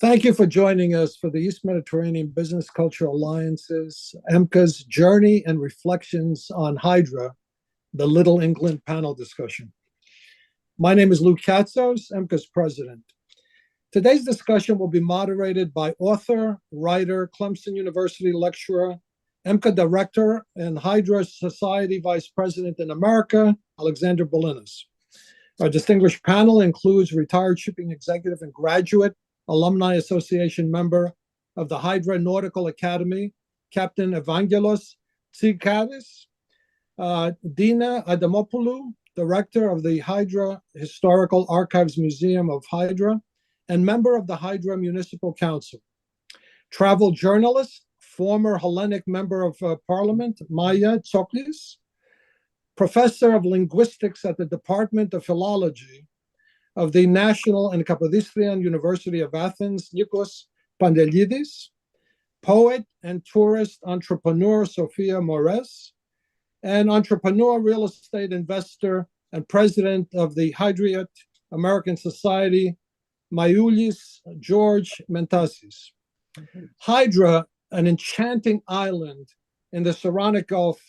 Thank you for joining us for the East Mediterranean Business Cultural Alliance's EMBCA's Journey and Reflections on Hydra, the Little England panel discussion. My name is Katsos, EMBCA's president. Today's discussion will be moderated by author, writer, Clemson University lecturer, EMBCA director, and Hydra Society vice president in America, Alexander Billinis. Our distinguished panel includes retired shipping executive and graduate Alumni Association member of the Hydra Nautical Academy, Captain Evangelos Tsigkaris, Dina, Adamopoulou, director of the Hydra Historical Archives Museum of Hydra, and member of the Hydra Municipal Council. Travel journalist, former Hellenic member of Parliament, Tsoklis, professor of linguistics at the Department of Philology of the National and Kapodistrian University of Athens, Nikos Pantelidis, poet and tourist entrepreneur Sofia, and entrepreneur, real estate investor, and president of the Hydra American Society, George Meintassis. Hydra, an enchanting island in the Saronic Gulf,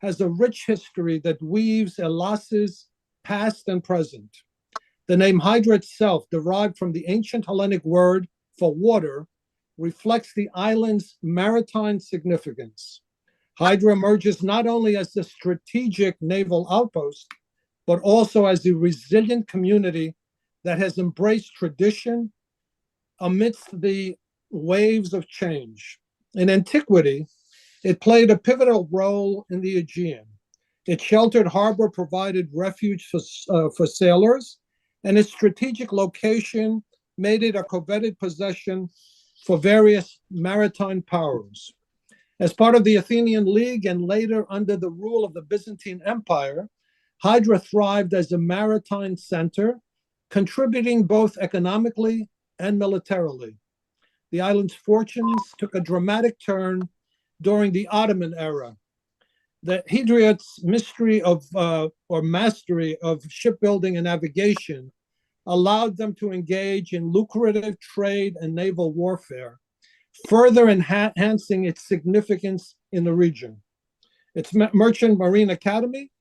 has a rich history that weaves Hellas's past and present. The name Hydra itself, derived from the ancient Hellenic word for water, reflects the island's maritime significance. Hydra emerges not only as a strategic naval outpost, but also as a resilient community that has embraced tradition amidst the waves of change. In antiquity, it played a pivotal role in the Aegean. Its sheltered harbor provided refuge for sailors, and its strategic location made it a coveted possession for various maritime powers. As part of the Athenian League and later under the rule of the Byzantine Empire, Hydra thrived as a maritime center, contributing both economically and militarily. The island's fortunes took a dramatic turn during the Ottoman era. The Hydriots' mystery of or mastery of shipbuilding and navigation allowed them to engage in lucrative trade and naval warfare, further enhancing its significance in the region. Its Merchant Marine Academy,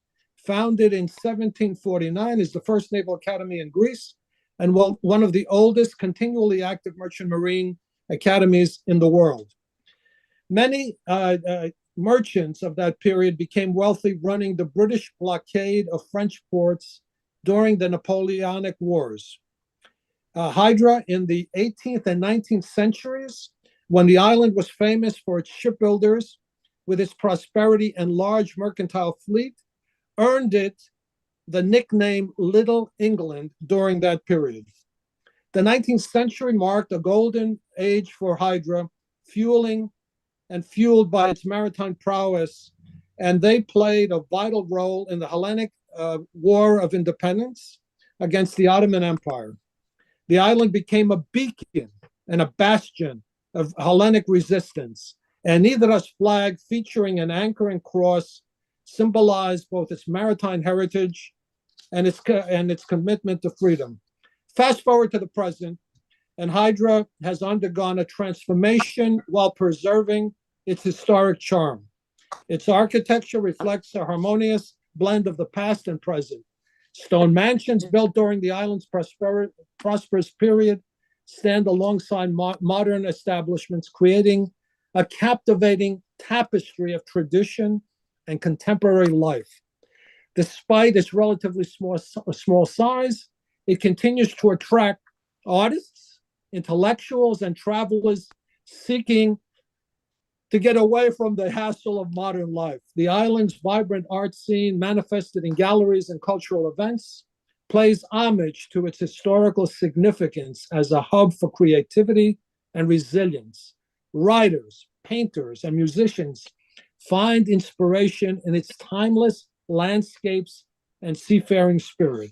founded in 1749, is the first naval academy in Greece and one of the oldest continually active merchant marine academies in the world. Many merchants of that period became wealthy running the British blockade of French ports during the Napoleonic Wars. Hydra, in the 18th and 19th centuries, when the island was famous for its shipbuilders, with its prosperity and large mercantile fleet, earned it the nickname Little England during that period. The 19th century marked a golden age for Hydra, fueled by its maritime prowess, and they played a vital role in the Hellenic War of Independence against the Ottoman Empire. The island became a beacon and a bastion of Hellenic resistance, and Hydra's flag, featuring an anchor and cross, symbolized both its maritime heritage and its commitment to freedom. Fast forward to the present, and Hydra has undergone a transformation while preserving its historic charm. Its architecture reflects a harmonious blend of the past and present. Stone mansions built during the island's prosperous period stand alongside modern establishments, creating a captivating tapestry of tradition and contemporary life. Despite its relatively small size, it continues to attract artists, intellectuals, and travelers seeking to get away from the hassle of modern life. The island's vibrant art scene, manifested in galleries and cultural events, pays homage to its historical significance as a hub for creativity and resilience. Writers, painters, and musicians find inspiration in its timeless landscapes and seafaring spirit.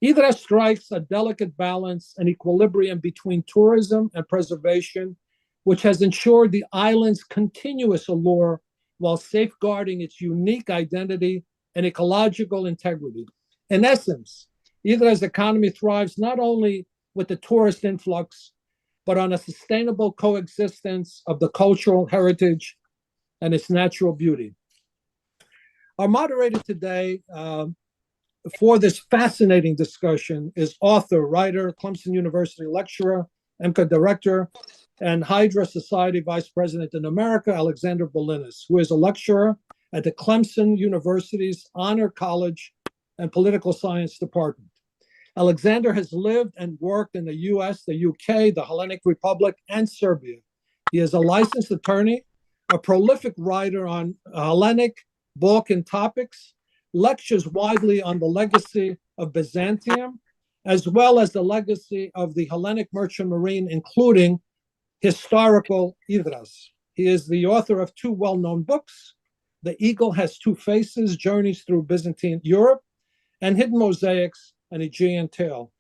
Hydra strikes a delicate balance and equilibrium between tourism and preservation, which has ensured the island's continuous allure while safeguarding its unique identity and ecological integrity. In essence, Hydra's economy thrives not only with the tourist influx, but on a sustainable coexistence of the cultural heritage and its natural beauty. Our moderator today for this fascinating discussion is author, writer, Clemson University lecturer, EMBCA director, and Hydra Society vice president in America, Alexander Billinis, who is a lecturer at the Clemson University's Honor College and Political Science Department. Alexander has lived and worked in the US, the UK, the Hellenic Republic, and Serbia. He is a licensed attorney, a prolific writer on Hellenic, Balkan topics, lectures widely on the legacy of Byzantium, as well as the legacy of the Hellenic merchant marine, including historical Hydras. He is the author of two well-known books, The Eagle Has Two Faces, Journeys Through Byzantine Europe, and Hidden Mosaics, An Aegean Tale.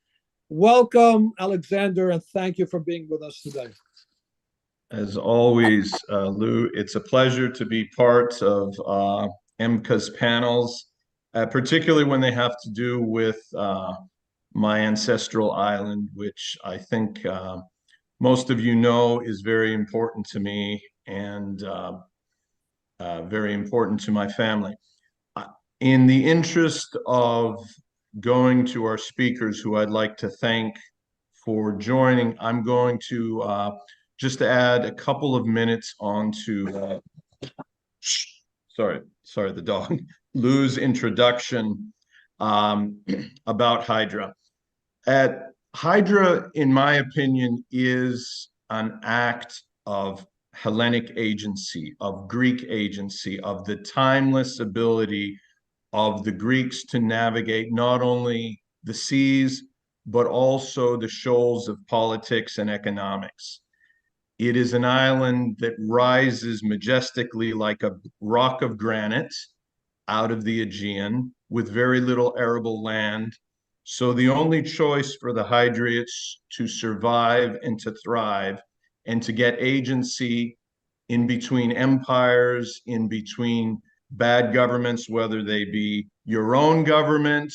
Welcome, Alexander, and thank you for being with us today. As always, Lou, it's a pleasure to be part of EMBCA's panels, particularly when they have to do with my ancestral island, which I think most of you know is very important to me and very important to my family. In the interest of going to our speakers, who I'd like to thank for joining, I'm going to just add a couple of minutes onto sorry, the dog, Lou's introduction about Hydra. Hydra, in my opinion, is an act of Hellenic agency, of Greek agency, of the timeless ability of the Greeks to navigate not only the seas, but also the shoals of politics and economics. It is an island that rises majestically like a rock of granite out of the Aegean with very little arable land. So the only choice for the Hydriots to survive and to thrive and to get agency in between empires, in between bad governments, whether they be your own government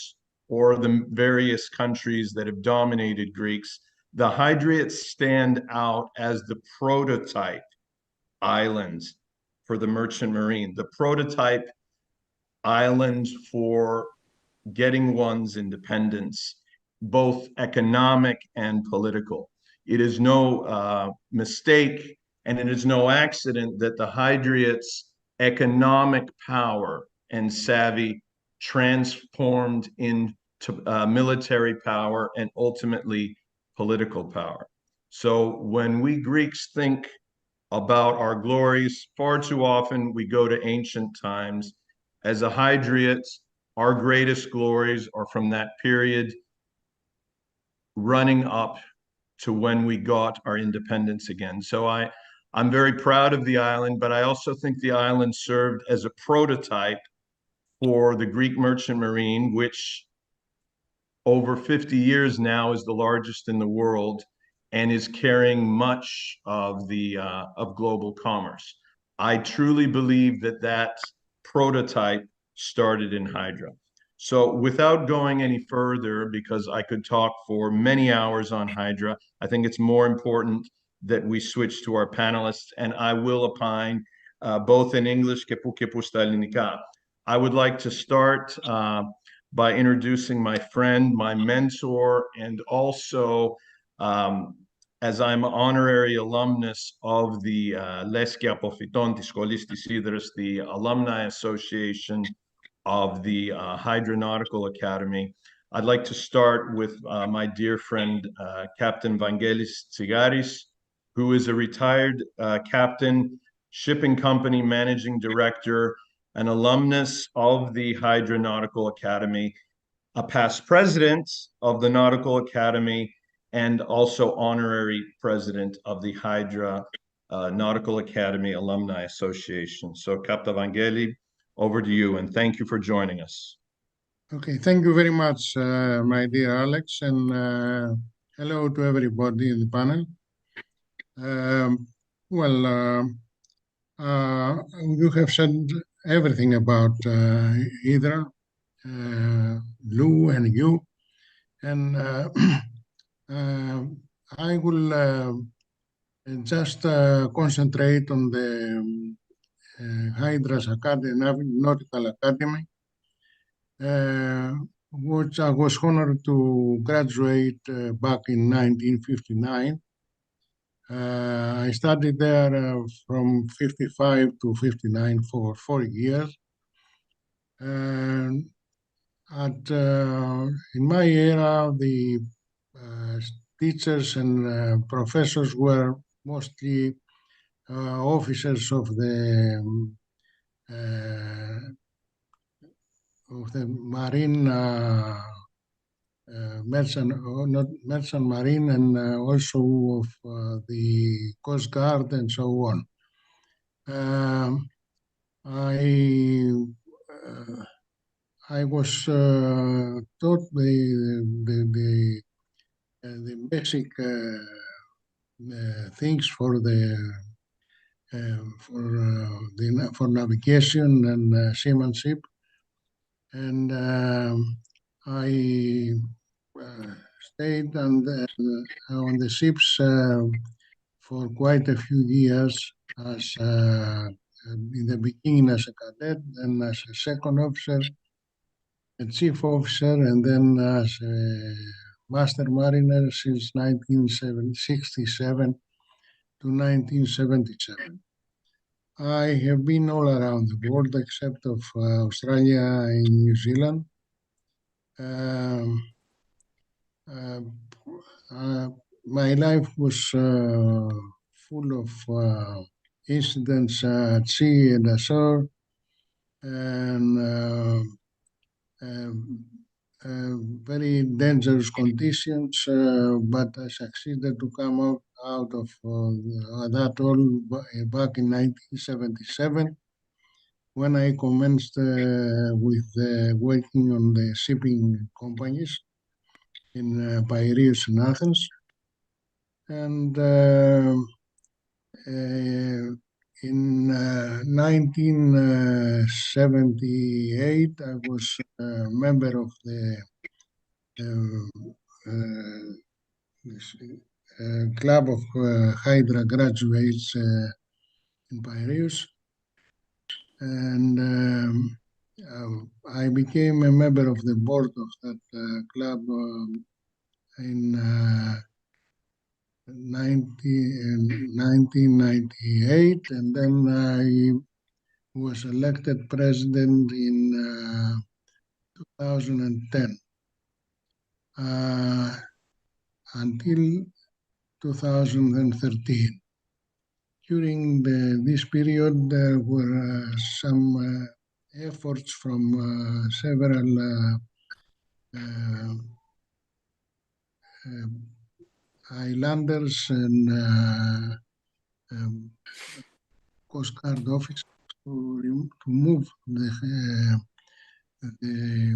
or the various countries that have dominated Greeks, the Hydriots stand out as the prototype islands for the merchant marine, the prototype islands for getting one's independence, both economic and political. It is no mistake, and it is no accident that the Hydriots' economic power and savvy transformed into military power and ultimately political power. So when we Greeks think about our glories, far too often we go to ancient times. As a Hydriots, our greatest glories are from that period running up to when we got our independence again. So I'm very proud of the island, but I also think the island served as a prototype for the Greek merchant marine, which over 50 years now is the largest in the world and is carrying much of the of global commerce. I truly believe that that prototype started in Hydra. So without going any further, because I could talk for many hours on Hydra, I think it's more important that we switch to our panelists, and I will opine both in English, kepu στα ελληνικά. I would like to start by introducing my friend, my mentor, and also as I'm an honorary alumnus of the Leski Apophyton της Σχολής της Hydras, the Alumni Association of the Hydra Nautical Academy. I'd like to start with my dear friend, Captain Evangelos Tsigkaris, who is a retired captain, shipping company managing director, an alumnus of the Hydra Nautical Academy, a past president of the Nautical Academy, and also honorary president of the Hydra Nautical Academy Alumni Association. So, Captain Evangelos, over to you, and thank you for joining us. Okay, thank you very much, my dear Alex, and hello to everybody in the panel. You have said everything about Hydra, Lou, and you, and I will just concentrate on the Hydra's Academy, Nautical Academy, which I was honored to graduate back in 1959. I studied there from 55 to 59 for 4 years. And in my era, the teachers and professors were mostly officers of the marine merchant, not merchant marine, and also of the Coast Guard and so on. I was taught the basic things for navigation and seamanship, and I stayed on the ships for quite a few years, as in the beginning as a cadet, then as a second officer, a chief officer, and then as a master mariner since 1967 to 1977. I have been all around the world except of Australia and New Zealand. My life was full of incidents at sea and ashore, and very dangerous conditions, but I succeeded to come out of that all back in 1977, when I commenced with working on the shipping companies in Piraeus and Athens. And in 1978, I was a member of the club of Hydra graduates in Piraeus, and I became a member of the board of that club in 1998, and then I was elected president in 2010. Until 2013. During this period, there were some efforts from several islanders and Coast Guard officers to move the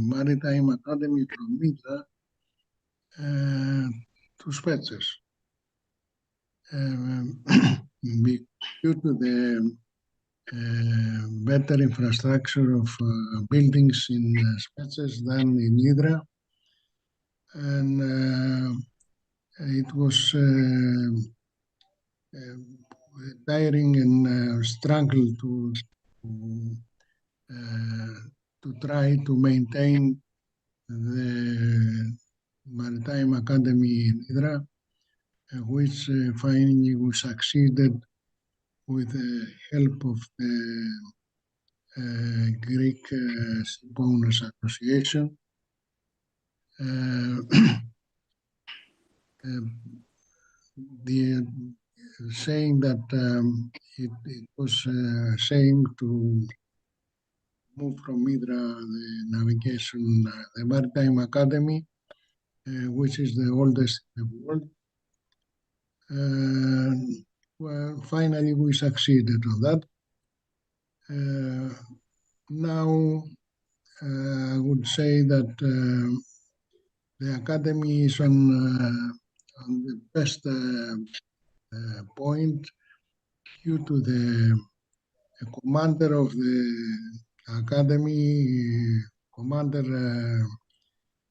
Maritime Academy from Hydra to Spetses. Due to the better infrastructure of buildings in Spetses than in Hydra, and it was tiring and struggle to try to maintain the Maritime Academy in Hydra, which finally we succeeded with the help of the Greek Shipowners Association. The saying that it was a shame to move from Hydra, the navigation, the Maritime Academy, which is the oldest in the world. Well, finally, we succeeded on that. Now, I would say that the Academy is on the best point due to the commander of the Academy, Commander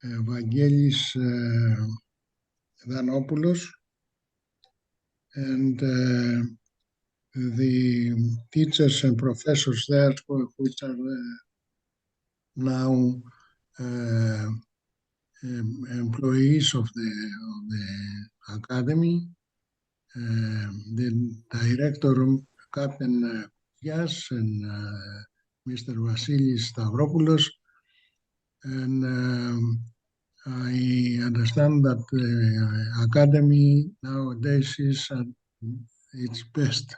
Evangelos Adamopoulou, and the teachers and professors there, which are now employees of the academy. The director, Captain Yas, and Mr. Vasilis Stavropoulos, and I understand that the academy nowadays is at its best.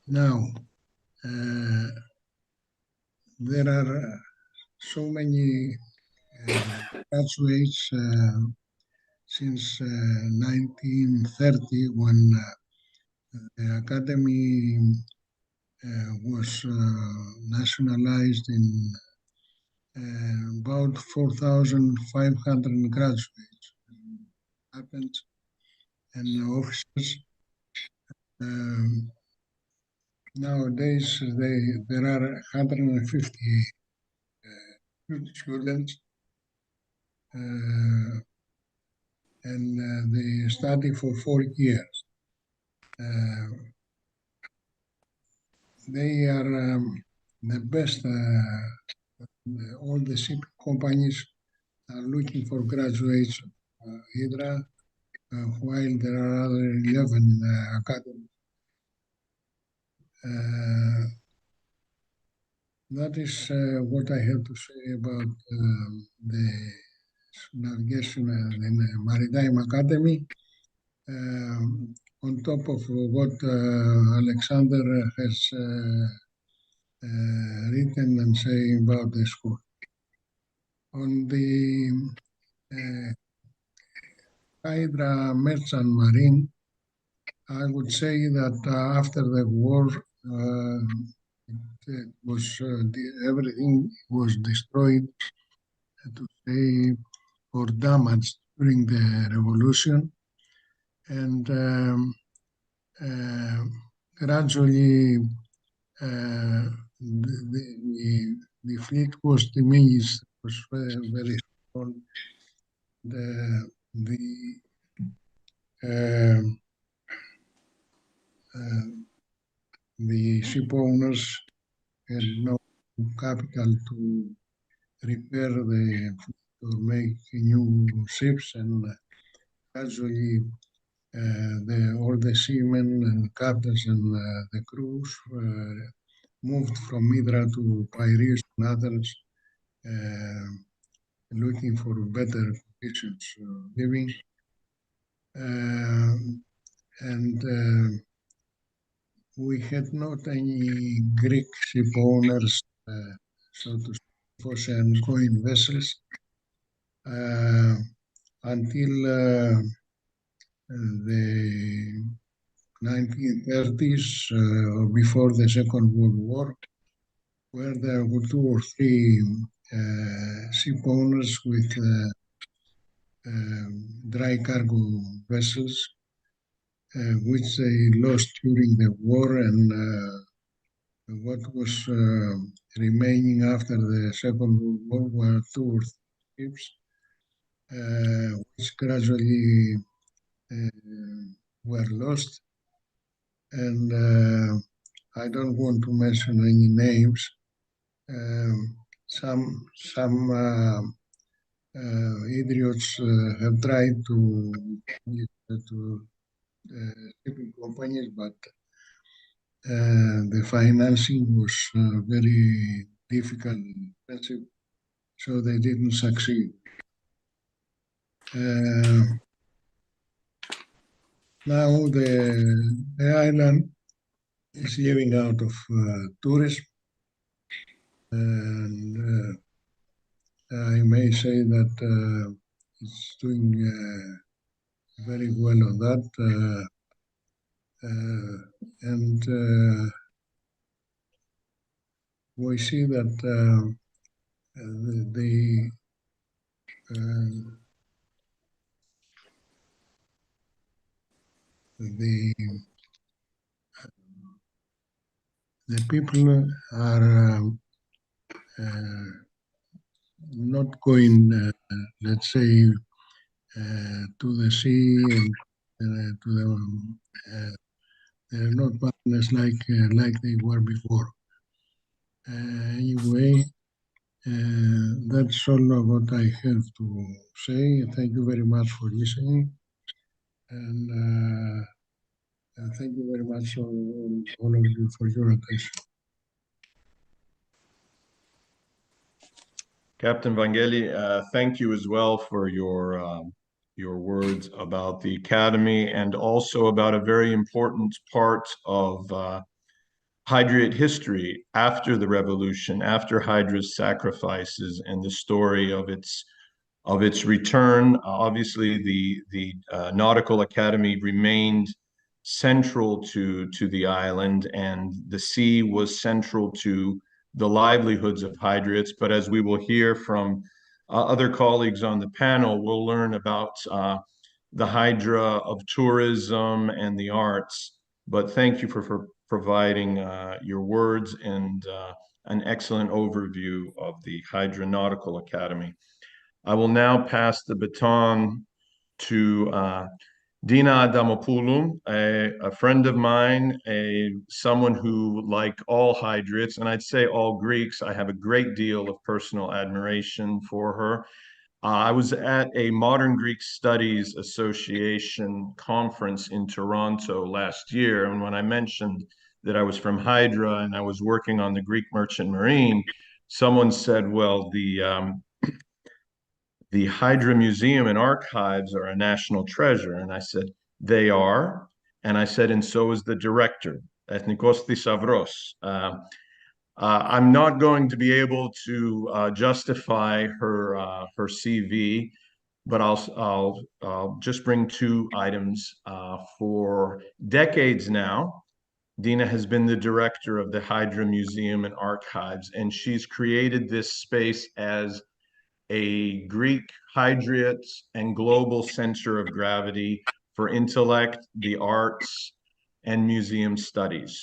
Now, there are so many graduates since 1930, when the academy was nationalized in about 4,500 graduates, Athens, and officers. Nowadays, there are 150 students, and they study for 4 years. They are the best. All the ship companies are looking for graduates of Hydra, while there are other 11 academies. That is what I have to say about the navigation and the Maritime Academy. On top of what Alexander has written and saying about the school. On the Hydra Merchant Marine, I would say that after the war, it was everything was destroyed, to say, or damaged during the revolution, and gradually the fleet was diminished, was very small. The ship owners had no capital to repair the fleet or make new ships, and gradually all the seamen and captains and the crews moved from Hydra to Piraeus and others, looking for better conditions of living. And we had not any Greek ship owners, so to speak, ocean-going vessels until the 1930s or before the Second World War, where there were 2 or 3 ship owners with dry cargo vessels, which they lost during the war, and what was remaining after the Second World War were 2 or 3 ships, which gradually were lost. And I don't want to mention any names. Some idiots have tried to shipping companies, but the financing was very difficult and expensive, so they didn't succeed. Now the island is living out of tourism, and I may say that it's doing very well on that, and we see that the people are not going, let's say, to the sea and to the they're not partners like they were before. Anyway, that's all of what I have to say. Thank you very much for listening, and thank you very much all of you for your attention. Captain Vangeli, thank you as well for your words about the academy and also about a very important part of Hydrate history after the revolution, after Hydra's sacrifices and the story of its return. Obviously, the Nautical Academy remained central to the island, and the sea was central to the livelihoods of Hydrates. But as we will hear from other colleagues on the panel, we'll learn about the Hydra of tourism and the arts. But thank you for providing your words and an excellent overview of the Hydra Nautical Academy. I will now pass the baton to Dina Adamopoulou, a friend of mine, someone who, like all Hydrates, and I'd say all Greeks, I have a great deal of personal admiration for her. I was at a Modern Greek Studies Association conference in Toronto last year, and when I mentioned that I was from Hydra and I was working on the Greek Merchant Marine, someone said, well, the Hydra Museum and Archives are a national treasure. And I said, they are. And I said, and so is the director, Nikos Thisavros. I'm not going to be able to justify her CV, but I'll just bring two items. For decades now, Dina has been the director of the Hydra Museum and Archives, and she's created this space as a Greek Hydrate and global center of gravity for intellect, the arts, and museum studies.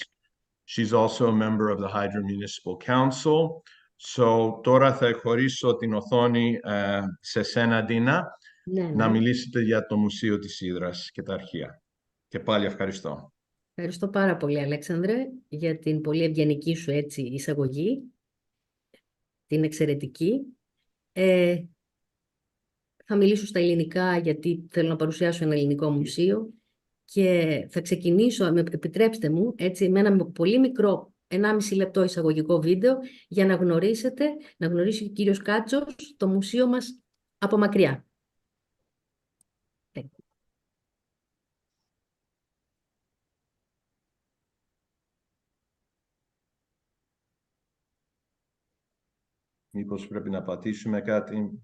She's also a member of the Hydra Municipal Council. So τώρα θα χωρίσω την οθόνη σε σένα, Dina, να μιλήσετε για το Μουσείο της Ύδρας και τα αρχεία. Και πάλι ευχαριστώ. Ευχαριστώ πάρα πολύ, Αλέξανδρε, για την πολύ ευγενική σου έτσι εισαγωγή, την εξαιρετική. Θα μιλήσω στα ελληνικά γιατί θέλω να παρουσιάσω ένα ελληνικό μουσείο και θα ξεκινήσω, επιτρέψτε μου, έτσι, με ένα πολύ μικρό 1,5 λεπτό εισαγωγικό βίντεο για να γνωρίσει ο κύριος Κάτσος το μουσείο μας από μακριά. Μήπως πρέπει να πατήσουμε κάτι.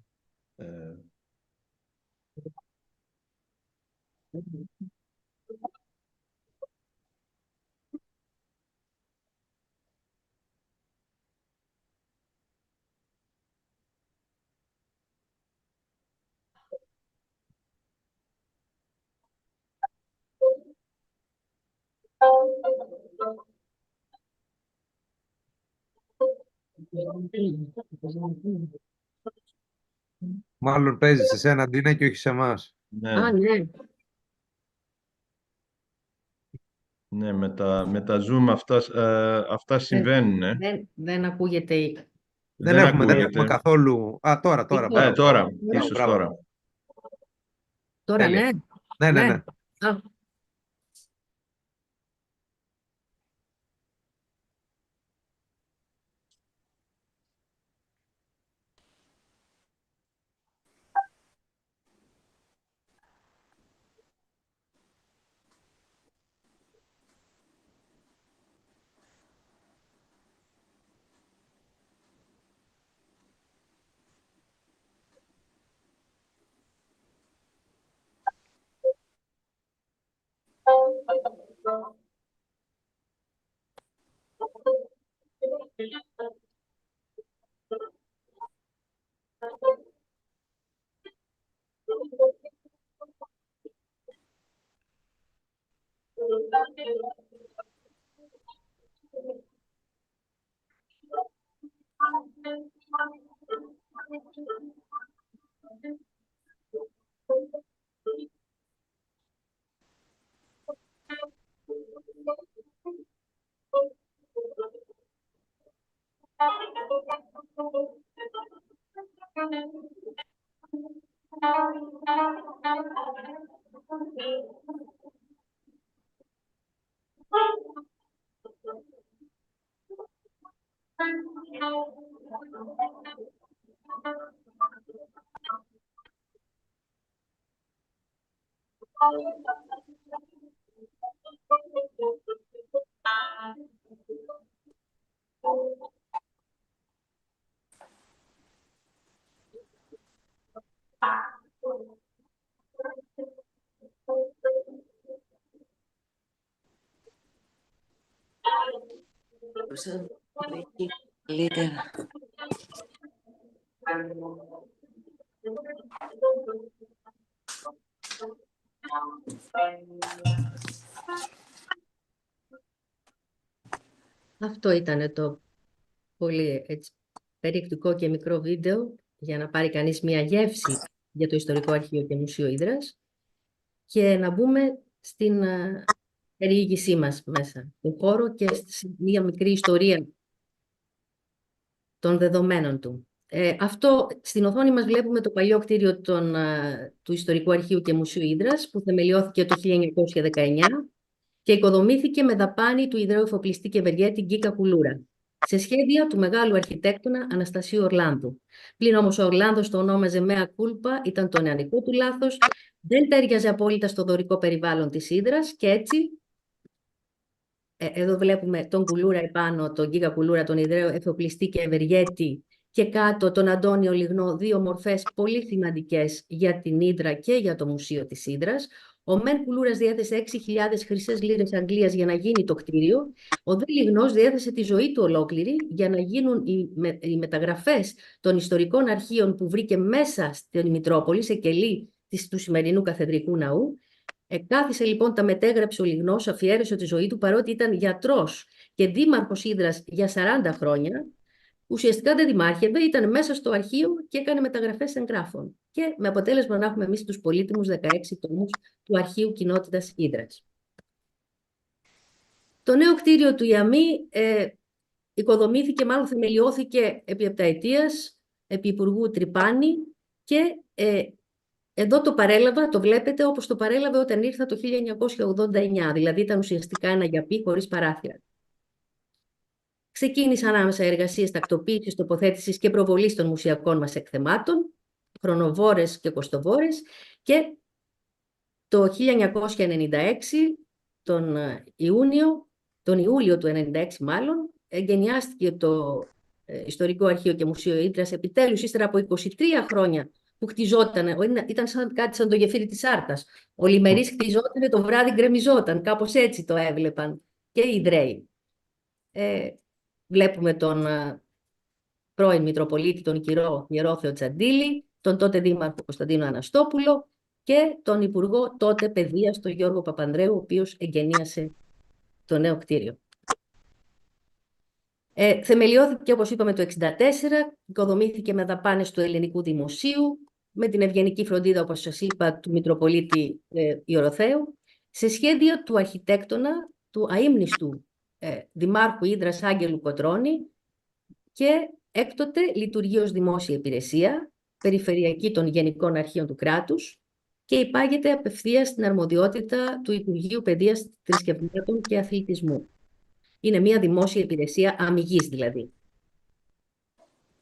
Μάλλον παίζει σε σένα, Ντίνα, και όχι σε εμάς. Ναι. Α, ναι. Ναι, με τα Zoom αυτά συμβαίνουν. Δεν ακούγεται. Δεν έχουμε καθόλου. Α, τώρα. Τώρα, ίσως τώρα. Τώρα, ναι. Ναι. Α. Καλύτερα. Αυτό ήταν το πολύ έτσι, περιεκτικό και μικρό βίντεο για να πάρει κανείς μια γεύση για το Ιστορικό Αρχείο και Μουσείο Ύδρας και να μπούμε στην περιήγησή μας μέσα στον χώρο και σε μια μικρή ιστορία των δεδομένων του. Αυτό στην οθόνη μας βλέπουμε το παλιό κτίριο του Ιστορικού Αρχείου και Μουσείου Ύδρας που θεμελιώθηκε το 1919 και οικοδομήθηκε με δαπάνη του ιδραίου εφοπλιστή και ευεργέτη Γκίκα Κουλούρα, σε σχέδια του μεγάλου αρχιτέκτονα Αναστασίου Ορλάνδου. Πλην όμως ο Ορλάνδος το ονόμαζε μέα κούλπα, ήταν το νεανικό του λάθος, δεν τέριαζε απόλυτα στο δωρικό περιβάλλον της Ύδρας και έτσι, εδώ βλέπουμε τον Κουλούρα επάνω, τον Γκίκα Κουλούρα, τον ιδραίο εφοπλιστή και ευεργέτη και κάτω τον Αντώνιο Λιγνό, δύο μορφές πολύ σημαντικές για την Ύδρα και για το Μουσείο της Ύδρας. Ο Μεν Κουλούρας διέθεσε 6.000 χρυσές λίρες Αγγλίας για να γίνει το κτίριο. Ο Δε Λιγνός διέθεσε τη ζωή του ολόκληρη για να γίνουν οι μεταγραφές των ιστορικών αρχείων που βρήκε μέσα στην Μητρόπολη, σε κελί του σημερινού Καθεδρικού Ναού. Κάθισε λοιπόν, τα μετέγραψε ο Λιγνός, αφιέρωσε τη ζωή του, παρότι ήταν γιατρός και δήμαρχος Ύδρας για 40 χρόνια. Ουσιαστικά δεν δημάρχευε, ήταν μέσα στο αρχείο και έκανε μεταγραφές εγγράφων. Και με αποτέλεσμα να έχουμε εμείς τους πολύτιμους 16 τόμους του Αρχείου Κοινότητας Ύδρας. Το νέο κτίριο του Ιαμί οικοδομήθηκε, μάλλον θεμελιώθηκε επί επταετίας, επί Υπουργού Τρυπάνη και εδώ το παρέλαβα, το βλέπετε, όπως το παρέλαβε όταν ήρθα το 1989, δηλαδή ήταν ουσιαστικά ένα γιαπί χωρίς παράθυρα. Ξεκίνησαν άμεσα εργασίες τακτοποίησης, τοποθέτησης και προβολής των μουσιακών μας εκθεμάτων, χρονοβόρες και κοστοβόρες, και το 1996, τον Ιούλιο του 1996 μάλλον, εγκαινιάστηκε το Ιστορικό Αρχείο και Μουσείο Ύδρας, επιτέλους ύστερα από 23 χρόνια που χτιζόταν, ήταν κάτι σαν το γεφύρι της Άρτας. Ο Λιμερής χτιζόταν, το βράδυ γκρεμιζόταν, κάπως έτσι το έβλεπαν και οι Ιδραίοι. Βλέπουμε τον πρώην Μητροπολίτη, τον Κυρό Ιερόθεο Τσαντίλη, τον τότε Δήμαρχο Κωνσταντίνο Αναστόπουλο και τον Υπουργό τότε Παιδείας, τον Γιώργο Παπανδρέου, ο οποίος εγκαινίασε το νέο κτίριο. Θεμελιώθηκε, όπως είπαμε, το 1964, οικοδομήθηκε με δαπάνες του Ελληνικού Δημοσίου, με την ευγενική φροντίδα, όπως σας είπα, του Μητροπολίτη Ιεροθέου, σε σχέδια του αρχιτέκτονα, του αείμνηστου Δημάρχου Ύδρας Άγγελου Κοτρώνη και έκτοτε λειτουργεί ως δημόσια υπηρεσία, περιφερειακή των Γενικών Αρχείων του κράτους και υπάγεται απευθείας στην αρμοδιότητα του Υπουργείου Παιδείας, Θρησκευμάτων και Αθλητισμού. Είναι μια δημόσια υπηρεσία αμυγής δηλαδή.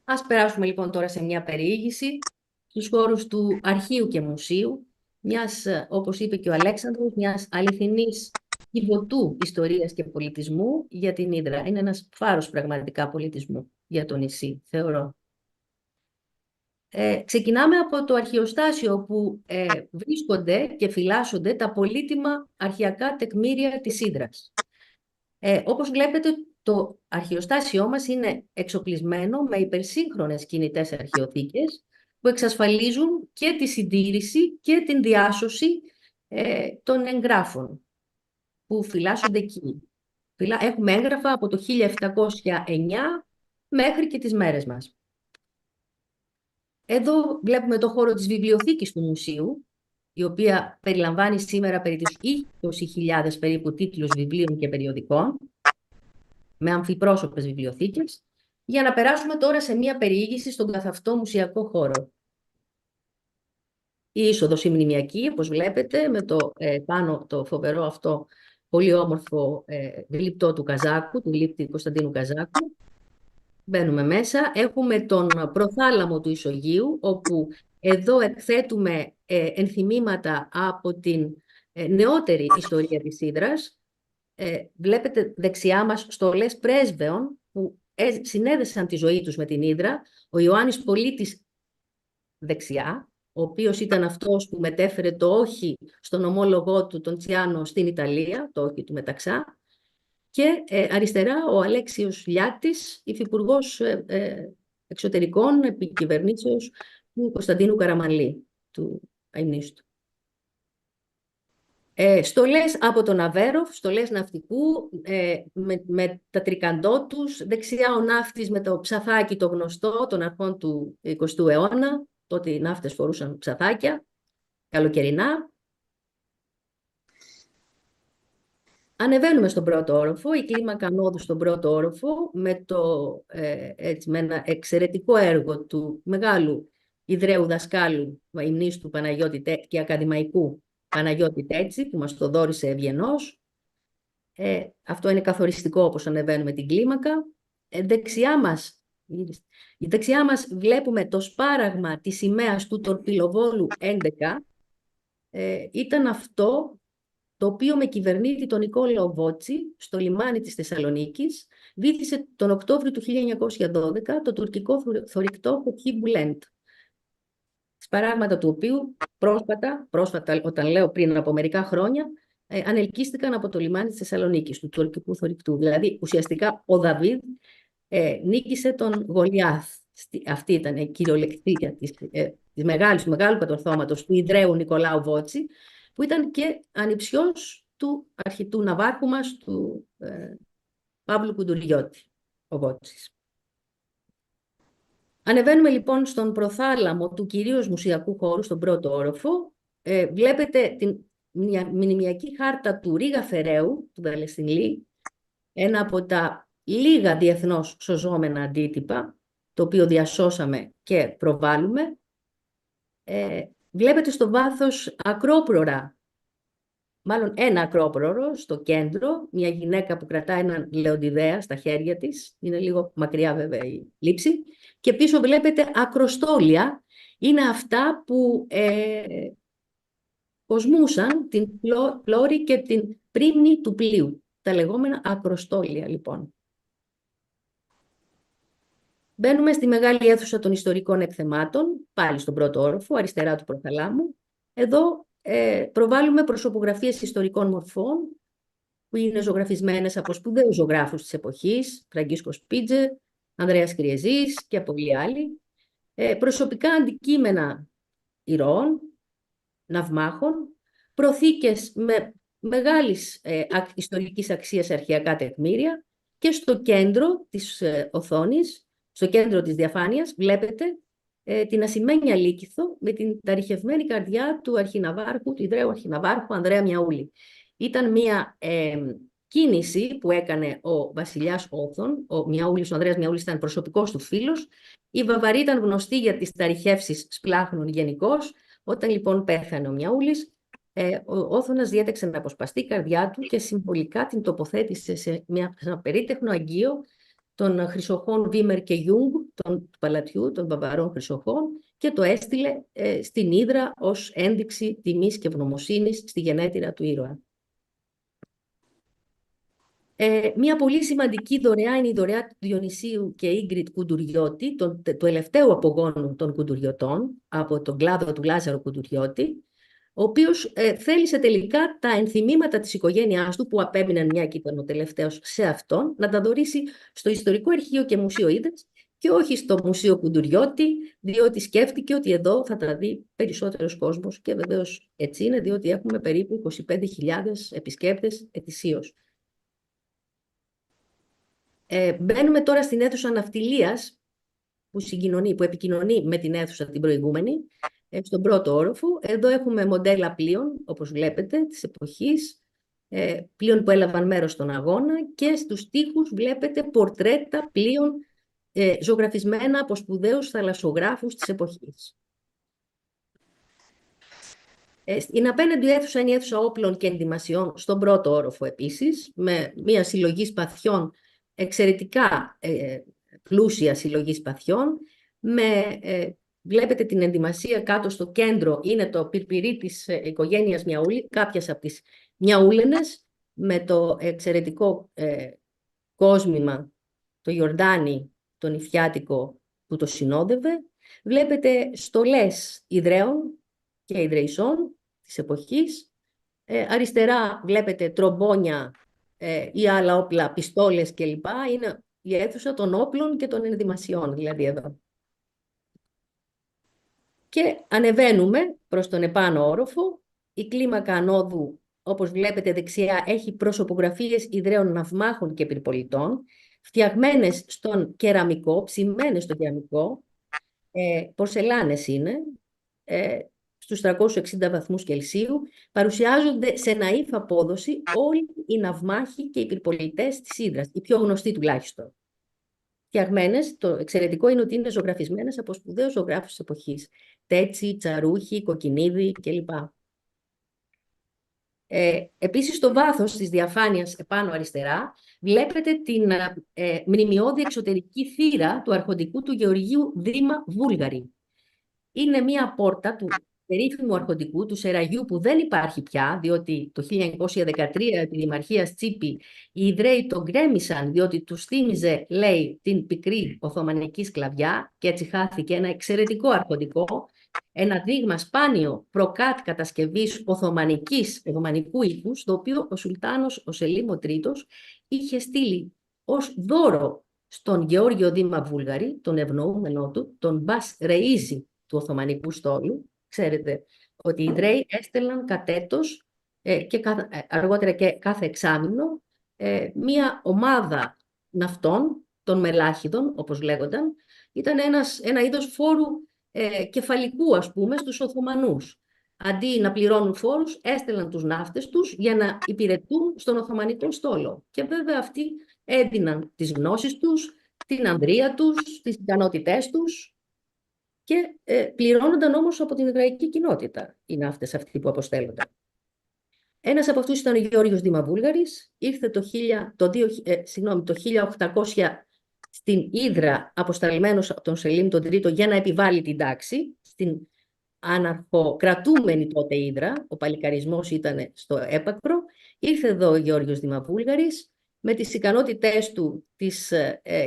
Ας περάσουμε λοιπόν τώρα σε μια περιήγηση στους χώρους του αρχείου και μουσείου, μιας, όπως είπε και ο Αλέξανδρος, μιας αληθινής κυβωτού ιστορίας και πολιτισμού για την Ύδρα. Είναι ένας φάρος πραγματικά πολιτισμού για το νησί, θεωρώ. Ξεκινάμε από το αρχαιοστάσιο όπου βρίσκονται και φυλάσσονται τα πολύτιμα αρχαιακά τεκμήρια της Ύδρας. Όπως βλέπετε, το αρχαιοστάσιό μας είναι εξοπλισμένο με υπερσύγχρονες κινητές αρχαιοθήκες που εξασφαλίζουν και τη συντήρηση και την διάσωση των εγγράφων που φυλάσσονται εκεί. Έχουμε έγγραφα από το 1709 μέχρι και τις μέρες μας. Εδώ βλέπουμε το χώρο της βιβλιοθήκης του μουσείου, η οποία περιλαμβάνει σήμερα περί τις 20.000 περίπου τίτλους βιβλίων και περιοδικών, με αμφιπρόσωπες βιβλιοθήκες. για να περάσουμε τώρα σε μία περιήγηση στον καθ' αυτό μουσιακό χώρο. Η είσοδος η μνημιακή, όπως βλέπετε, με το πάνω το φοβερό αυτό πολύ όμορφο γλυπτό του Καζάκου, του γλύπτη Κωνσταντίνου Καζάκου. Μπαίνουμε μέσα, έχουμε τον προθάλαμο του Ισογείου, όπου εδώ εκθέτουμε ενθυμήματα από την νεότερη ιστορία της Hydras. Βλέπετε δεξιά μας στολές πρέσβεων που συνέδεσαν τη ζωή τους με την Hydra. Ο Ιωάννης Πολίτης δεξιά, ο οποίος ήταν αυτός που μετέφερε το όχι στον ομόλογό του, τον Τσιάνο, στην Ιταλία, το όχι του Μεταξά. Και αριστερά ο Αλέξιος Λιάτης, υφυπουργός εξωτερικών επικυβερνήσεως του Κωνσταντίνου Καραμανλή, του αειμνίστου. Στολές από τον Αβέροφ, στολές ναυτικού, με τα τρικαντό τους. Δεξιά ο ναύτης με το ψαθάκι το γνωστό των αρχών του 20ου αιώνα. Τότε οι ναύτες φορούσαν ψαθάκια, καλοκαιρινά. Ανεβαίνουμε στον πρώτο όροφο, η κλίμακα ανόδου στον πρώτο όροφο, με ένα εξαιρετικό έργο του μεγάλου Ιδραίου δασκάλου αειμνίστου Παναγιώτη και ακαδημαϊκού Παναγιώτη Τέτση, που μας το δώρισε ευγενώς. Αυτό είναι καθοριστικό όπως ανεβαίνουμε την κλίμακα. Δεξιά μας βλέπουμε το σπάραγμα της σημαίας του Τορπιλοβόλου 11. Ήταν αυτό το οποίο με κυβερνήτη τον Νικόλαο Βότσι στο λιμάνι της Θεσσαλονίκης βύθισε τον Οκτώβριο του 1912 το τουρκικό θωρηκτό Φετχί Μπουλέντ. Σπαράγματα του οποίου πρόσφατα, όταν λέω πριν από μερικά χρόνια, ανελκύστηκαν από το λιμάνι της Θεσσαλονίκης, του τουρκικού θωρηκτού. Δηλαδή, ουσιαστικά, ο Δαβίδ νίκησε τον Γολιάθ. Αυτή ήταν η κυριολεκτία του μεγάλου κατορθώματος του Ιδραίου Νικολάου Βότσι, που ήταν και ανιψιός του αρχιτού ναυάρχου μας, του Παύλου Κουντουριώτη, ο Βότσης. Ανεβαίνουμε λοιπόν στον προθάλαμο του κυρίως μουσιακού χώρου, στον πρώτο όροφο. Βλέπετε την μνημιακή χάρτα του Ρίγα Φεραίου, του Δαλαισθηνλή, ένα από τα λίγα διεθνώς σωζόμενα αντίτυπα, το οποίο διασώσαμε και προβάλλουμε. Βλέπετε στο βάθος ακρόπρορα, μάλλον ένα ακρόπρορο στο κέντρο, μια γυναίκα που κρατάει έναν λεοντιδέα στα χέρια της, είναι λίγο μακριά βέβαια η λήψη, και πίσω βλέπετε ακροστόλια, είναι αυτά που κοσμούσαν την πλώρη και την πρίμνη του πλοίου, τα λεγόμενα ακροστόλια λοιπόν. Μπαίνουμε στη μεγάλη αίθουσα των ιστορικών εκθεμάτων, πάλι στον πρώτο όροφο, αριστερά του προθαλάμου. Εδώ προβάλλουμε προσωπογραφίες ιστορικών μορφών, που είναι ζωγραφισμένες από σπουδαίους ζωγράφους της εποχής, Φραγκίσκος Πίτζε, Ανδρέας Κριεζής και πολλοί άλλοι. Προσωπικά αντικείμενα ηρώων, ναυμάχων, προθήκες με μεγάλης ιστορικής αξίας αρχαιακά τεκμήρια, και στο κέντρο της οθόνης, στο κέντρο της διαφάνειας, βλέπετε την ασημένια Λύκηθο με την ταρυχευμένη καρδιά του αρχιναβάρχου, του Ιδραίου αρχιναβάρχου Ανδρέα Μιαούλη. Ήταν μια κίνηση που έκανε ο βασιλιάς Όθων, ο Ανδρέας Μιαούλης ήταν προσωπικός του φίλος. Η Βαβαροί ήταν γνωστή για τις ταρυχεύσεις σπλάχνων γενικώς. Όταν λοιπόν πέθανε ο Μιαούλης, ο Όθωνας διέταξε να αποσπαστεί η καρδιά του και συμβολικά την τοποθέτησε σε ένα περίτεχνο αγγείο των χρυσοχών Βίμερ και Γιούγκ, του παλατιού, των Βαβαρών χρυσοχών, και το έστειλε στην Hydra ως ένδειξη τιμής και ευγνωμοσύνης στη γενέτειρα του ήρωα. Μια πολύ σημαντική δωρεά είναι η δωρεά του Διονυσίου και Ίγκριτ Κουντουριώτη, του ελευταίου απογόνου των Κουντουριωτών, από τον κλάδο του Λάζαρο Κουντουριώτη, ο οποίος θέλησε τελικά τα ενθυμήματα της οικογένειάς του, που απέμειναν, μια και ήταν ο τελευταίος σε αυτόν, να τα δωρήσει στο Ιστορικό Αρχείο και Μουσείο Hydras και όχι στο Μουσείο Κουντουριώτη, διότι σκέφτηκε ότι εδώ θα τα δει περισσότερος κόσμος, και βεβαίως έτσι είναι, διότι έχουμε περίπου 25.000 επισκέπτες ετησίως. Μπαίνουμε τώρα στην αίθουσα ναυτιλίας, που επικοινωνεί με την αίθουσα την προηγούμενη, στον πρώτο όροφο. Εδώ έχουμε μοντέλα πλοίων, όπως βλέπετε, της εποχής, πλοίων που έλαβαν μέρος στον αγώνα, και στους τοίχους βλέπετε πορτρέτα πλοίων ζωγραφισμένα από σπουδαίους θαλασσογράφους της εποχής. Στην απέναντι αίθουσα είναι η αίθουσα όπλων και ενδυμασιών στον πρώτο όροφο επίσης, με μια συλλογή σπαθιών, εξαιρετικά πλούσια συλλογή σπαθιών, βλέπετε την ενδυμασία κάτω στο κέντρο, είναι το πιρπιρί της οικογένειας Μιαούλη, κάποιες από τις Μιαούλενες, με το εξαιρετικό κόσμημα, το Ιορδάνι, τον Ιφιάτικο που το συνόδευε. Βλέπετε στολές Ιδραίων και Ιδρεϊσών της εποχής. Αριστερά βλέπετε τρομπόνια ή άλλα όπλα, πιστόλες κλπ. Είναι η αίθουσα των όπλων και των ενδυμασιών, δηλαδή εδώ. Και ανεβαίνουμε προς τον επάνω όροφο. Η κλίμακα ανόδου, όπως βλέπετε δεξιά, έχει προσωπογραφίες Ιδραίων ναυμάχων και πυρπολιτών, φτιαγμένες στον κεραμικό, ψημένες στο κεραμικό, πορσελάνες είναι, στους 360 βαθμούς Κελσίου, παρουσιάζονται σε ναΐφ απόδοση όλοι οι ναυμάχοι και οι πυρπολιτές της Hydras, οι πιο γνωστοί τουλάχιστον. Φτιαγμένες, το εξαιρετικό είναι ότι είναι ζωγραφισμένες από σπουδαίους ζωγράφους της εποχής. Τέτση, Τσαρούχη, Κοκκινίδη κλπ. Επίσης, στο βάθος της διαφάνειας επάνω αριστερά, βλέπετε την μνημειώδη εξωτερική θύρα του αρχοντικού του Γεωργίου Δήμα Βούλγαρη. Είναι μία πόρτα του περίφημου αρχοντικού, του Σεραγιού, που δεν υπάρχει πια, διότι το 1913 επί Δημαρχίας Τσίπη οι Ιδραίοι τον γκρέμισαν, διότι τους θύμιζε, λέει, την πικρή Οθωμανική σκλαβιά, και έτσι χάθηκε ένα εξαιρετικό αρχοντικό, ένα δείγμα σπάνιο προκάτ κατασκευής οθωμανικού ύφους, το οποίο ο Σουλτάνος ο Σελίμ ο Τρίτος είχε στείλει ως δώρο στον Γεώργιο Δήμα Βούλγαρη, τον ευνοούμενό του, τον Μπας Ρεΐζη του Οθωμανικού στόλου. Ξέρετε ότι οι Ιδραίοι έστελναν κατ' έτος και αργότερα και κάθε εξάμηνο μία ομάδα ναυτών, των μελάχιδων, όπως λέγονταν. Ήταν ένα είδος φόρου κεφαλικού, ας πούμε, στους Οθωμανούς. Αντί να πληρώνουν φόρους, έστελναν τους ναύτες τους για να υπηρετούν στον Οθωμανικό στόλο. Και βέβαια αυτοί έδιναν τις γνώσεις τους, την ανδρεία τους, τις ικανότητές τους, και πληρώνονταν όμως από την εβραϊκή κοινότητα οι ναύτες αυτοί που αποστέλλονταν. Ένας από αυτούς ήταν ο Γεώργιος Δήμα Βούλγαρης. Ήρθε το 1800 στην Hydra, αποσταλμένος από τον Σελίμ τον Τρίτο, για να επιβάλλει την τάξη στην αναρχοκρατούμενη τότε Hydra. Ο παλικαρισμός ήταν στο έπακρο. Ήρθε εδώ ο Γεώργιος Δήμα Βούλγαρης, με τις ικανότητές του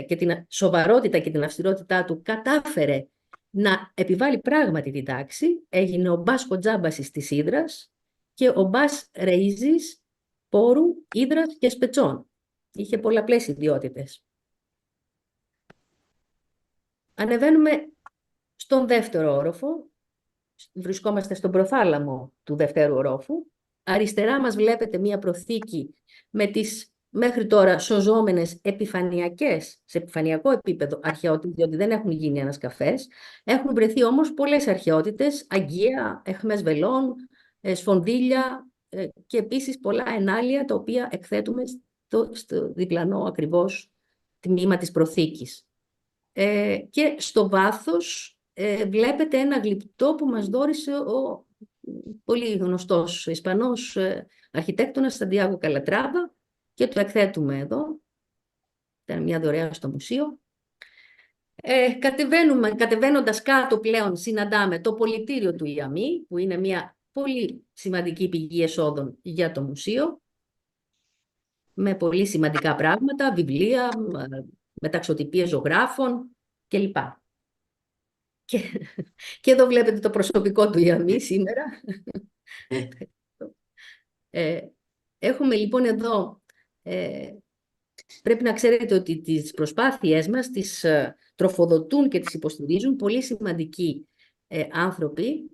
και την σοβαρότητα και την αυστηρότητά του, κατάφερε να επιβάλλει πράγματι την τάξη. Έγινε ο Μπάς Κοτζάμπασης της Hydras και ο Μπάς Ρεΐζης πόρου Hydras και Σπετσών. Είχε πολλαπλές ιδιότητες. Ανεβαίνουμε στον δεύτερο όροφο. Βρισκόμαστε στον προθάλαμο του δευτέρου ορόφου. Αριστερά μας βλέπετε μία προθήκη με τις μέχρι τώρα σωζόμενες σε επιφανειακό επίπεδο αρχαιότητες, διότι δεν έχουν γίνει ανασκαφές. Έχουν βρεθεί όμως πολλές αρχαιότητες, αγκία, αιχμές βελών, σφονδύλια και επίσης πολλά ενάλια, τα οποία εκθέτουμε στο διπλανό ακριβώς τμήμα της προθήκης. Και στο βάθος βλέπετε ένα γλυπτό που μας δώρισε ο πολύ γνωστός Ισπανός αρχιτέκτονας Σαντιάγο Καλατράβα, και το εκθέτουμε εδώ. Ήταν μια δωρεά στο μουσείο. Κατεβαίνοντας κάτω πλέον συναντάμε το πολιτήριο του Ιαμί, που είναι μια πολύ σημαντική πηγή εσόδων για το μουσείο, με πολύ σημαντικά πράγματα, βιβλία, μεταξωτυπίες ζωγράφων κλπ. Και εδώ βλέπετε το προσωπικό του Ιαμί σήμερα. Έχουμε λοιπόν εδώ, πρέπει να ξέρετε ότι τις προσπάθειές μας τις τροφοδοτούν και τις υποστηρίζουν πολύ σημαντικοί άνθρωποι,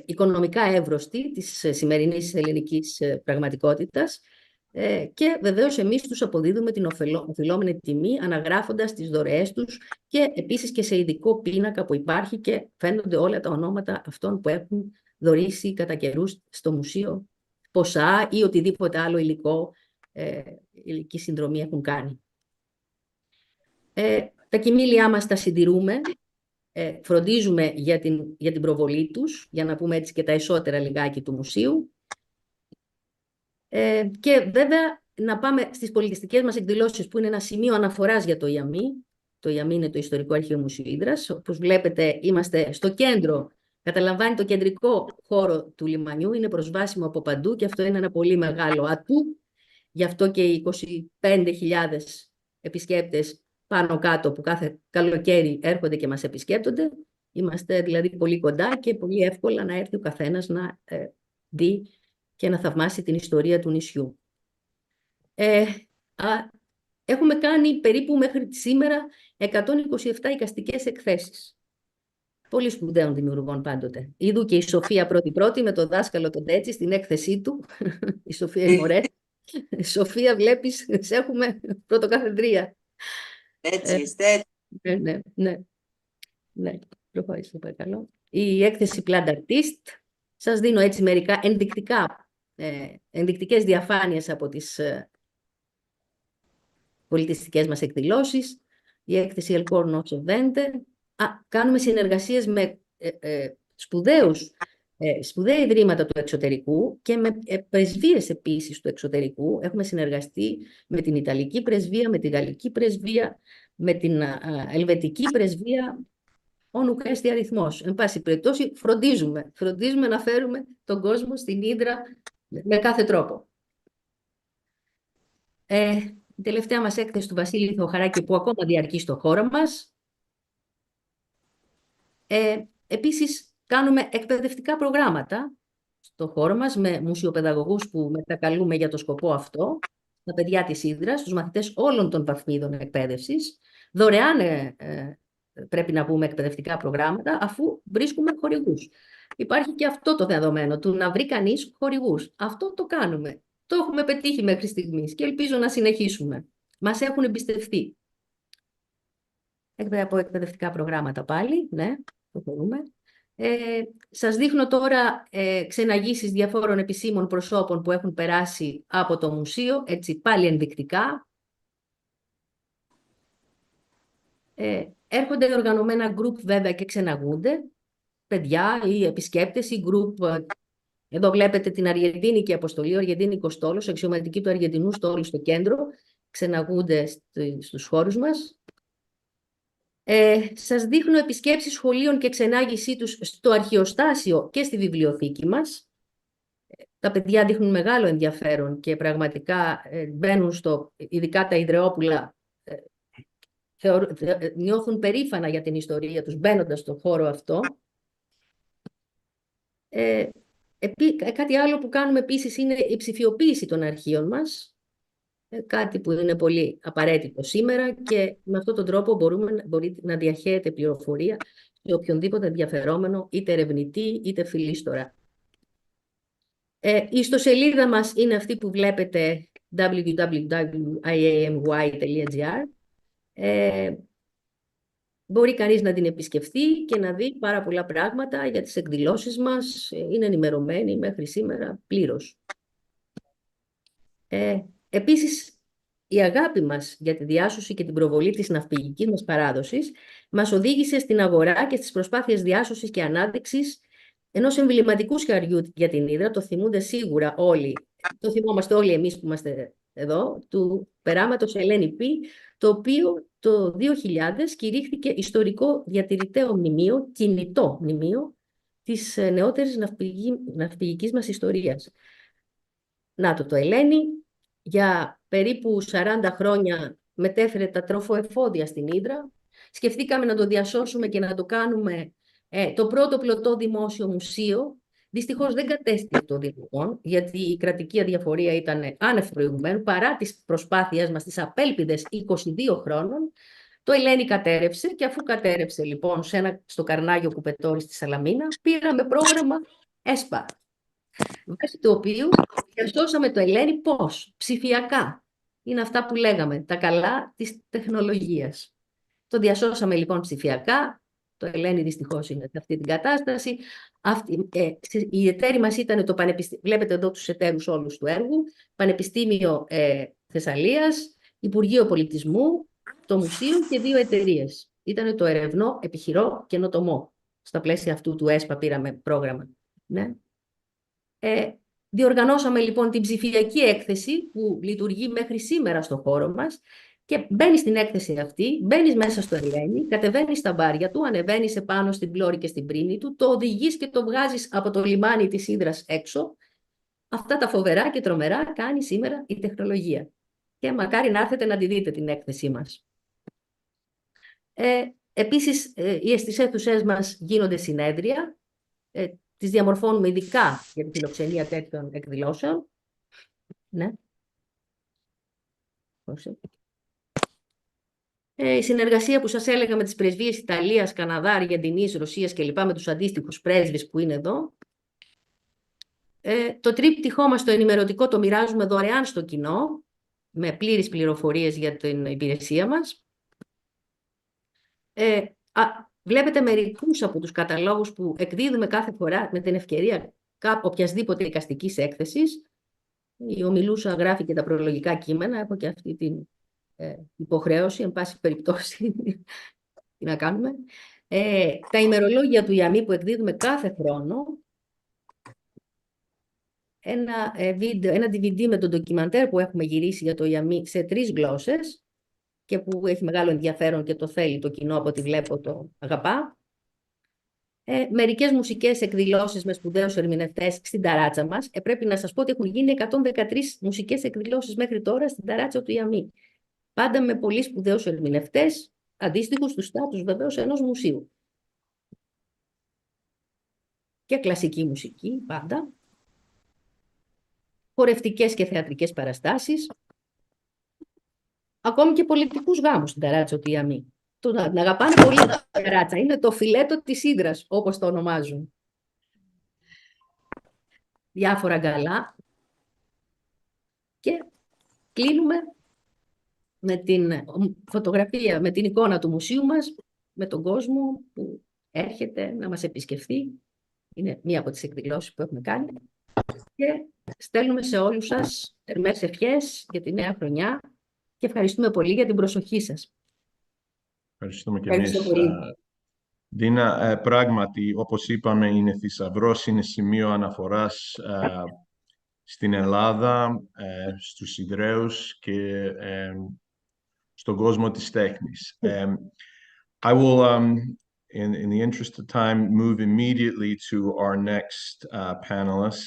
οικονομικά εύρωστοι της σημερινής ελληνικής πραγματικότητας, και βεβαίως εμείς τους αποδίδουμε την οφειλόμενη τιμή, αναγράφοντας τις δωρεές τους και επίσης και σε ειδικό πίνακα που υπάρχει, και φαίνονται όλα τα ονόματα αυτών που έχουν δωρήσει κατά καιρούς στο μουσείο ποσά ή οτιδήποτε άλλο υλική συνδρομή έχουν κάνει. Τα κοιμήλια μας τα συντηρούμε, φροντίζουμε για την προβολή τους, για να πούμε έτσι και τα εσώτερα λιγάκι του μουσείου. Και βέβαια να πάμε στις πολιτιστικές μας εκδηλώσεις, που είναι ένα σημείο αναφοράς για το ΙΑΜΗ. Το ΙΑΜΗ είναι το Ιστορικό Αρχείο Μουσείου Ύδρας. Όπως βλέπετε, είμαστε στο κέντρο. Καταλαμβάνει το κεντρικό χώρο του λιμανιού, είναι προσβάσιμο από παντού και αυτό είναι ένα πολύ μεγάλο ατού. Γι' αυτό και οι 25.000 επισκέπτες πάνω κάτω που κάθε καλοκαίρι έρχονται και μας επισκέπτονται. Είμαστε δηλαδή πολύ κοντά και πολύ εύκολα να έρθει ο καθένας να δει και να θαυμάσει την ιστορία του νησιού. Έχουμε κάνει περίπου μέχρι σήμερα 127 εικαστικές εκθέσεις. Πολύ σπουδαίων δημιουργών πάντοτε. Είδου και η Σοφία πρώτη-πρώτη με τον δάσκαλο τον Τέτση στην έκθεσή του. Η Σοφία είναι ωραία. Σοφία, βλέπεις, σε έχουμε πρωτοκαθεδρία. Έτσι είστε. Ναι, προχώρησε παρακαλώ. Η έκθεση Plant Artist. Σας δίνω έτσι μερικά ενδεικτικές διαφάνειες από τις πολιτιστικές μας εκδηλώσεις. Η έκθεση El Corno Sovente. Κάνουμε συνεργασίες με σπουδαία ιδρύματα του εξωτερικού και με πρεσβείες επίσης του εξωτερικού. Έχουμε συνεργαστεί με την Ιταλική πρεσβεία, με τη Γαλλική πρεσβεία, με την Ελβετική πρεσβεία. Όνου έστι αριθμός. Εν πάση περιπτώσει, φροντίζουμε να φέρουμε τον κόσμο στην Ύδρα με κάθε τρόπο. Η τελευταία μας έκθεση του Βασίλη Θεοχαράκη, που ακόμα διαρκεί στο χώρο μας. Επίσης, κάνουμε εκπαιδευτικά προγράμματα στο χώρο μας με μουσιοπαιδαγωγούς που μετακαλούμε για το σκοπό αυτό, τα παιδιά της Ύδρας, τους μαθητές όλων των βαθμίδων εκπαίδευσης. Δωρεάν πρέπει να πούμε εκπαιδευτικά προγράμματα, αφού βρίσκουμε χορηγούς. Υπάρχει και αυτό το δεδομένο του να βρει κανείς χορηγούς. Αυτό το κάνουμε. Το έχουμε πετύχει μέχρι στιγμής και ελπίζω να συνεχίσουμε. Μας έχουν εμπιστευτεί. Από εκπαιδευτικά προγράμματα πάλι, ναι, το μπορούμε. Σας δείχνω τώρα ξεναγήσεις διαφόρων επισήμων προσώπων που έχουν περάσει από το μουσείο, έτσι πάλι ενδεικτικά. Έρχονται οργανωμένα γκρουπ βέβαια και ξεναγούνται, παιδιά ή επισκέπτες ή γκρουπ. Εδώ βλέπετε την Αργεντίνικη αποστολή, ο Αργεντίνικος στόλος, αξιωματική του Αργεντινού στόλου στο κέντρο, ξεναγούνται στους χώρους μας. Σας δείχνω επισκέψεις σχολείων και ξενάγησή τους στο αρχαιοστάσιο και στη βιβλιοθήκη μας. Τα παιδιά δείχνουν μεγάλο ενδιαφέρον και πραγματικά μπαίνουν ειδικά τα Ιδρεόπουλα, νιώθουν περήφανα για την ιστορία τους μπαίνοντας στον χώρο αυτό. Κάτι άλλο που κάνουμε επίσης είναι η ψηφιοποίηση των αρχείων μας. Κάτι που είναι πολύ απαραίτητο σήμερα και με αυτόν τον τρόπο μπορείτε να διαχέετε πληροφορία σε οποιονδήποτε ενδιαφερόμενο, είτε ερευνητή είτε φιλίστορα. Η ιστοσελίδα μας είναι αυτή που βλέπετε, www.iamy.gr. Μπορεί κανείς να την επισκεφτεί και να δει πάρα πολλά πράγματα για τις εκδηλώσεις μας. Είναι ενημερωμένοι μέχρι σήμερα πλήρως. Επίσης, η αγάπη μας για τη διάσωση και την προβολή της ναυπηγικής μας παράδοσης μας οδήγησε στην αγορά και στις προσπάθειες διάσωσης και ανάδειξης ενός εμβληματικού σκαριού για την Ύδρα. Το θυμούνται σίγουρα όλοι, το θυμόμαστε όλοι εμείς που είμαστε εδώ, του περάματος Hellenic, το οποίο το 2000 κηρύχθηκε ιστορικό διατηρηταίο μνημείο, κινητό μνημείο, της νεότερης ναυπηγικής μας ιστορίας. Να το Hellenic, για περίπου 40 χρόνια μετέφερε τα τροφοεφόδια στην Ύδρα. Σκεφτήκαμε να το διασώσουμε και να το κάνουμε το πρώτο πλωτό δημόσιο μουσείο. Δυστυχώς δεν κατέστη αυτό δυνατόν, γιατί η κρατική αδιαφορία ήταν άνευ προηγουμένου, παρά τις προσπάθειές μας, τις απέλπιδες 22 χρόνων. Το Hellenic κατέρευσε και αφού κατέρευσε λοιπόν στο Καρνάγιο Κουπετόρι στη Σαλαμίνα, πήραμε πρόγραμμα ΕΣΠΑ, βάσει του οποίου διασώσαμε το Hellenic πώς, ψηφιακά. Είναι αυτά που λέγαμε, τα καλά της τεχνολογίας. Το διασώσαμε λοιπόν ψηφιακά. Το Hellenic δυστυχώς είναι σε αυτή την κατάσταση. Οι εταίροι μας ήταν το Πανεπιστήμιο, βλέπετε εδώ τους εταίρους όλους του έργου, Πανεπιστήμιο Θεσσαλίας, Υπουργείο Πολιτισμού, το μουσείο και 2 εταιρείες. Ήταν το ερευνό, επιχειρώ, καινοτομό. Στα πλαίσια αυτού του ΕΣΠΑ πήραμε πρόγραμμα. Ναι. Διοργανώσαμε λοιπόν την ψηφιακή έκθεση που λειτουργεί μέχρι σήμερα στο χώρο μας και μπαίνεις στην έκθεση αυτή, μπαίνεις μέσα στο Hellenic, κατεβαίνεις στα μπάρια του, ανεβαίνεις επάνω στην πλώρη και στην πρίνη του, το οδηγείς και το βγάζεις από το λιμάνι της Hydras έξω. Αυτά τα φοβερά και τρομερά κάνει σήμερα η τεχνολογία. Και μακάρι να έρθετε να τη δείτε την έκθεσή μας. Επίσης, στις αίθουσές μας γίνονται συνέδρια. Τις διαμορφώνουμε ειδικά για τη φιλοξενία τέτοιων εκδηλώσεων. Ναι. Η συνεργασία που σας έλεγα με τις πρεσβείες Ιταλίας, Καναδά, Αργεντινής, Ρωσίας και λοιπά, με τους αντίστοιχους πρέσβεις που είναι εδώ. Το τρίπτυχό μας το ενημερωτικό το μοιράζουμε δωρεάν στο κοινό, με πλήρεις πληροφορίες για την υπηρεσία μας. Βλέπετε μερικούς από τους καταλόγους που εκδίδουμε κάθε φορά με την ευκαιρία οποιασδήποτε εικαστικής έκθεσης. Η ομιλούσα γράφει και τα προλογικά κείμενα, έχω και αυτή την υποχρέωση, εν πάση περιπτώσει, τι να κάνουμε. Τα ημερολόγια του ΙΑΜΗ που εκδίδουμε κάθε χρόνο, ένα DVD με το ντοκιμαντέρ που έχουμε γυρίσει για το ΙΑΜΗ σε 3 γλώσσες και που έχει μεγάλο ενδιαφέρον και το θέλει το κοινό, από ό,τι βλέπω το αγαπά. Μερικές μουσικές εκδηλώσεις με σπουδαίους ερμηνευτές στην ταράτσα μας. Πρέπει να σας πω ότι έχουν γίνει 113 μουσικές εκδηλώσεις μέχρι τώρα στην ταράτσα του ΙΑΜΗ. Πάντα με πολύ σπουδαίους ερμηνευτές, αντίστοιχους του στάτους βεβαίως ενός μουσείου. Και κλασική μουσική πάντα. Χορευτικές και θεατρικές παραστάσεις. Ακόμη και πολιτικούς γάμους στην ταράτσα του ΙΑΜΗ. Να αγαπάνε πολύ την ταράτσα. Είναι το φιλέτο της Hydras, όπως το ονομάζουν. Διάφορα γκαλά. Και κλείνουμε με την φωτογραφία, με την εικόνα του μουσείου μας, με τον κόσμο που έρχεται να μας επισκεφθεί. Είναι μία από τις εκδηλώσεις που έχουμε κάνει. Και στέλνουμε σε όλους σας θερμές ευχές για τη νέα χρονιά και ευχαριστούμε πολύ για την προσοχή σας. Ευχαριστούμε και εμείς. Δίνα, πράγματι, όπως είπαμε, είναι θησαυρός, είναι σημείο αναφοράς στην Ελλάδα, στους Ιδραίους και στον κόσμο της τέχνης. I will, in the interest of time, move immediately to our next panelist,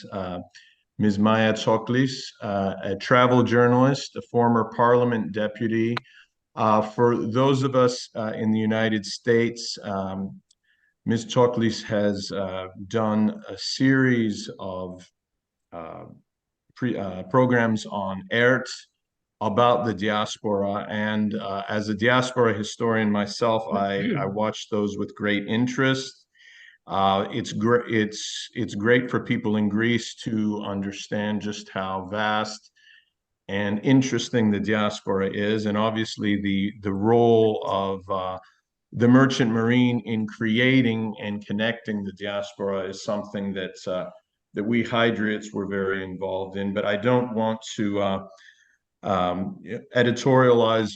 Ms. Tsoklis, a travel journalist, a former parliament deputy. For those of us in the United States, Ms. Tsoklis has done a series of programs on ERT about the diaspora, and as a diaspora historian myself, I watched those with great interest. It's great for people in Greece to understand just how vast and interesting the diaspora is, and obviously the role of the merchant marine in creating and connecting the diaspora is something that we Hydrates were very involved in. But I don't want to editorialize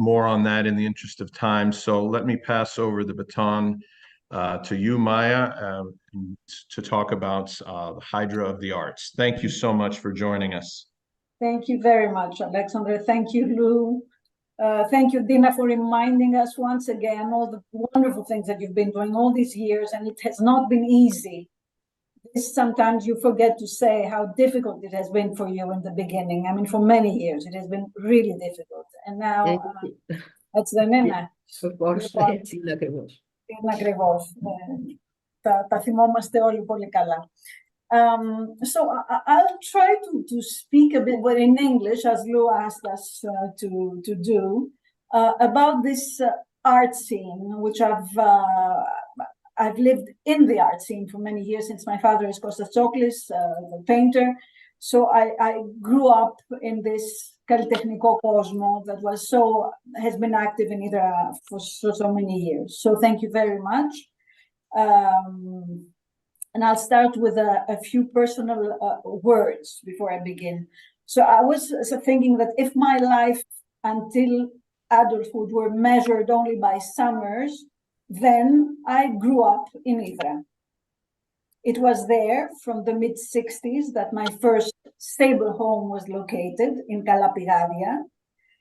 more on that in the interest of time. So let me pass over the baton to you, Maya, to talk about the Hydra of the arts. Thank you so much for joining us. Thank you very much, Alexander. Thank you, Lou. Thank you, Dina, for reminding us once again all the wonderful things that you've been doing all these years, and it has not been easy. Sometimes you forget to say how difficult it has been for you in the beginning. I mean, for many years, it has been really difficult. And now, έτσι δεν είναι? Έτσι είναι ακριβώς. Είναι ακριβώς. Τα θυμόμαστε όλοι πολύ καλά. So I'll try to speak a bit in English, as Lou asked us to do, about this art scene, which I've lived in the art scene for many years, since my father is Tsoklis, the painter. So I grew up in this καλλιτεχνικό κόσμο that has been active in Hydra for so many years. So thank you very much. And I'll start with a few personal words before I begin. So I was thinking that if my life until adulthood were measured only by summers, then I grew up in Hydra. It was there from the mid-60s that my first stable home was located in Kalapigadia.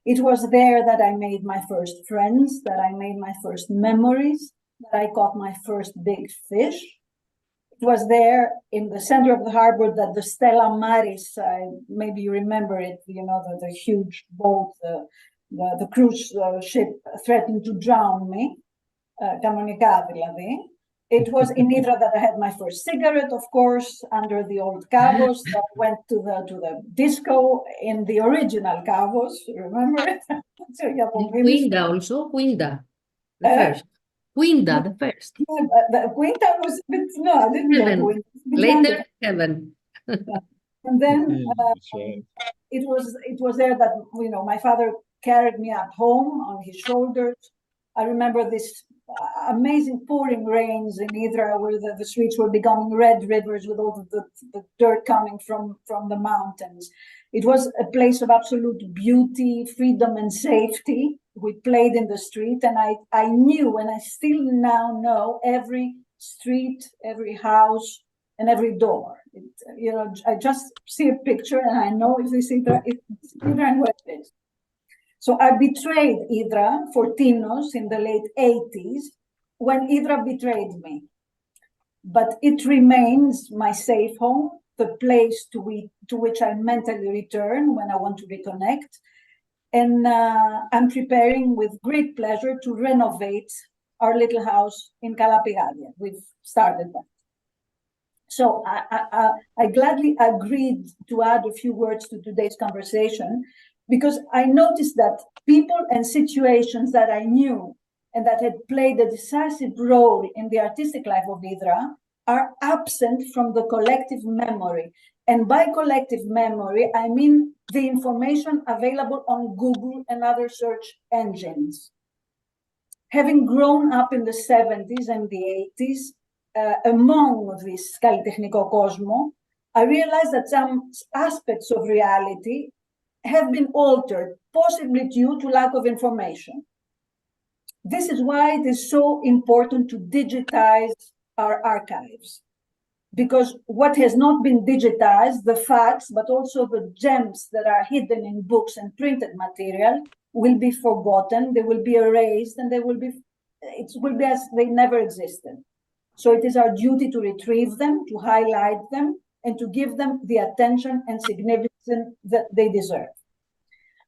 It was there that I made my first friends, that I made my first memories, that I caught my first big fish. It was there in the center of the harbor that the Stella Maris, maybe you remember it, you know, the huge boat, the cruise ship threatened to drown me, kanonika δηλαδή. It was in Hydra that I had my first cigarette, of course, under the old Kavos that went to the disco in the original Kavos, remember it? Quinta also, Quinta, the first. Quinta, the first. The Quinta was, no, I didn't know Quinta. Later, Heaven. And then it was there that, you know, my father carried me up home on his shoulders. I remember this amazing pouring rains in Hydra where the streets were becoming red rivers with all the dirt coming from the mountains. It was a place of absolute beauty, freedom, and safety. We played in the street, and I knew, and I still now know, every street, every house, and every door. You know, I just see a picture, and I know if it's Hydra and where it is. So I betrayed Hydra for Tinos in the late 80s when Hydra betrayed me. But it remains my safe home, the place to which I mentally return when I want to reconnect. And I'm preparing with great pleasure to renovate our little house in Kalapigadia. We've started that. So I gladly agreed to add a few words to today's conversation because I noticed that people and situations that I knew and that had played a decisive role in the artistic life of Hydra are absent from the collective memory. And by collective memory, I mean the information available on Google and other search engines. Having grown up in the 70s and the 80s, among this kalitechniko κόσμο, I realized that some aspects of reality have been altered, possibly due to lack of information. This is why it is so important to digitize our archives, because what has not been digitized, the facts, but also the gems that are hidden in books and printed material, will be forgotten, they will be erased, and it will be as they never existed. So it is our duty to retrieve them, to highlight them, and to give them the attention and significance that they deserve.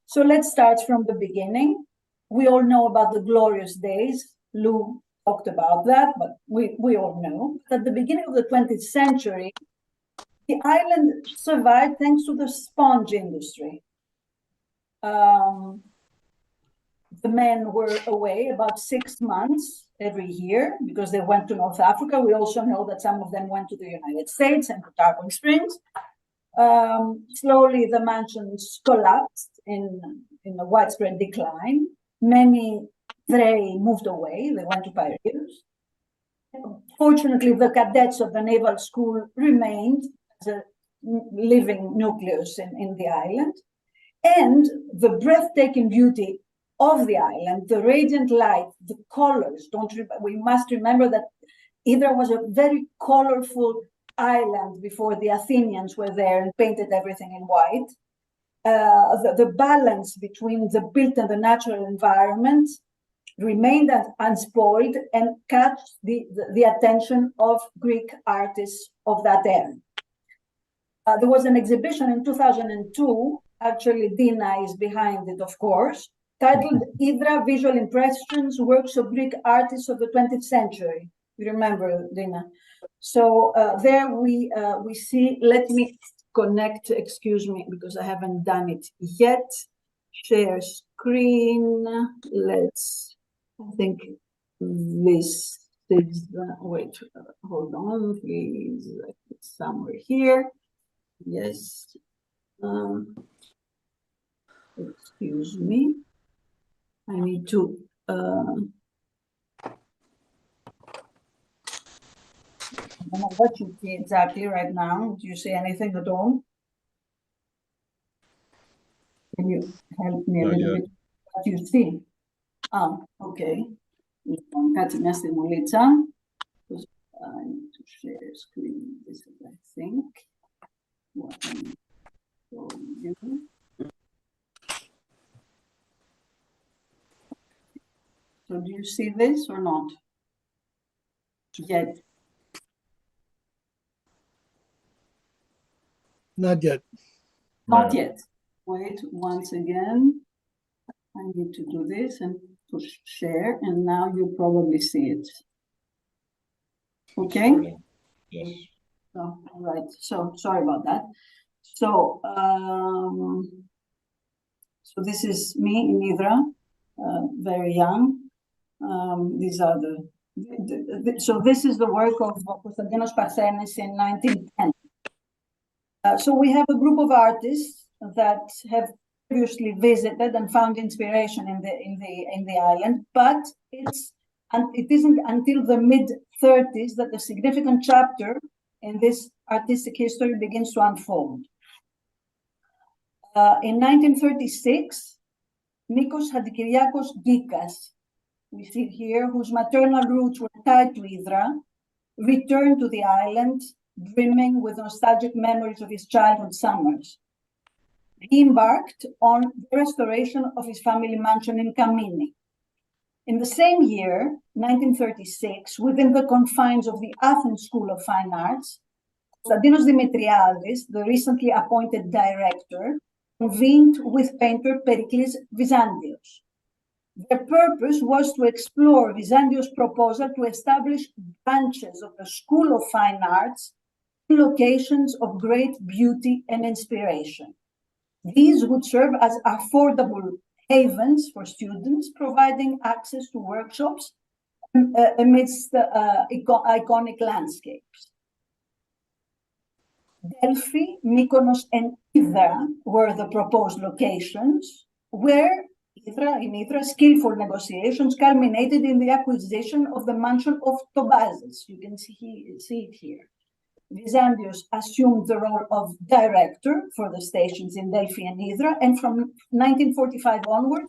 So let's start from the beginning. We all know about the glorious days. Lou talked about that, but we all know. At the beginning of the 20th century, the island survived thanks to the sponge industry. The men were away about 6 months every year because they went to North Africa. We also know that some of them went to the United States and to Tarpon Springs. Slowly, the mansions collapsed in a widespread decline. Many they moved away. They went to Piraeus. Fortunately, the cadets of the naval school remained as a living nucleus in the island. And the breathtaking beauty of the island, the radiant light, the colors. We must remember that Hydra was a very colorful island before the Athenians were there and painted everything in white. The balance between the built and the natural environment remained unspoiled and catch the attention of Greek artists of that era. There was an exhibition in 2002, actually Dina is behind it, of course, titled Hydra Visual Impressions, Works of Greek Artists of the 20th Century. You remember, Dina? So there we see, let me connect, excuse me, because I haven't done it yet. Share screen, I think this is, wait, hold on, please, it's somewhere here. Yes, excuse me, I need to, I don't know what you see exactly right now. Do you see anything at all? Can you help me a little bit? What do you see? Okay. Κάτσε μια στιγμούλιτσα. I need to share screen. This is, I think, what I'm showing you. So do you see this or not? Yet. Not yet. Not yet. Wait, once again. I need to do this and push share, and now you probably see it. Okay? Yes. Oh, all right. So sorry about that. So, so this is me in Hydra, very young. These are so this is the work of Konstantinos Parthenis in 1910. So we have a group of artists that have previously visited and found inspiration in the island, but it isn't until the mid-30s that the significant chapter in this artistic history begins to unfold. In 1936, Nikos Gikas, we see here, whose maternal roots were tied to Hydra, returned to the island, brimming with nostalgic memories of his childhood summers. He embarked on the restoration of his family mansion in Kamini. In the same year, 1936, within the confines of the Athens School of Fine Arts, Konstantinos Dimitriadis, the recently appointed director, convened with painter Periklis Vizantios. Their purpose was to explore Vizantios' proposal to establish branches of the School of Fine Arts in locations of great beauty and inspiration. These would serve as affordable havens for students, providing access to workshops amidst iconic landscapes. Delphi, Mykonos, and Hydra were the proposed locations, where in Hydra, skillful negotiations culminated in the acquisition of the mansion of Tobazis. You can see it here. Vizantios assumed the role of director for the stations in Delphi and Hydra, and from 1945 onward,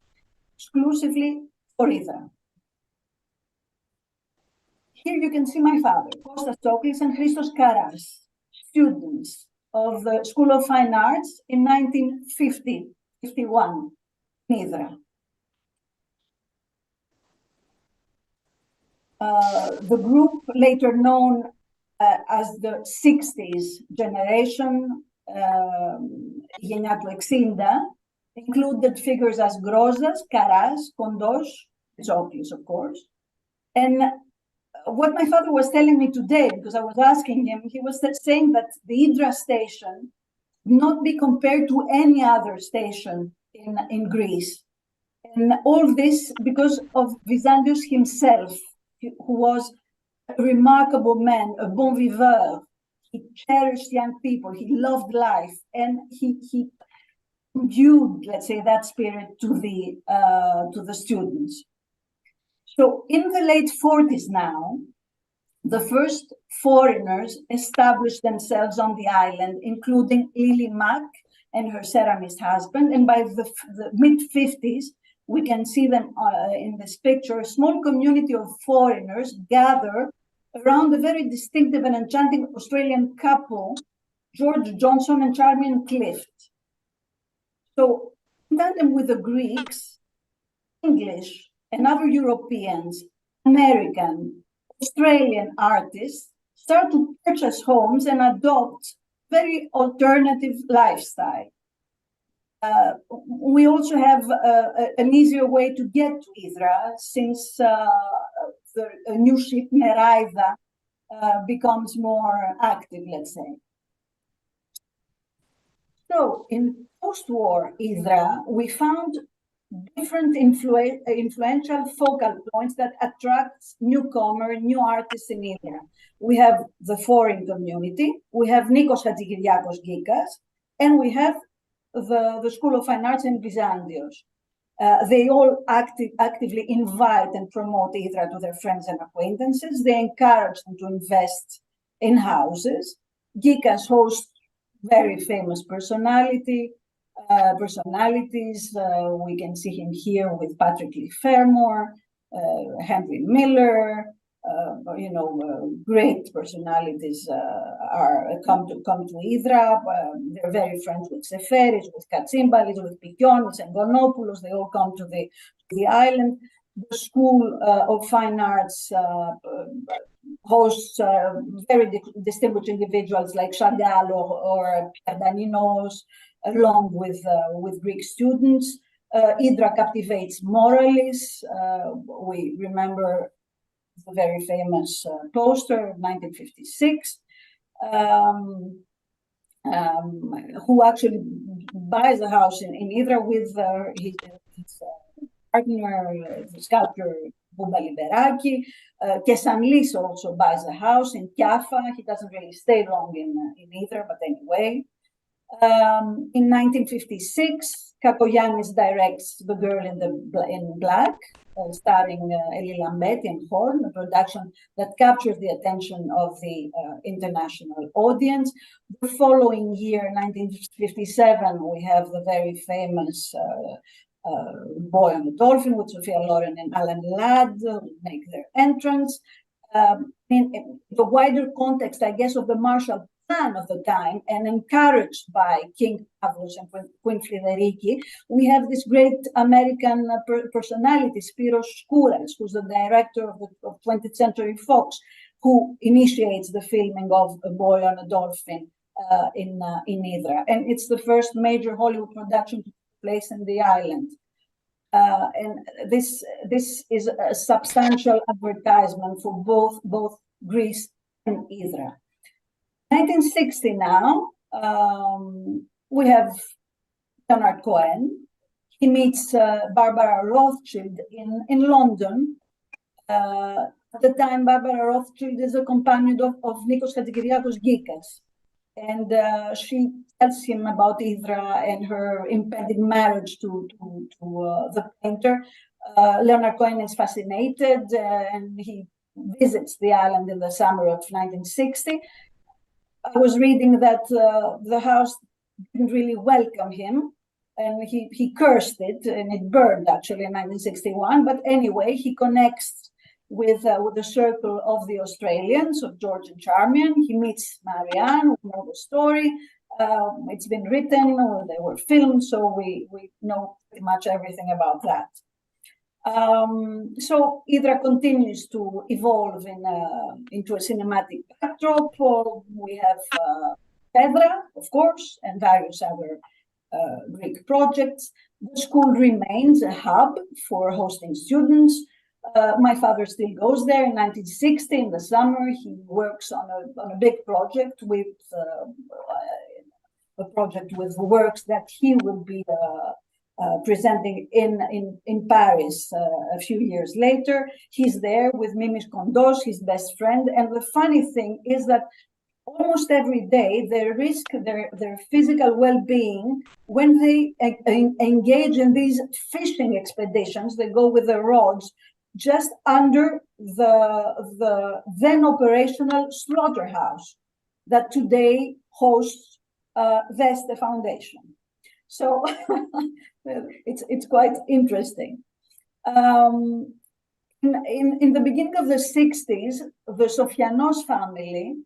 exclusively for Hydra. Here you can see my father, Kostas Tsoklis and Christos Karas, students of the School of Fine Arts in 1951 in Hydra. The group, later known as the 60s generation, γενιά του 60, included figures as Grozas, Karas, Kondos, Tsoklis, of course. And what my father was telling me today, because I was asking him, he was saying that the Hydra station not be compared to any other station in Greece. And all this because of Vizantios himself, who was a remarkable man, a bon viveur. He cherished young people, he loved life, and he imbued, let's say, that spirit to the students. So in the late 40s now, the first foreigners established themselves on the island, including Lily Mack and her ceramist husband, and by the mid-50s, we can see them in this picture, a small community of foreigners gather around a very distinctive and enchanting Australian couple, George Johnson and Charmian Clift. So, in tandem with the Greeks, English and other Europeans, American, Australian artists start to purchase homes and adopt very alternative lifestyle. We also have an easier way to get to Hydra since the new ship Meraida becomes more active, let's say. So in post-war Hydra, we found different influential focal points that attract newcomers, new artists in Hydra. We have the foreign community, we have Nikos Gikas, and we have the School of Fine Arts in Vizantios. They all actively invite and promote Hydra to their friends and acquaintances. They encourage them to invest in houses. Gikas hosts very famous personality, personalities. We can see him here with Patrick Lee Fermor, Henry Miller. Great personalities come to Hydra. They're very friends with Seferis, with Katsimbalis, with Pikionis and Gonopoulos. They all come to the island. The School of Fine Arts hosts very distinguished individuals like Chagall or Pierre Daninos, along with Greek students. Hydra captivates moralists. We remember the very famous poster of 1956, who actually buys a house in Hydra with his partner, the sculptor Bouba Liberaki. Kesanlis also buys a house in Kiafa. He doesn't really stay long in Hydra, but anyway. In 1956, Kakoyannis directs The Girl in Black, starring Elie Lambetti and Horn, a production that captures the attention of the international audience. The following year, 1957, we have the very famous Boy on the Dolphin with Sophia Loren and Alan Ladd make their entrance. In the wider context, I guess, of the Marshall Plan of the time, and encouraged by King Pavlos and Queen Frideriki, we have this great American personality, Spiros Skouras, who's the director of 20th Century Fox, who initiates the filming of A Boy on a Dolphin in Hydra. And it's the first major Hollywood production to take place in the island. And this is a substantial advertisement for both Greece and Hydra. 1960 now, we have Leonard Cohen. He meets Barbara Rothschild in London. At the time, Barbara Rothschild is a companion of Nikos Hatzikyriakos Gikas. And she tells him about Hydra and her impending marriage to the painter. Leonard Cohen is fascinated and he visits the island in the summer of 1960. I was reading that the house didn't really welcome him, and he cursed it, and it burned actually in 1961. But anyway, he connects with the circle of the Australians, of George and Charmian. He meets Marianne. We know the story. It's been written, or they were filmed, so we know pretty much everything about that. So Hydra continues to evolve into a cinematic backdrop. We have Pedra, of course, and various other Greek projects. The school remains a hub for hosting students. My father still goes there. In 1960, in the summer, he works on a big project with works that he will be presenting in Paris a few years later. He's there with Mimis Kondos, his best friend. And the funny thing is that almost every day they risk their physical well-being when they engage in these fishing expeditions. They go with their rods just under the then operational slaughterhouse that today hosts Veste Foundation. So it's quite interesting. In the beginning of the 60s, the Sofianos family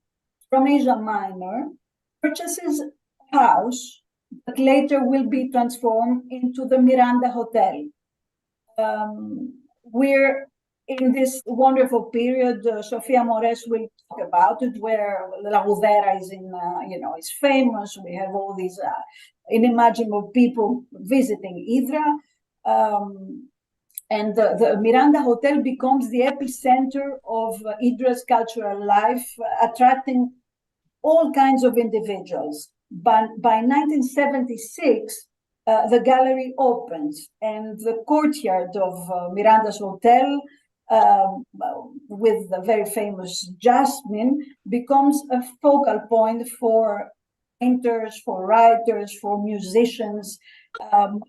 from Asia Minor purchases a house that later will be transformed into the Miranda Hotel. We're in this wonderful period. Sofia Mores will talk about it, where La Rudera is is famous. We have all these unimaginable people visiting Hydra. And the Miranda Hotel becomes the epicenter of Hydra's cultural life, attracting all kinds of individuals. By 1976, the gallery opens, and the courtyard of Miranda's hotel, with the very famous Jasmine, becomes a focal point for painters, for writers, for musicians.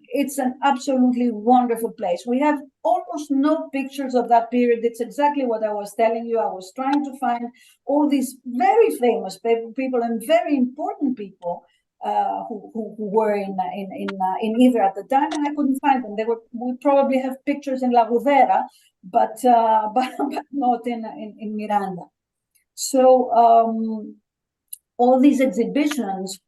It's an absolutely wonderful place. We have almost no pictures of that period. It's exactly what I was telling you. I was trying to find all these very famous people and very important people who were in Hydra at the time, and I couldn't find them. We probably have pictures in Lagoudera, but not in Miranda. So all these exhibitions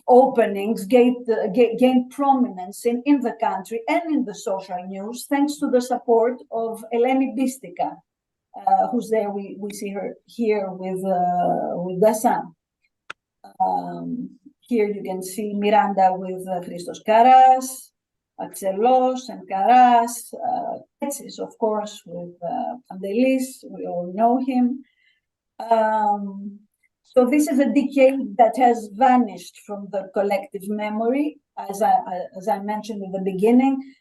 openings gained prominence in the country and in the social news, thanks to the support of EMBCA, who's there. We see her here with the son. Here you can see Miranda with Christos Karas, Axelos and Karas, Katsos, of course, with Pantelidis. We all know him. So this is a decade that has vanished from the collective memory, as I mentioned in the beginning.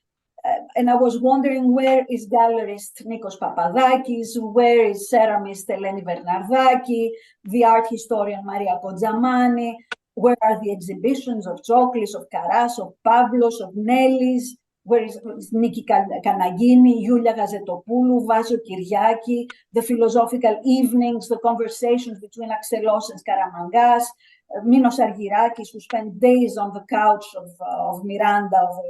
And I was wondering, where is gallerist Nikos Papadakis? Where is ceramist Eleni Bernardaki? The art historian Maria Kodjamani? Where are the exhibitions of Tsoklis, of Karas, of Pavlos, of Nellis? Where is Niki Kanagini, Yulia Gazetopoulou, Vaso Kyriaki, the philosophical evenings, the conversations between Axelos and Skaramangas, Minos Argirakis, who spent days on the couch of Miranda over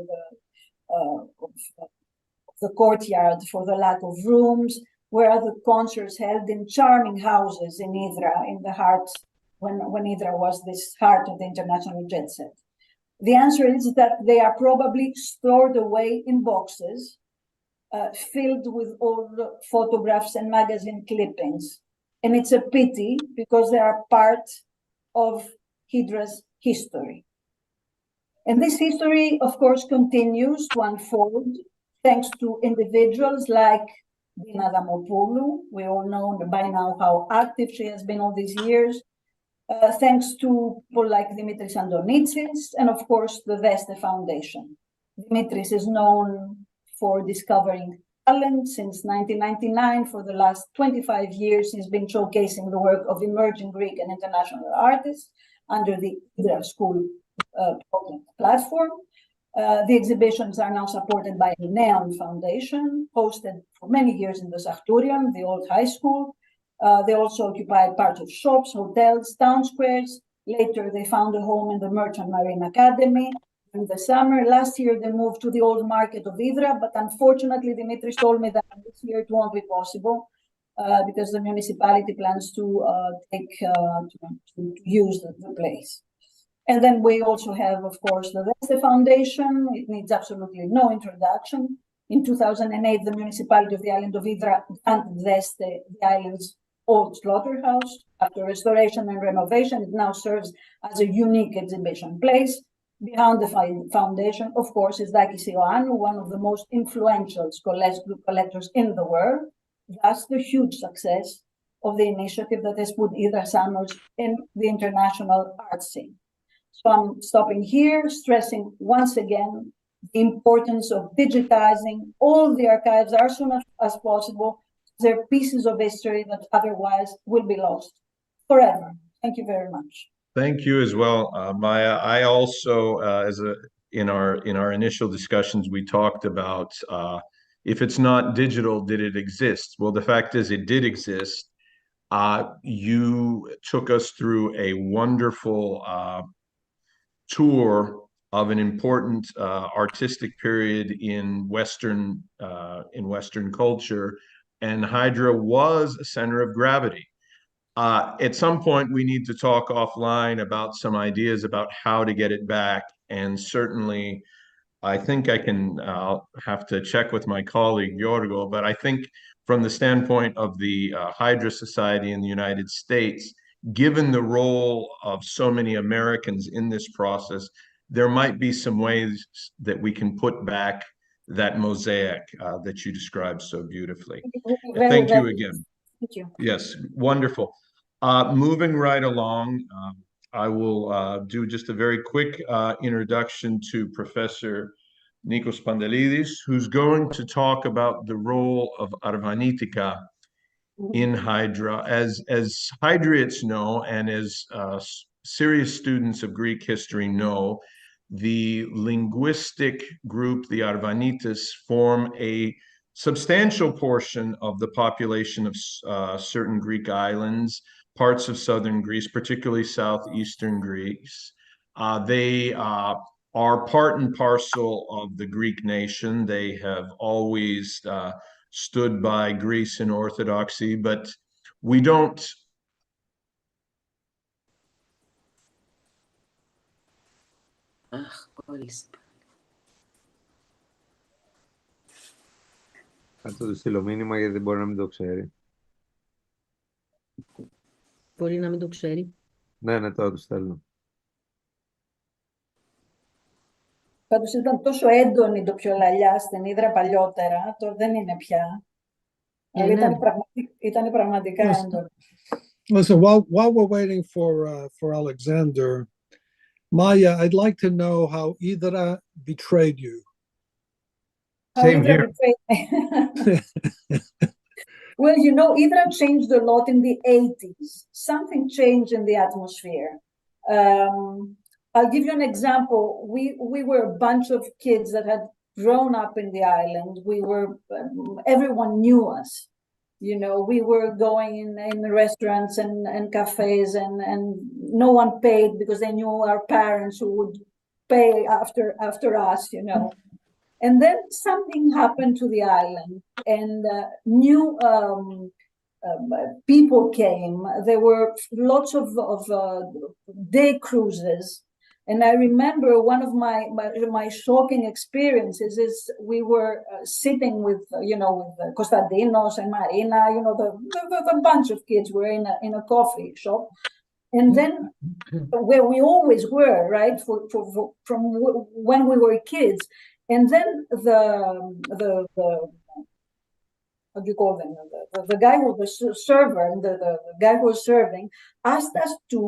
the courtyard for the lack of rooms? Where are the concerts held in charming houses in Hydra, in the heart, when Hydra was this heart of the international jet set? The answer is that they are probably stored away in boxes filled with old photographs and magazine clippings. And it's a pity, because they are part of Hydra's history. And this history, of course, continues to unfold thanks to individuals like Dina Adamopoulou. We all know by now how active she has been all these years. Thanks to people like Dimitris Andonitsis, and of course the EEST Foundation. Dimitris is known for discovering talent since 1999. For the last 25 years, he's been showcasing the work of emerging Greek and international artists under the Hydra School platform. The exhibitions are now supported by the Neon Foundation, hosted for many years in the Sachturion, the old high school. They also occupied parts of shops, hotels, town squares. Later, they found a home in the Merchant Marine Academy. In the summer, last year, they moved to the old market of Hydra, but unfortunately, Dimitris told me that this year it won't be possible because the municipality plans to use the place. And then we also have, of course, the EEST Foundation. It needs absolutely no introduction. In 2008, the municipality of the island of Hydra granted EEST the island's old slaughterhouse. After restoration and renovation, it now serves as a unique exhibition place. Behind the foundation, of course, is Dakis Ioannou, one of the most influential collectors in the world. Thus, the huge success of the initiative that has put Hydra Summers in the international art scene. So I'm stopping here, stressing once again the importance of digitizing all the archives as soon as possible. They're pieces of history that otherwise will be lost forever. Thank you very much. Thank you as well, Maya. I also, in our initial discussions, we talked about if it's not digital, did it exist? Well, the fact is, it did exist. You took us through a wonderful tour of an important artistic period in Western culture, and Hydra was a center of gravity. At some point, we need to talk offline about some ideas about how to get it back, and certainly, I think I'll have to check with my colleague Yorgo, but I think from the standpoint of the Hydra Society in the United States, given the role of so many Americans in this process, there might be some ways that we can put back that mosaic that you described so beautifully. Thank you again. Thank you. Yes, wonderful. Moving right along, I will do just a very quick introduction to Professor Nikos Pantelidis, who's going to talk about the role of Arvanitika in Hydra. As Hydriots know, and as serious students of Greek history know, the linguistic group, the Arvanites, form a substantial portion of the population of certain Greek islands, parts of southern Greece, particularly southeastern Greece. They are part and parcel of the Greek nation. They have always stood by Greece in orthodoxy, but we don't. Θα του στείλω μήνυμα γιατί δεν μπορεί να μην το ξέρει. Μπορεί να μην το ξέρει. Ναι, τώρα του στέλνω. Πάντως ήταν τόσο έντονη το πιο λαλιά στην Ύδρα παλιότερα, τώρα δεν είναι πια. Αλλά ήταν πραγματικά έντονη. Listen, while we're waiting for Alexander, Maya, I'd like to know how Hydra betrayed you. Same here. Well, you know, Hydra changed a lot in the 80s. Something changed in the atmosphere. I'll give you an example. We were a bunch of kids that had grown up in the island. Everyone knew us. You know, we were going in restaurants and cafes, and no one paid because they knew our parents who would pay after us, you know. And then something happened to the island, and new people came. There were lots of day cruises. And I remember one of my shocking experiences is we were sitting with, with Konstantinos and Marina, the bunch of kids were in a coffee shop. And then where we always were, right, from when we were kids. And then the what do you call them? The guy who was the server, the guy who was serving, asked us to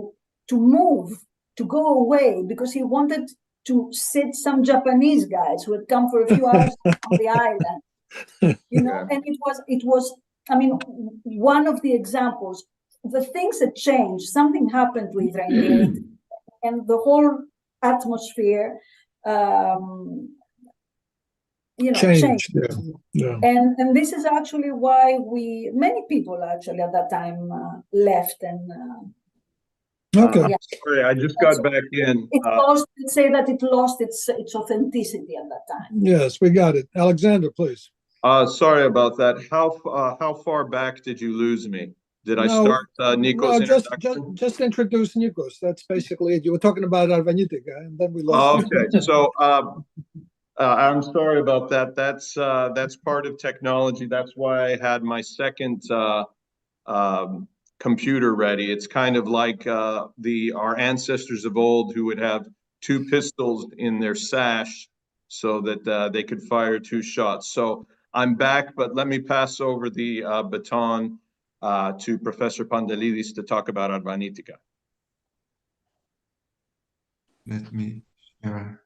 move, to go away, because he wanted to sit some Japanese guys who had come for a few hours on the island. You know, and it was, I mean, one of the examples. The things that changed, something happened to Hydra in the 80s, and the whole atmosphere changed. Yeah. And this is actually why many people actually at that time left. And okay. Sorry, I just got back in. Let's say that it lost its authenticity at that time. Yes, we got it. Alexander, please. Sorry about that. How far back did you lose me? Did I start Nikos' introduction? Just introduce Nikos. That's basically it. You were talking about Arvanitika, and then we lost. Okay, so I'm sorry about that. That's part of technology. That's why I had my second computer ready. It's kind of like our ancestors of old who would have two pistols in their sash so that they could fire two shots. So I'm back, but let me pass over the baton to Professor Pantelidis to talk about Arvanitika. Let me share.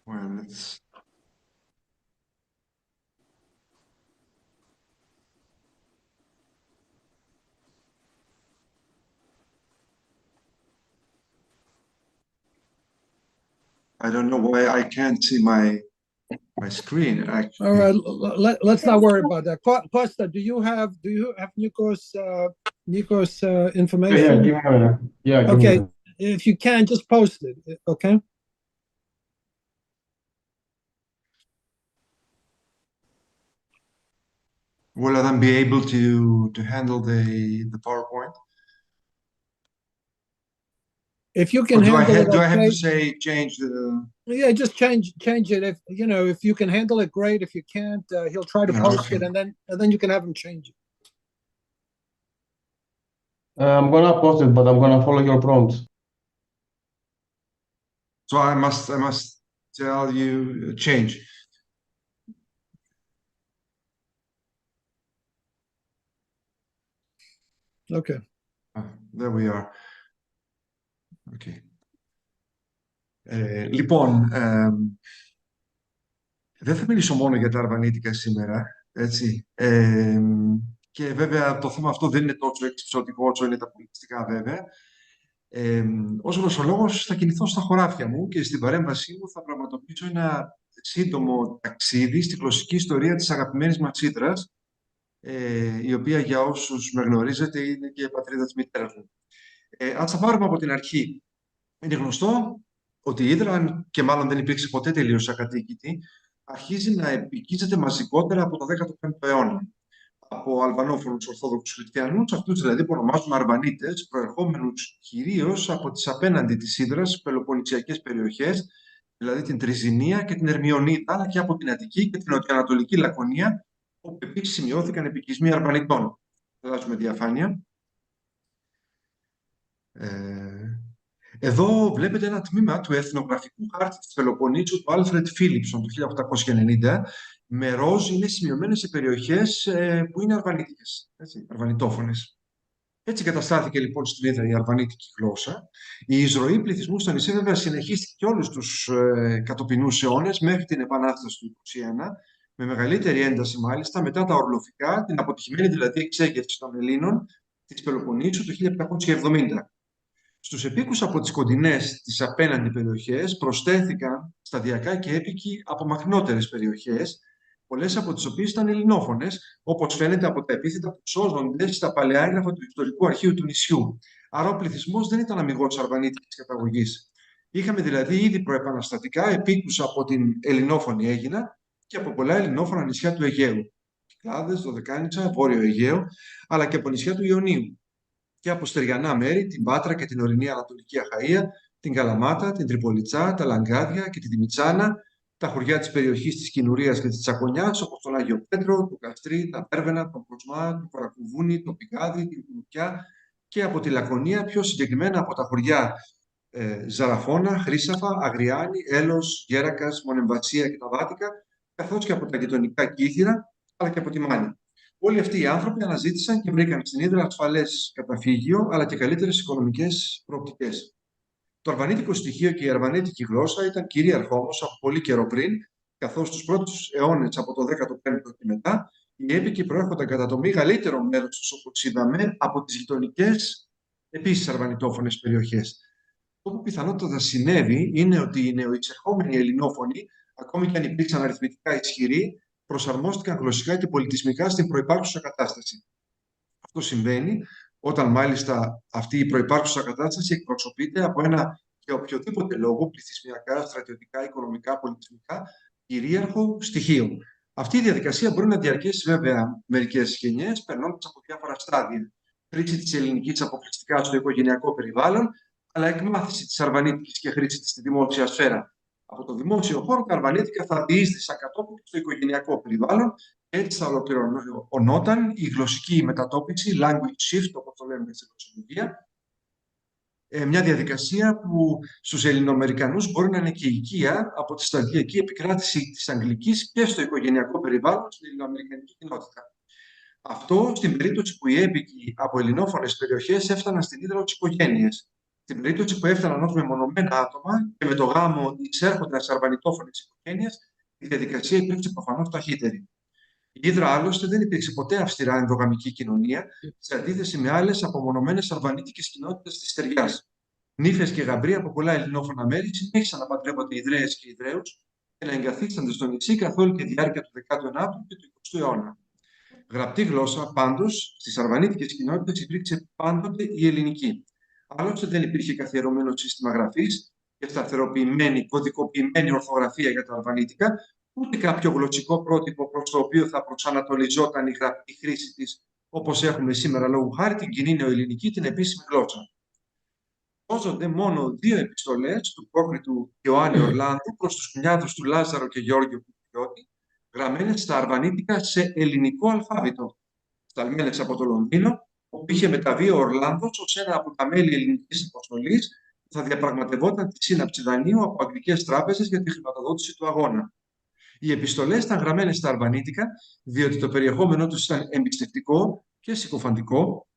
Well, let's. I don't know why I can't see my screen. Actually. All right, let's not worry about that. Costa, do you have Nikos information? Yeah, give me a minute. Yeah. Give me a Okay, minute. if you can, just post it. Okay. Will I then be able to handle the PowerPoint? If you can Or handle it, do I have okay. to say change the? Yeah, just change it. If you can handle it, great. If you can't, he'll try to post it, and then you can have him change it. I'm gonna post it, but I'm gonna follow your prompts. So I must tell you change. Okay. There we are. Okay. Λοιπόν, δεν θα μιλήσω μόνο για τα αρβανίτικα σήμερα, έτσι. Και βέβαια το θέμα αυτό δεν είναι τόσο εξυπηρετικό όσο είναι τα πολιτιστικά βέβαια. Ως γλωσσολόγος θα κινηθώ στα χωράφια μου και στην παρέμβασή μου θα πραγματοποιήσω ένα σύντομο ταξίδι στη γλωσσική ιστορία της αγαπημένης μας Hydras, η οποία για όσους με γνωρίζετε είναι και η πατρίδα της μητέρας μου. Ας τα πάρουμε από την αρχή. Είναι γνωστό ότι η Hydra, και μάλλον δεν υπήρξε ποτέ τελείως ακατοίκητη, αρχίζει να επικίζεται μαζικότερα από το 15ο αιώνα. Από αλβανόφωνους Ορθόδοξους Χριστιανούς, αυτούς δηλαδή που ονομάζουμε Αρβανίτες, προερχόμενους κυρίως από τις απέναντι της Hydras πελοποννησιακές περιοχές, δηλαδή την Τριζηνία και την Ερμιονίδα, αλλά και από την Αττική και την νοτιοανατολική Λακωνία, όπου επίσης σημειώθηκαν επικισμοί Αρβανιτών. Αλλάζουμε διαφάνεια. Εδώ βλέπετε ένα τμήμα του εθνογραφικού χάρτη της Πελοποννήσου του Άλφρεντ Φίλιψον του 1890. Με ροζ είναι σημειωμένες σε περιοχές που είναι αρβανίτικες, αρβανιτόφωνες. Έτσι καταστάθηκε λοιπόν στην Hydra η αρβανίτικη γλώσσα. Η εισρωή πληθυσμού στο νησί βέβαια συνεχίστηκε και όλους τους κατοπινούς αιώνες μέχρι την Επανάσταση του 1921, με μεγαλύτερη ένταση μάλιστα μετά τα ορλοφικά, την αποτυχημένη δηλαδή εξέγερση των Ελλήνων της Πελοποννήσου το 1570. Στους επίκους από τις κοντινές, τις απέναντι περιοχές, προσθέθηκαν σταδιακά και έπικοι από μακρινότερες περιοχές, πολλές από τις οποίες ήταν ελληνόφωνες, όπως φαίνεται από τα επίθετα που σώζονται στα παλαιά έγγραφα του Ιστορικού Αρχείου του νησιού. Άρα ο πληθυσμός δεν ήταν αμιγώς αρβανίτικης καταγωγής. Είχαμε δηλαδή ήδη προεπαναστατικά επίκους από την ελληνόφωνη Αίγινα και από πολλά ελληνόφωνα νησιά του Αιγαίου. Κυκλάδες, Δωδεκάνησα, Βόρειο Αιγαίο, αλλά και από νησιά του Ιωνίου. Και από στεριανά μέρη, την Πάτρα και την ορεινή Ανατολική Αχαΐα, την Καλαμάτα, την Τριπολιτσά, τα Λαγκάδια και τη Δημητσάνα, τα χωριά της περιοχής της Κινουρίας και της Τσακωνιάς, όπως τον Άγιο Πέτρο, το Καστρί, τα Πέρβαινα, τον Κοσμά, το Κορακουβούνι, το Πηγάδι, την Κουνουπιά, και από τη Λακωνία, πιο συγκεκριμένα από τα χωριά Ζαραφώνα, Χρύσαφα, Αγριάνη, Έλος, Γέρακας, Μονεμβασία και τα Βάτικα, καθώς και από τα γειτονικά Κύθυρα, αλλά και από τη Μάνη. Όλοι αυτοί οι άνθρωποι αναζήτησαν και βρήκαν στην Hydra ασφαλές καταφύγιο, αλλά και καλύτερες οικονομικές προοπτικές. Το αρβανίτικο στοιχείο και η αρβανίτικη γλώσσα ήταν κυρίαρχο όμως από πολύ καιρό πριν, καθώς τους πρώτους αιώνες από το 15ο και μετά, οι έπικοι προέρχονταν κατά το μεγαλύτερο μέρος τους, όπως είδαμε, από τις γειτονικές επίσης αρβανιτόφωνες περιοχές. Αυτό που πιθανότατα συνέβη είναι ότι οι νεοεισερχόμενοι ελληνόφωνοι, ακόμη και αν υπήρξαν αριθμητικά ισχυροί, προσαρμόστηκαν γλωσσικά και πολιτισμικά στην προϋπάρχουσα κατάσταση. Αυτό συμβαίνει όταν μάλιστα αυτή η προϋπάρχουσα κατάσταση εκπροσωπείται από ένα για οποιοδήποτε λόγο πληθυσμιακά, στρατιωτικά, οικονομικά, πολιτισμικά κυρίαρχο στοιχείο. Αυτή η διαδικασία μπορεί να διαρκέσει βέβαια μερικές γενιές, περνώντας από διάφορα στάδια. Χρήση της ελληνικής αποκλειστικά στο οικογενειακό περιβάλλον, αλλά εκμάθηση της αρβανίτικης και χρήση της στη δημόσια σφαίρα. Από το δημόσιο χώρο, τα αρβανίτικα θα διείσδησαν κατόπιν στο οικογενειακό περιβάλλον και έτσι θα ολοκληρωνόταν η γλωσσική μετατόπιση, language shift, όπως το λέμε στη γλωσσολογία. Μια διαδικασία που στους Ελληνοαμερικανούς μπορεί να είναι και οικία από τη σταδιακή επικράτηση της Αγγλικής και στο οικογενειακό περιβάλλον στην Ελληνοαμερικανική κοινότητα. Αυτό στην περίπτωση που οι έπικοι από ελληνόφωνες περιοχές έφταναν στην Hydra ως οικογένειες. Στην περίπτωση που έφταναν ως μεμονωμένα άτομα και με το γάμο εισέρχονταν σε αρβανιτόφωνες οικογένειες, η διαδικασία υπήρξε προφανώς ταχύτερη. Η Hydra άλλωστε δεν υπήρξε ποτέ αυστηρά ενδογαμική κοινωνία, σε αντίθεση με άλλες απομονωμένες αρβανίτικες κοινότητες της στεριάς. Νύφες και γαμπροί από πολλά ελληνόφωνα μέρη συνέχισαν να παντρεύονται Ιδραίες και Ιδραίους και να εγκαθίστανται στο νησί καθ' όλη τη διάρκεια του 19ου και του 20ου αιώνα. Γραπτή γλώσσα, πάντως, στις αρβανίτικες κοινότητες υπήρξε πάντοτε η ελληνική. Άλλωστε δεν υπήρχε καθιερωμένο σύστημα γραφής και σταθεροποιημένη, κωδικοποιημένη ορθογραφία για τα αρβανίτικα, ούτε κάποιο γλωσσικό πρότυπο προς το οποίο θα προσανατολιζόταν η γραπτή χρήση της, όπως έχουμε σήμερα λόγου χάρη την κοινή νεοελληνική, την επίσημη γλώσσα. Δόζονται μόνο 2 επιστολές του πρόκριτου Ιωάννη Ορλάνδου προς τους κουνιάδους του Λάζαρο και Γιώργιο Κουτιώτη, γραμμένες στα αρβανίτικα σε ελληνικό αλφάβητο, σταλμένες από το Λονδίνο, όπου είχε μεταβεί ο Ορλάνδος ως ένα από τα μέλη ελληνικής αποστολής που θα διαπραγματευόταν τη σύναψη δανείου από αγγλικές τράπεζες για τη χρηματοδότηση του αγώνα. Οι επιστολές ήταν γραμμένες στα αρβανίτικα, διότι το περιεχόμενό τους ήταν εμπιστευτικό και συκοφαντικό,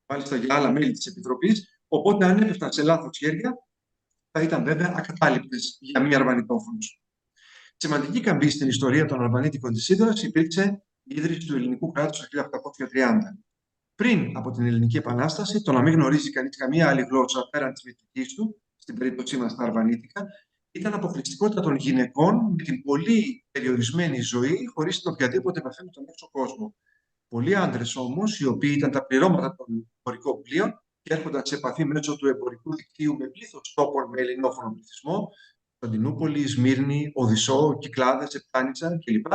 μάλιστα για άλλα μέλη της Επιτροπής, οπότε αν έπεφταν σε λάθος χέρια, θα ήταν βέβαια ακατάληπτες για μη αρβανιτόφωνους. Σημαντική καμπή στην ιστορία των αρβανίτικων της Hydras υπήρξε ίδρυση του ελληνικού κράτους το 1830. Πριν από την Ελληνική Επανάσταση, το να μην γνωρίζει κανείς καμία άλλη γλώσσα πέραν της μητρικής του, στην περίπτωσή μας τα αρβανίτικα, ήταν αποκλειστικότητα των γυναικών με την πολύ περιορισμένη ζωή, χωρίς την οποιαδήποτε επαφή με τον έξω κόσμο. Πολλοί άντρες όμως, οι οποίοι ήταν τα πληρώματα των εμπορικών πλοίων και έρχονταν σε επαφή μέσω του εμπορικού δικτύου με πλήθος τόπων με ελληνόφωνο πληθυσμό, Κωνσταντινούπολη, Σμύρνη, Οδυσσό, Κυκλάδες, Επτάνητσα κλπ.,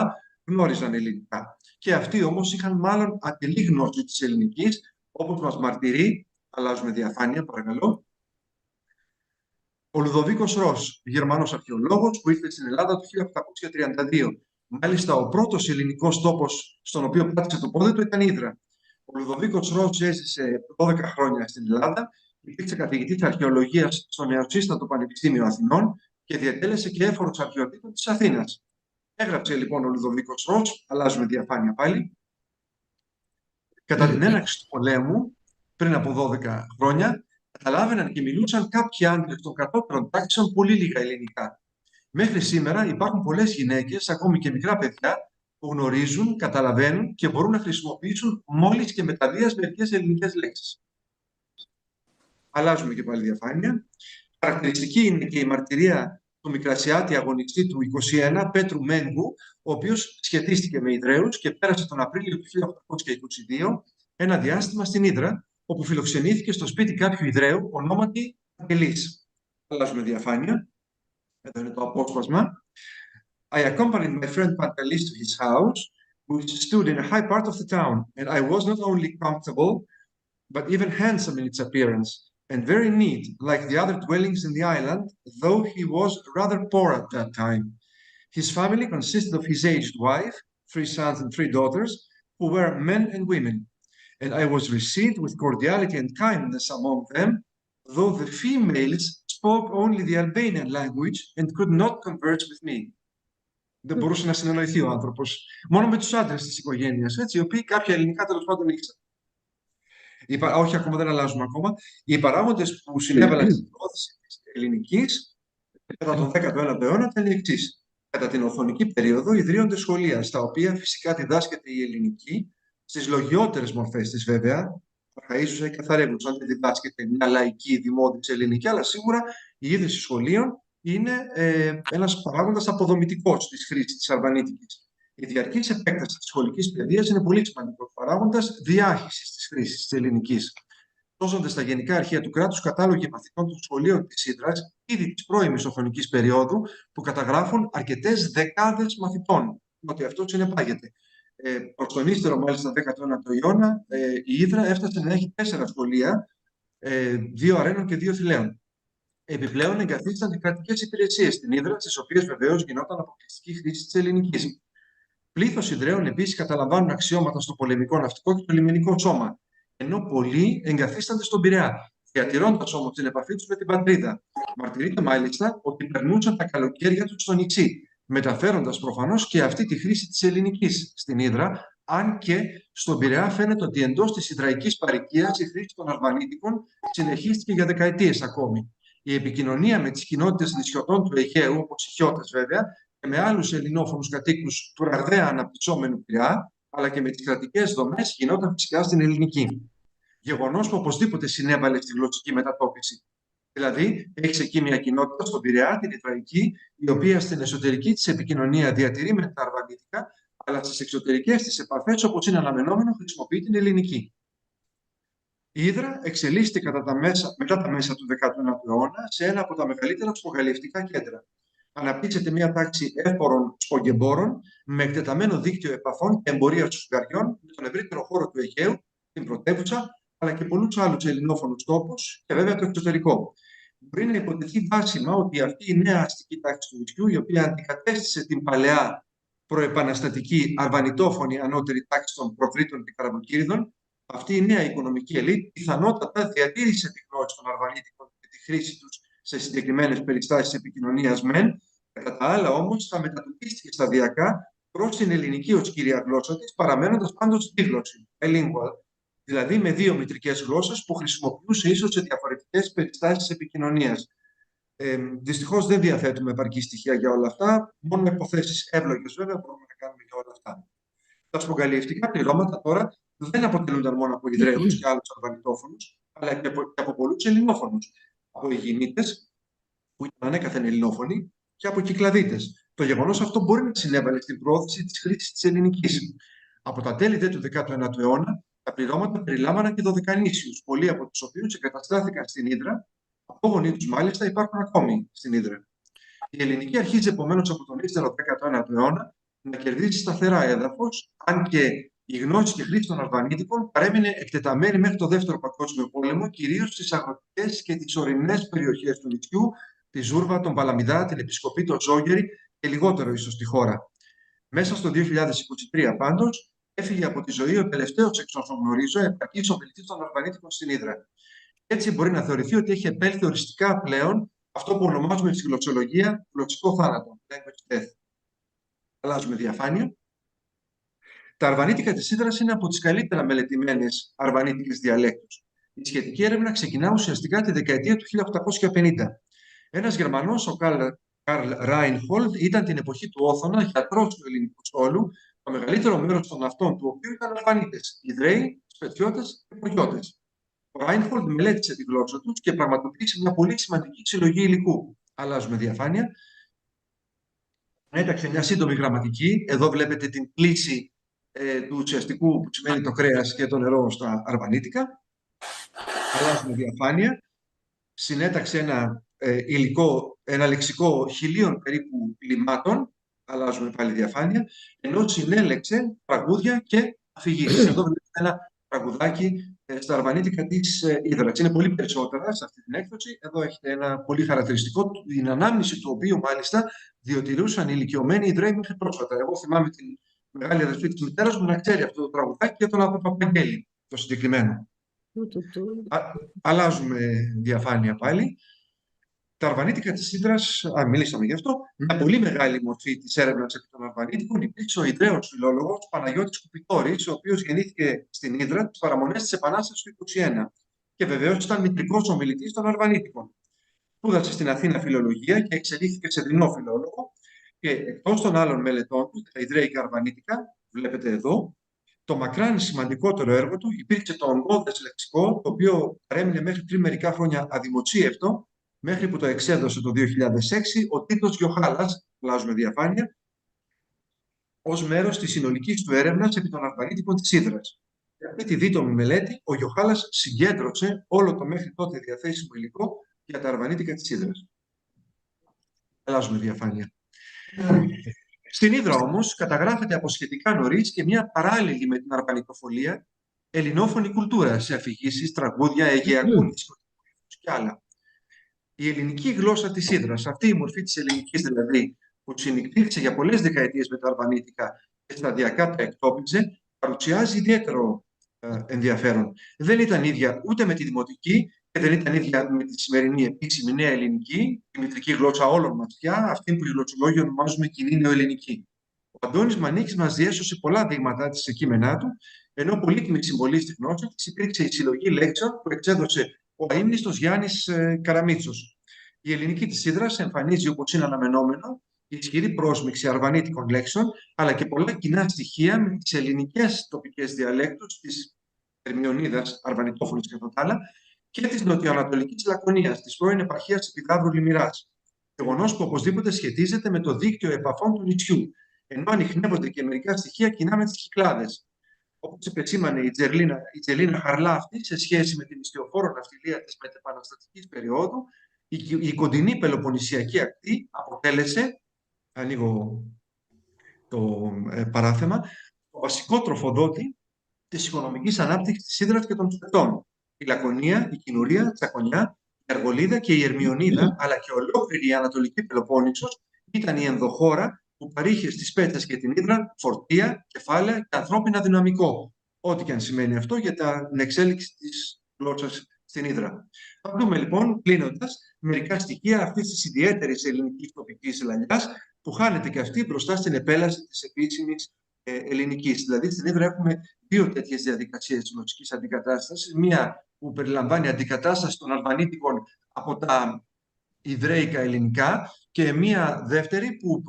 γνώριζαν ελληνικά. Και αυτοί όμως είχαν μάλλον ατελή γνώση της ελληνικής, όπως μας μαρτυρεί, αλλάζουμε διαφάνεια παρακαλώ, ο Λουδοβίκος Ρος, Γερμανός αρχαιολόγος που ήρθε στην Ελλάδα το 1832. Μάλιστα, ο πρώτος ελληνικός τόπος στον οποίο πάτησε το πόδι του ήταν η Hydra. Ο Λουδοβίκος Ρος έζησε 12 χρόνια στην Ελλάδα, υπήρξε καθηγητής αρχαιολογίας στο νεοσύστατο Πανεπιστήμιο Αθηνών και διατέλεσε και έφορος αρχαιοτήτων της Αθήνας. Έγραψε λοιπόν ο Λουδοβίκος Ρος, αλλάζουμε διαφάνεια πάλι, κατά την έναρξη του πολέμου, πριν από 12 χρόνια, καταλάβαιναν και μιλούσαν κάποιοι άντρες των κατώτερων τάξεων πολύ λίγα ελληνικά. Μέχρι σήμερα υπάρχουν πολλές γυναίκες, ακόμη και μικρά παιδιά, που γνωρίζουν, καταλαβαίνουν και μπορούν να χρησιμοποιήσουν μόλις και μεταβίας μερικές ελληνικές λέξεις. Αλλάζουμε και πάλι διαφάνεια. Χαρακτηριστική είναι και η μαρτυρία του Μικρασιάτη αγωνιστή του 21, Πέτρου Μέγκου, ο οποίος σχετίστηκε με Ιδραίους και πέρασε τον Απρίλιο του 1822 ένα διάστημα στην Hydra, όπου φιλοξενήθηκε στο σπίτι κάποιου Ιδραίου, ονόματι Pantelidis. Αλλάζουμε διαφάνεια. Εδώ είναι το απόσπασμα. I accompanied my friend Pantelidis to his house, which stood in a high part of the town, and I was not only comfortable, but even handsome in its appearance, and very neat, like the other dwellings in the island, though he was rather poor at that time. His family consisted of his aged wife, 3 sons and 3 daughters, who were men and women, and I was received with cordiality and kindness among them, though the females spoke only the Albanian language and could not converse with me. Δεν μπορούσε να συνεννοηθεί ο άνθρωπος. Μόνο με τους άντρες της οικογένειας, έτσι, οι οποίοι κάποια ελληνικά τέλος πάντων ήξεραν. Όχι, ακόμα δεν αλλάζουμε ακόμα. Οι παράγοντες που συνέβαλαν στην προώθηση της ελληνικής κατά τον 19ο αιώνα ήταν οι εξής. Κατά την Οθωμανική περίοδο ιδρύονται σχολεία, στα οποία φυσικά διδάσκεται η ελληνική, στις λογιότερες μορφές της βέβαια. Αρχαΐζουσα και καθαρεύουσαν, δεν διδάσκεται μια λαϊκή δημόδηξη ελληνική, αλλά σίγουρα η ίδρυση σχολείων είναι ένας παράγοντας αποδομητικός της χρήσης της αρβανίτικης. Η διαρκής επέκταση της σχολικής παιδείας είναι πολύ σημαντικός παράγοντας διάχυσης της χρήσης της ελληνικής. Σώζονται στα γενικά αρχεία του κράτους κατάλογοι μαθητών των σχολείων της Hydras ήδη της πρώιμης Οθωμανικής περίοδου, που καταγράφουν αρκετές δεκάδες μαθητών. Ότι αυτό συνεπάγεται. Προς τον ύστερο, μάλιστα, 19ο αιώνα, η Hydra έφτασε να έχει 4 σχολεία, 2 αρένων και 2 θηλαίων. Επιπλέον, εγκαθίστανται κρατικές υπηρεσίες στην Hydra, στις οποίες βεβαίως γινόταν αποκλειστική χρήση της ελληνικής. Πλήθος Ιδραίων επίσης καταλαμβάνουν αξιώματα στο πολεμικό, ναυτικό και το λιμενικό σώμα, ενώ πολλοί εγκαθίστανται στον Πειραιά, διατηρώντας όμως την επαφή τους με την πατρίδα. Μαρτυρείται μάλιστα ότι περνούσαν τα καλοκαίρια τους στο νησί, μεταφέροντας προφανώς και αυτή τη χρήση της ελληνικής στην Hydra, αν και στον Πειραιά φαίνεται ότι εντός της Ιδραϊκής παροικίας η χρήση των αρβανίτικων συνεχίστηκε για δεκαετίες ακόμη. Η επικοινωνία με τις κοινότητες νησιωτών του Αιγαίου, όπως οι Χιώτες βέβαια, και με άλλους ελληνόφωνους κατοίκους του ραγδαία αναπτυσσόμενου Πειραιά, αλλά και με τις κρατικές δομές, γινόταν φυσικά στην ελληνική. Γεγονός που οπωσδήποτε συνέβαλε στη γλωσσική μετατόπιση. Δηλαδή, έχει εκεί μια κοινότητα στον Πειραιά, την Ιδραϊκή, η οποία στην εσωτερική της επικοινωνία διατηρεί με τα αρβανίτικα, αλλά στις εξωτερικές της επαφές, όπως είναι αναμενόμενο, χρησιμοποιεί την ελληνική. Η Hydra εξελίσσεται μετά τα μέσα του 19ου αιώνα σε ένα από τα μεγαλύτερα σπογγαλιευτικά κέντρα. Αναπτύσσεται μια τάξη εύπορων σπογγεμπόρων με εκτεταμένο δίκτυο επαφών και εμπορίας σουγκαριών με τον ευρύτερο χώρο του Αιγαίου, την πρωτεύουσα, αλλά και πολλούς άλλους ελληνόφωνους τόπους και βέβαια το εξωτερικό. Μπορεί να υποτεθεί βάσιμα ότι αυτή η νέα αστική τάξη του νησιού, η οποία αντικατέστησε την παλαιά προεπαναστατική αρβανιτόφωνη ανώτερη τάξη των προκρήτων και καραβοκύριδων, αυτή η νέα οικονομική ελίτ πιθανότατα διατήρησε τη γνώση των αρβανίτικων και τη χρήση τους σε συγκεκριμένες περιστάσεις επικοινωνίας μεν, κατά τα άλλα όμως θα μετατοπίστηκε σταδιακά προς την ελληνική ως κύρια γλώσσα της, παραμένοντας πάντως δίγλωση, bilingual, δηλαδή με 2 μητρικές γλώσσες που χρησιμοποιούσε ίσως σε διαφορετικές περιστάσεις επικοινωνίας. Δυστυχώς δεν διαθέτουμε επαρκή στοιχεία για όλα αυτά, μόνο με υποθέσεις εύλογες βέβαια μπορούμε να κάνουμε για όλα αυτά. Τα σπογγαλιευτικά πληρώματα τώρα δεν αποτελούνταν μόνο από Ιδραίους και άλλους αρβανιτόφωνους, αλλά και από πολλούς Ελληνόφωνους. Από Αιγινίτες, που ήταν ανέκαθεν Ελληνόφωνοι, και από Κυκλαδίτες. Το γεγονός αυτό μπορεί να συνέβαλε στην προώθηση της χρήσης της ελληνικής. Από τα τέλη του 19ου αιώνα, τα πληρώματα περιλάμβαναν και δωδεκανήσιους, πολλοί από τους οποίους εγκαταστάθηκαν στην Hydra, απόγονοι τους μάλιστα υπάρχουν ακόμη στην Hydra. Η ελληνική αρχίζει επομένως από τον ύστερο 19ο αιώνα να κερδίσει σταθερά έδαφος, αν και η γνώση και χρήση των αρβανίτικων παρέμεινε εκτεταμένη μέχρι το Δεύτερο Παγκόσμιο Πόλεμο, κυρίως στις αγροτικές και τις ορεινές περιοχές του νησιού, τη Ζούρβα, τον Παλαμιδά, την Επισκοπή, τον Ζόγερη και λιγότερο ίσως στη χώρα. Μέσα στο 2023 πάντως έφυγε από τη ζωή ο τελευταίος, εξ όσων γνωρίζω, επαρκής ομιλητής των αρβανίτικων στην Hydra. Έτσι μπορεί να θεωρηθεί ότι έχει επέλθει οριστικά πλέον αυτό που ονομάζουμε στη γλωσσολογία γλωσσικό θάνατο, language death. Αλλάζουμε διαφάνεια. Τα αρβανίτικα της Hydras είναι από τις καλύτερα μελετημένες αρβανίτικες διαλέκτους. Η σχετική έρευνα ξεκινά ουσιαστικά τη δεκαετία του 1850. Ένας Γερμανός, ο Καρλ Ράινχολντ, ήταν την εποχή του Όθωνα γιατρός του ελληνικού στόλου, το μεγαλύτερο μέρος των αυτών του οποίου ήταν Αρβανίτες, Ιδραίοι, Σπετιώτες και Πογιώτες. Ο Ράινχολντ μελέτησε τη γλώσσα τους και πραγματοποίησε μια πολύ σημαντική συλλογή υλικού. Αλλάζουμε διαφάνεια. Έταξε μια σύντομη γραμματική. Εδώ βλέπετε την κλίση του ουσιαστικού που σημαίνει το κρέας και το νερό στα αρβανίτικα. Αλλάζουμε διαφάνεια. Συνέταξε ένα λεξικό 1000 περίπου λιμάτων. Αλλάζουμε πάλι διαφάνεια. Ενώ συνέλεξε τραγούδια και αφηγήσεις. Εδώ βλέπετε ένα τραγουδάκι στα αρβανίτικα της Hydra. Είναι πολύ περισσότερα σε αυτή την έκδοση. Εδώ έχετε ένα πολύ χαρακτηριστικό, την ανάμνηση του οποίου μάλιστα διατηρούσαν οι ηλικιωμένοι Ιδραίοι μέχρι πρόσφατα. Εγώ θυμάμαι την μεγάλη αδερφή της μητέρας μου να ξέρει αυτό το τραγουδάκι και τον από Παπαγγέλη, το συγκεκριμένο. Αλλάζουμε διαφάνεια πάλι. Τα αρβανίτικα της Hydras, μιλήσαμε γι' αυτό, μια πολύ μεγάλη μορφή της έρευνας επί των αρβανίτικων υπήρξε ο Ιδραίος φιλόλογος Παναγιώτης Κουπιτόρης, ο οποίος γεννήθηκε στην Hydra τις παραμονές της Επανάστασης του 1921 και βεβαίως ήταν μητρικός ομιλητής των αρβανίτικων. Σπούδασε στην Αθήνα φιλολογία και εξελίχθηκε σε δεινό φιλόλογο και εκτός των άλλων μελετών του, τα Ιδραίικα αρβανίτικα, βλέπετε εδώ, το μακράν σημαντικότερο έργο του υπήρξε το ογκώδες λεξικό, το οποίο παρέμεινε μέχρι πριν μερικά χρόνια αδημοτσίευτο, μέχρι που το εξέδωσε το 2006 ο Τίτος Γιοχάλας, αλλάζουμε διαφάνεια, ως μέρος της συνολικής του έρευνας επί των αρβανίτικων της Hydras. Σε αυτή τη δίτομη μελέτη, ο Γιοχάλας συγκέντρωσε όλο το μέχρι τότε διαθέσιμο υλικό για τα αρβανίτικα της Hydras. Αλλάζουμε διαφάνεια. Στην Hydra όμως καταγράφεται από σχετικά νωρίς και μια παράλληλη με την αρβανικοφολία ελληνόφωνη κουλτούρα σε αφηγήσεις, τραγούδια, αιγαιακού και άλλα. Η ελληνική γλώσσα της Hydras, αυτή η μορφή της ελληνικής δηλαδή, που συνυπήρξε για πολλές δεκαετίες με τα αρβανίτικα και σταδιακά τα εκτόπιζε, παρουσιάζει ιδιαίτερο ενδιαφέρον. Δεν ήταν ίδια ούτε με τη δημοτική και δεν ήταν ίδια με τη σημερινή επίσημη νέα ελληνική, τη μητρική γλώσσα όλων μας πια, αυτή που οι γλωσσολόγοι ονομάζουμε κοινή νεοελληνική. Ο Αντώνης Μανίκης μας διέσωσε πολλά δείγματά της σε κείμενά του, ενώ πολύτιμη συμβολή στη γνώση της υπήρξε η συλλογή λέξεων που εξέδωσε ο αείμνηστος Γιάννης Καραμίτσος. Η ελληνική της Hydras εμφανίζει, όπως είναι αναμενόμενο, ισχυρή πρόσμιξη αρβανίτικων λέξεων, αλλά και πολλά κοινά στοιχεία με τις ελληνικές τοπικές διαλέκτους της Ερμιονίδας, αρβανιτόφωνης κατά τα άλλα, και της νοτιοανατολικής Λακωνίας, της πρώην επαρχίας Επιδαύρου Λιμυράς. Γεγονός που οπωσδήποτε σχετίζεται με το δίκτυο επαφών του νησιού, ενώ ανιχνεύονται και μερικά στοιχεία κοινά με τις Κυκλάδες. Όπως επεσήμανε η Τζελίνα Χαρλά αυτή σε σχέση με την ιστιοφόρο ναυτιλία της μετεπαναστατικής περίοδου, η κοντινή Πελοποννησιακή ακτή αποτέλεσε, ανοίγω το παράθεμα, το βασικό τροφοδότη της οικονομικής ανάπτυξης της Hydras και των Σπετών. Η Λακωνία, η Κινουρία, Τσακωνιά, η Αργολίδα και η Ερμιονίδα, αλλά και ολόκληρη η Ανατολική Πελοπόννησος ήταν η ενδοχώρα που παρήχε στις Πέτρες και την Hydra φορτία, κεφάλαια και ανθρώπινα δυναμικό. Ό,τι και αν σημαίνει αυτό για την εξέλιξη της γλώσσας στην Hydra. Θα δούμε λοιπόν, κλείνοντας, μερικά στοιχεία αυτής της ιδιαίτερης ελληνικής τοπικής λαλιάς που χάνεται και αυτή μπροστά στην επέλαση της επίσημης ελληνικής. Δηλαδή, στην Hydra έχουμε δύο τέτοιες διαδικασίες της γλωσσικής αντικατάστασης. Μία που περιλαμβάνει αντικατάσταση των αρβανίτικων από τα ιδραίικα ελληνικά και μία δεύτερη που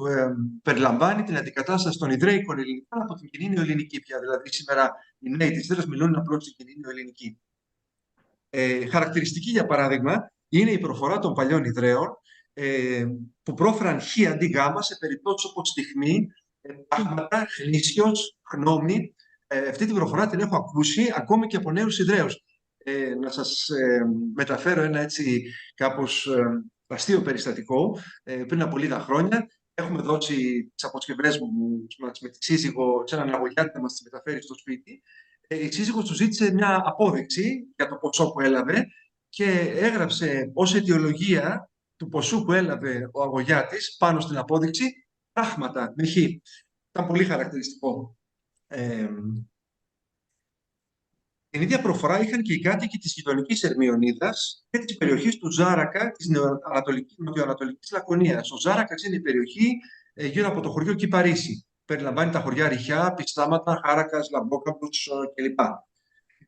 περιλαμβάνει την αντικατάσταση των ιδραίικων ελληνικών από την κοινή νεοελληνική πια. Δηλαδή σήμερα οι νέοι της Hydra μιλούν απλώς στην κοινή νεοελληνική. Χαρακτηριστική, για παράδειγμα, είναι η προφορά των παλιών ιδραίων που πρόφεραν χ αντί γάμα σε περιπτώσεις όπως στιχμή, πάγματα, χνήσιος, χνόμη. Αυτή την προφορά την έχω ακούσει ακόμη και από νέους ιδραίους. Να σας μεταφέρω ένα έτσι κάπως αστείο περιστατικό. Πριν από λίγα χρόνια έχουμε δώσει τις αποσκευές μας με τη σύζυγο σε έναν αγωγιάτη να μας τις μεταφέρει στο σπίτι. Η σύζυγος του ζήτησε μια απόδειξη για το ποσό που έλαβε και έγραψε ως αιτιολογία του ποσού που έλαβε ο αγωγιάτης πάνω στην απόδειξη πράγματα με χ. Ήταν πολύ χαρακτηριστικό. Την ίδια προφορά είχαν και οι κάτοικοι της γειτονικής Ερμιονίδας και της περιοχής του Ζάρακα της νοτιοανατολικής Λακωνίας. Ο Ζάρακας είναι η περιοχή γύρω από το χωριό Κυπαρίση. Περιλαμβάνει τα χωριά Ριχιά, Πιστάματα, Χάρακας, Λαμπόκαμπους κλπ.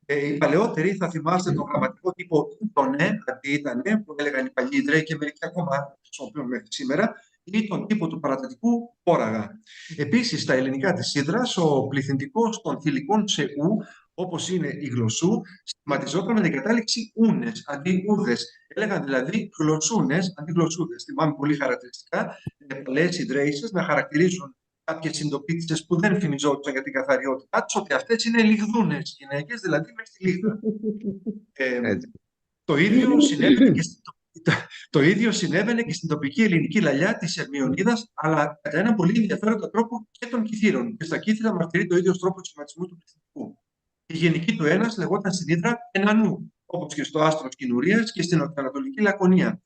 Οι παλαιότεροι θα θυμάστε τον γραμματικό τύπο «ήτονε», αντί «ήτανε», που έλεγαν οι παλιοί Ιδραίοι και μερικοί ακόμα χρησιμοποιούν μέχρι σήμερα, ή τον τύπο του παρατατικού «όραγα». Επίσης, στα ελληνικά της Hydras, ο πληθυντικός των θηλυκών σε «ου», όπως είναι η γλωσσού, σχηματιζόταν με την κατάληξη «ούνες» αντί «ούδες». Έλεγαν δηλαδή γλωσσούνες αντί γλωσσούδες. Θυμάμαι πολύ χαρακτηριστικά παλαιές Ιδραίισσες να χαρακτηρίζουν κάποιες συντοπίτισσες που δεν φημιζόντουσαν για την καθαριότητά τους, ότι αυτές είναι λιγδούνες γυναίκες, δηλαδή μες στη λίγδα. Το ίδιο συνέβαινε και στην τοπική ελληνική λαλιά της Ερμιονίδας, αλλά κατά έναν πολύ ενδιαφέροντα τρόπο και των Κιθήρων. Και στα Κύθυρα μαρτυρεί το ίδιο τρόπο του σχηματισμού του πληθυντικού. Η γενική του ένας λεγόταν στην Hydra Ενανού, όπως και στο άστρο Κινουρίας και στην νοτιοανατολική Λακωνία.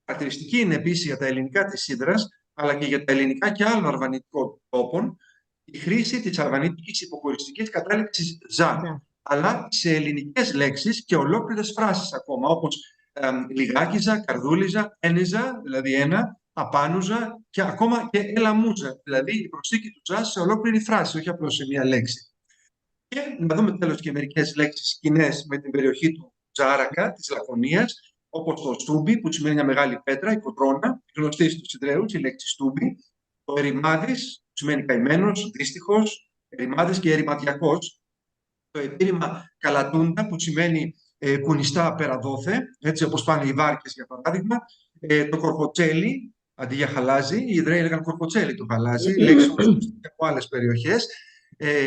Χαρακτηριστική είναι επίσης για τα ελληνικά της Hydras, αλλά και για τα ελληνικά και άλλων αρβανιτικών τόπων, η χρήση της αρβανιτικής υποχωριστικής κατάληξης «ζα», αλλά σε ελληνικές λέξεις και ολόκληρες φράσεις ακόμα, όπως λιγάκιζα, καρδούλιζα, ένιζα, δηλαδή ένα, απάνουζα και ακόμα και ελαμούζα, δηλαδή η προσθήκη του «ζα» σε ολόκληρη φράση, όχι απλώς σε μία λέξη. Και να δούμε τέλος και μερικές λέξεις κοινές με την περιοχή του Ζάρακα, της Λακωνίας, όπως το στούμπι, που σημαίνει μια μεγάλη πέτρα, η κοτρώνα, γνωστή στους Ιδραίους, η λέξη στούμπι. Το ερημάδης, που σημαίνει καημένος, δύστιχος, ερημάδης και ερημαδιακός. Το επίρρημα καλατούντα, που σημαίνει κουνιστά περαδόθε, έτσι όπως πάνε οι βάρκες για παράδειγμα. Το κορκοτσέλι, αντί για χαλάζι, οι Ιδραίοι έλεγαν κορκοτσέλι το χαλάζι, λέξη γνωστή από άλλες περιοχές.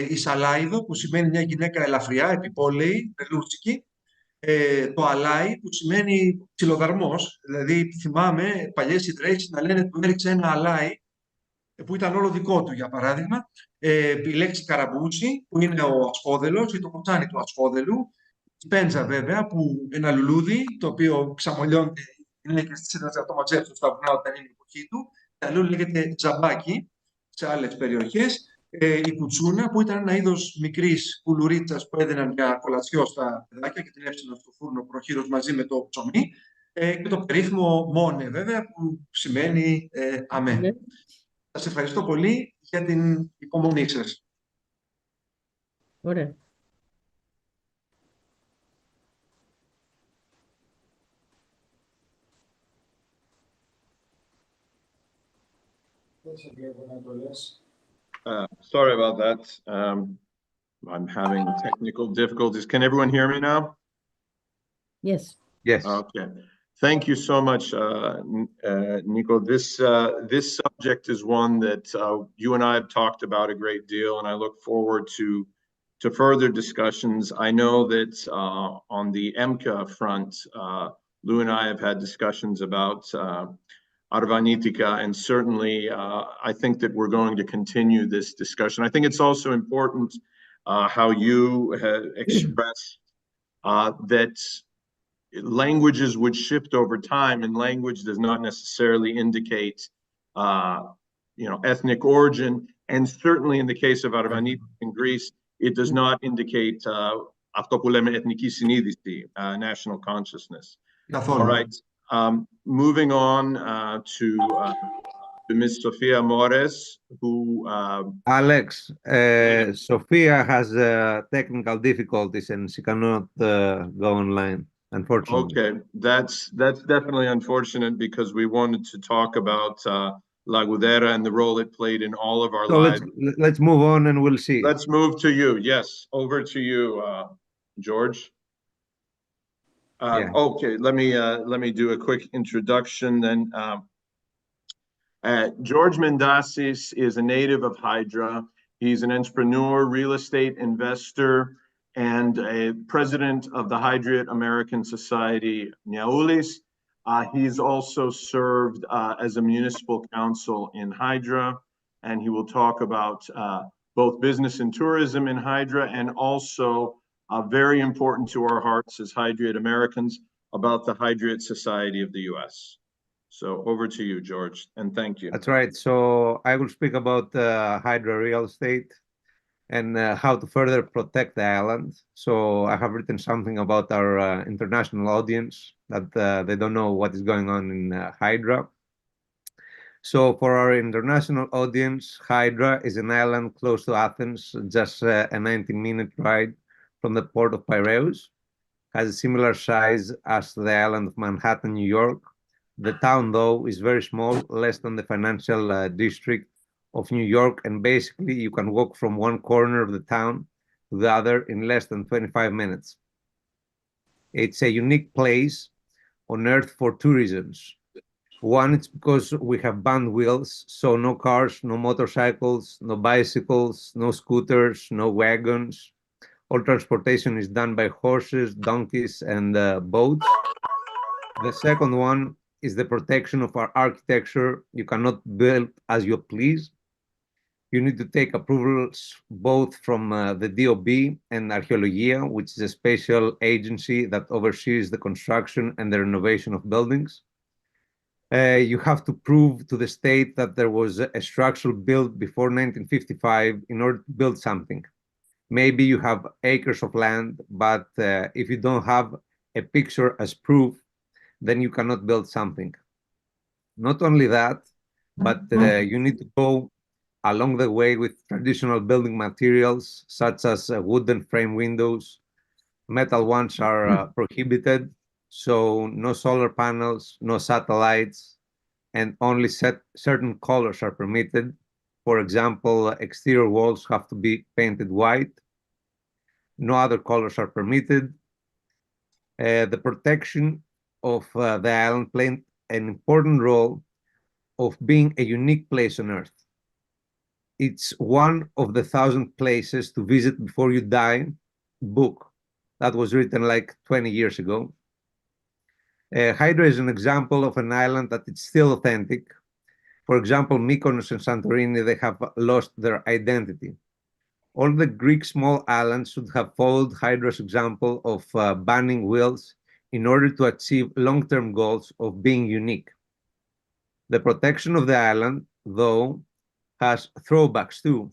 Η σαλάιδο, που σημαίνει μια γυναίκα ελαφριά, επιπόλαιη, πελούτσικη. Το αλάι, που σημαίνει ψιλοδαρμός, δηλαδή θυμάμαι παλιές Ιδραίοι να λένε του έριξε ένα αλάι που ήταν όλο δικό του, για παράδειγμα. Η λέξη καραμπούτσι, που είναι ο ασφόδελος ή το κοτσάνι του ασφόδελου. Η πέντζα, βέβαια, που ένα λουλούδι, το οποίο ξαμολιώνται οι γυναίκες της Hydras να το μαζέψουν στα βουνά όταν είναι η εποχή του. Το αλλού λέγεται τζαμπάκι σε άλλες περιοχές. Η κουτσούνα, που ήταν ένα είδος μικρής κουλουρίτσας που έδιναν για κολατσιό στα παιδάκια και την έψιναν στο φούρνο προχείρως μαζί με το ψωμί. Και το περίφημο μόνε, βέβαια, που σημαίνει αμέ. Σας ευχαριστώ πολύ για την υπομονή σας. Ωραία. Sorry about that. I'm having technical difficulties. Can everyone hear me now? Yes. Yes. Okay. Thank you so much, Nico. This subject is one that you and I have talked about a great deal, and I look forward to further discussions. I know that on the EMBCA front, Lou and I have had discussions about Arvanitika, and certainly I think that we're going to continue this discussion. I think it's also important how you expressed that languages would shift over time, and language does not necessarily indicate ethnic origin, and certainly in the case of Arvanitika in Greece, it does not indicate αυτό που λέμε εθνική συνείδηση, national consciousness. All right. Moving on to Ms. Sofia Mores, who... Alex, Sofia has technical difficulties and she cannot go online. unfortunately. Okay, that's definitely unfortunate because we wanted to talk about La Gudera and the role it played in all of our So lives. let's move on and we'll see. Let's move to you. Yes, over to you, George. Yeah. Okay, let me do a quick introduction then. George Meintassis is a native of Hydra. He's an entrepreneur, real estate investor, and a president of the Hydra American Society, Niaulis. He's also served as a municipal council in Hydra, and he will talk about both business and tourism in Hydra, and also very important to our hearts as Hydra Americans, about the Hydra Society of the U.S. So over to you, George, and thank you. That's right. So I will speak about Hydra real estate and how to further protect the island. So I have written something about our international audience that they don't know what is going on in Hydra. So for our international audience, Hydra is an island close to Athens, just a 90-minute ride from the port of Piraeus. Has a similar size as the island of Manhattan, New York. The town, though, is very small, less than the financial district of New York, and basically you can walk from one corner of the town to the other in less than 25 minutes. It's a unique place on Earth for two reasons. One, it's because we have banned wheels, so no cars, no motorcycles, no bicycles, no scooters, no wagons. All transportation is done by horses, donkeys, and boats. The second one is the protection of our architecture. You cannot build as you please. You need to take approvals both from the DOB and Archeologia, which is a special agency that oversees the construction and the renovation of buildings. You have to prove to the state that there was a structure built before 1955 in order to build something. Maybe you have acres of land, but if you don't have a picture as proof, then you cannot build something. Not only that, but you need to go along the way with traditional building materials, such as wooden frame windows. Metal ones are prohibited, so no solar panels, no satellites, and only certain colors are permitted. For example, exterior walls have to be painted white. No other colors are permitted. The protection of the island played an important role of being a unique place on Earth. It's one of the 1,000 places to visit before you die book that was written like 20 years ago. Hydra is an example of an island that is still authentic. For example, Mykonos and Santorini, they have lost their identity. All the Greek small islands should have followed Hydra's example of banning wheels in order to achieve long-term goals of being unique. The protection of the island, though, has throwbacks too.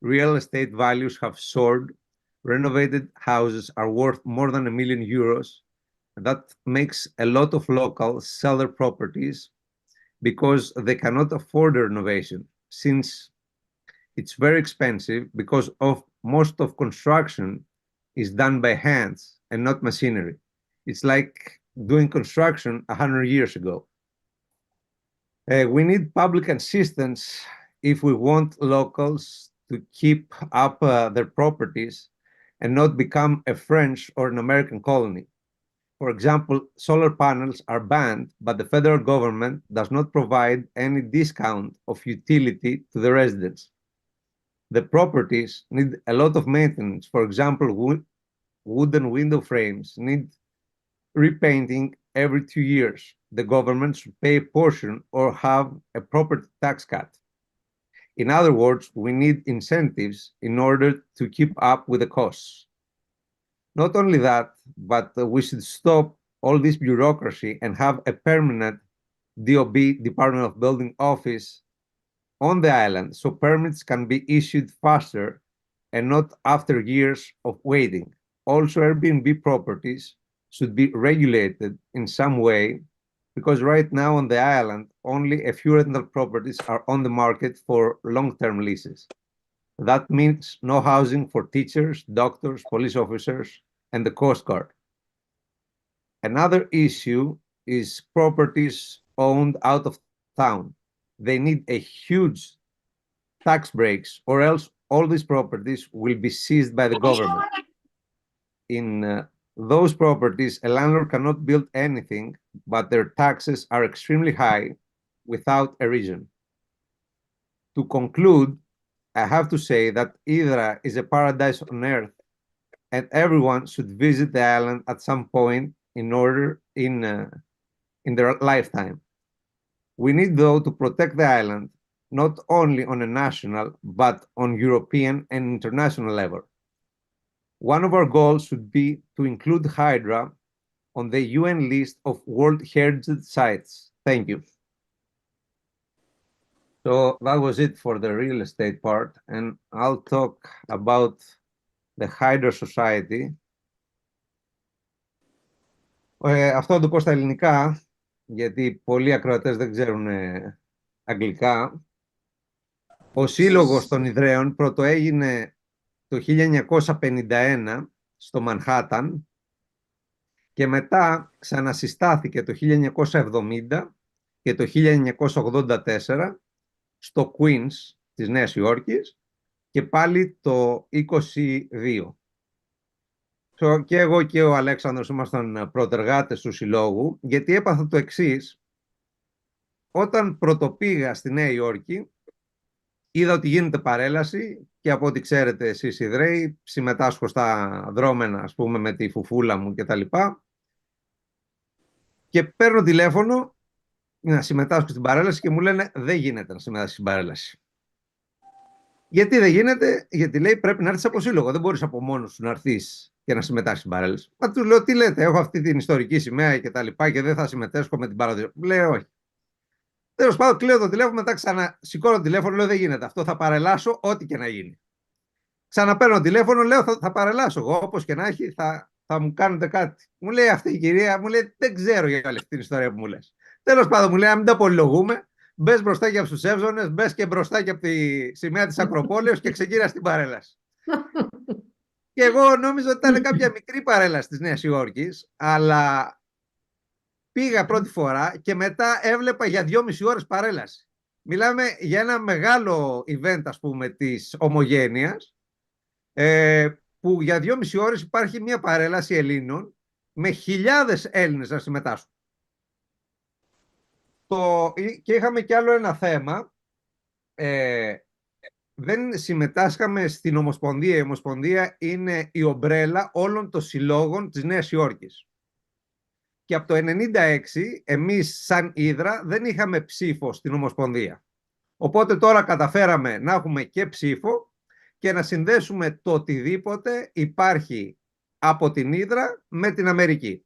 Real estate values have soared. Renovated houses are worth more than €1 million. That makes a lot of locals sell their properties because they cannot afford the renovation, since it's very expensive because of most of construction is done by hands and not machinery. It's like doing construction 100 years ago. We need public assistance if we want locals to keep up their properties and not become a French or an American colony. For example, solar panels are banned, but the federal government does not provide any discount of utility to the residents. The properties need a lot of maintenance. For example, wooden window frames need repainting every 2 years. The government should pay a portion or have a property tax cut. In other words, we need incentives in order to keep up with the costs. Not only that, but we should stop all this bureaucracy and have a permanent DOB, Department of Building office, on the island, so permits can be issued faster and not after years of waiting. Also, Airbnb properties should be regulated in some way, because right now on the island, only a few rental properties are on the market for long-term leases. That means no housing for teachers, doctors, police officers, and the Coast Guard. Another issue is properties owned out of town. They need a huge tax breaks, or else all these properties will be seized by the government. In those properties, a landlord cannot build anything, but their taxes are extremely high without a reason. To conclude, I have to say that Hydra is a paradise on earth, and everyone should visit the island at some point in their lifetime. We need, though, to protect the island, not only on a national, but on European and international level. One of our goals should be to include Hydra on the UN list of World Heritage Sites. Thank you. So that was it for the real estate part, and I'll talk about the Hydra Society. Αυτό το πω στα ελληνικά, γιατί πολλοί ακροατές δεν ξέρουν αγγλικά. Ο Σύλλογος των Ιδραίων πρωτοέγινε το 1951 στο Μανχάταν και μετά ξανασυστάθηκε το 1970 και το 1984 στο Queens της Νέας Υόρκης και πάλι το 22. Και εγώ και ο Αλέξανδρος ήμασταν πρωτεργάτες του Συλλόγου, γιατί έπαθα το εξής. Όταν πρωτοπήγα στη Νέα Υόρκη, είδα ότι γίνεται παρέλαση και από ό,τι ξέρετε εσείς οι Ιδραίοι, συμμετάσχω στα δρόμενα, ας πούμε, με τη φουφούλα μου και τα λοιπά. Και παίρνω τηλέφωνο να συμμετάσχω στην παρέλαση και μου λένε δεν γίνεται να συμμετάσχεις στην παρέλαση. Γιατί δεν γίνεται? Γιατί λέει πρέπει να έρθεις από σύλλογο, δεν μπορείς από μόνος σου να έρθεις και να συμμετάσχεις στην παρέλαση. Μα του λέω τι λέτε, έχω αυτή την ιστορική σημαία και τα λοιπά και δεν θα συμμετέσχω με την παράδοση. Μου λέει όχι. Τέλος πάντων, κλείνω το τηλέφωνο, μετά ξανασηκώνω το τηλέφωνο, λέω δεν γίνεται αυτό, θα παρελάσω ό,τι και να γίνει. Ξαναπαίρνω τηλέφωνο, λέω θα παρελάσω εγώ, όπως και να έχει, θα μου κάνετε κάτι. Μου λέει αυτή η κυρία, μου λέει δεν ξέρω για όλη αυτή την ιστορία που μου λες. Τέλος πάντων, μου λέει να μην τα πολυλογούμε, μπες μπροστά και από τους Εύζωνες, μπες και μπροστά και από τη σημαία της Ακροπόλεως και ξεκίνα στην παρέλαση. Και εγώ νόμιζα ότι ήταν κάποια μικρή παρέλαση της Νέας Υόρκης, αλλά πήγα πρώτη φορά και μετά έβλεπα για 2,5 ώρες παρέλαση. Μιλάμε για ένα μεγάλο event, ας πούμε, της Ομογένειας, που για 2,5 ώρες υπάρχει μια παρέλαση Ελλήνων με χιλιάδες Έλληνες να συμμετάσχουν. Και είχαμε κι άλλο ένα θέμα. Δεν συμμετάσχαμε στην Ομοσπονδία. Η Ομοσπονδία είναι η ομπρέλα όλων των συλλόγων της Νέας Υόρκης. Και από το 1996 εμείς σαν Hydra δεν είχαμε ψήφο στην Ομοσπονδία. Οπότε τώρα καταφέραμε να έχουμε και ψήφο και να συνδέσουμε το οτιδήποτε υπάρχει από την Hydra με την Αμερική.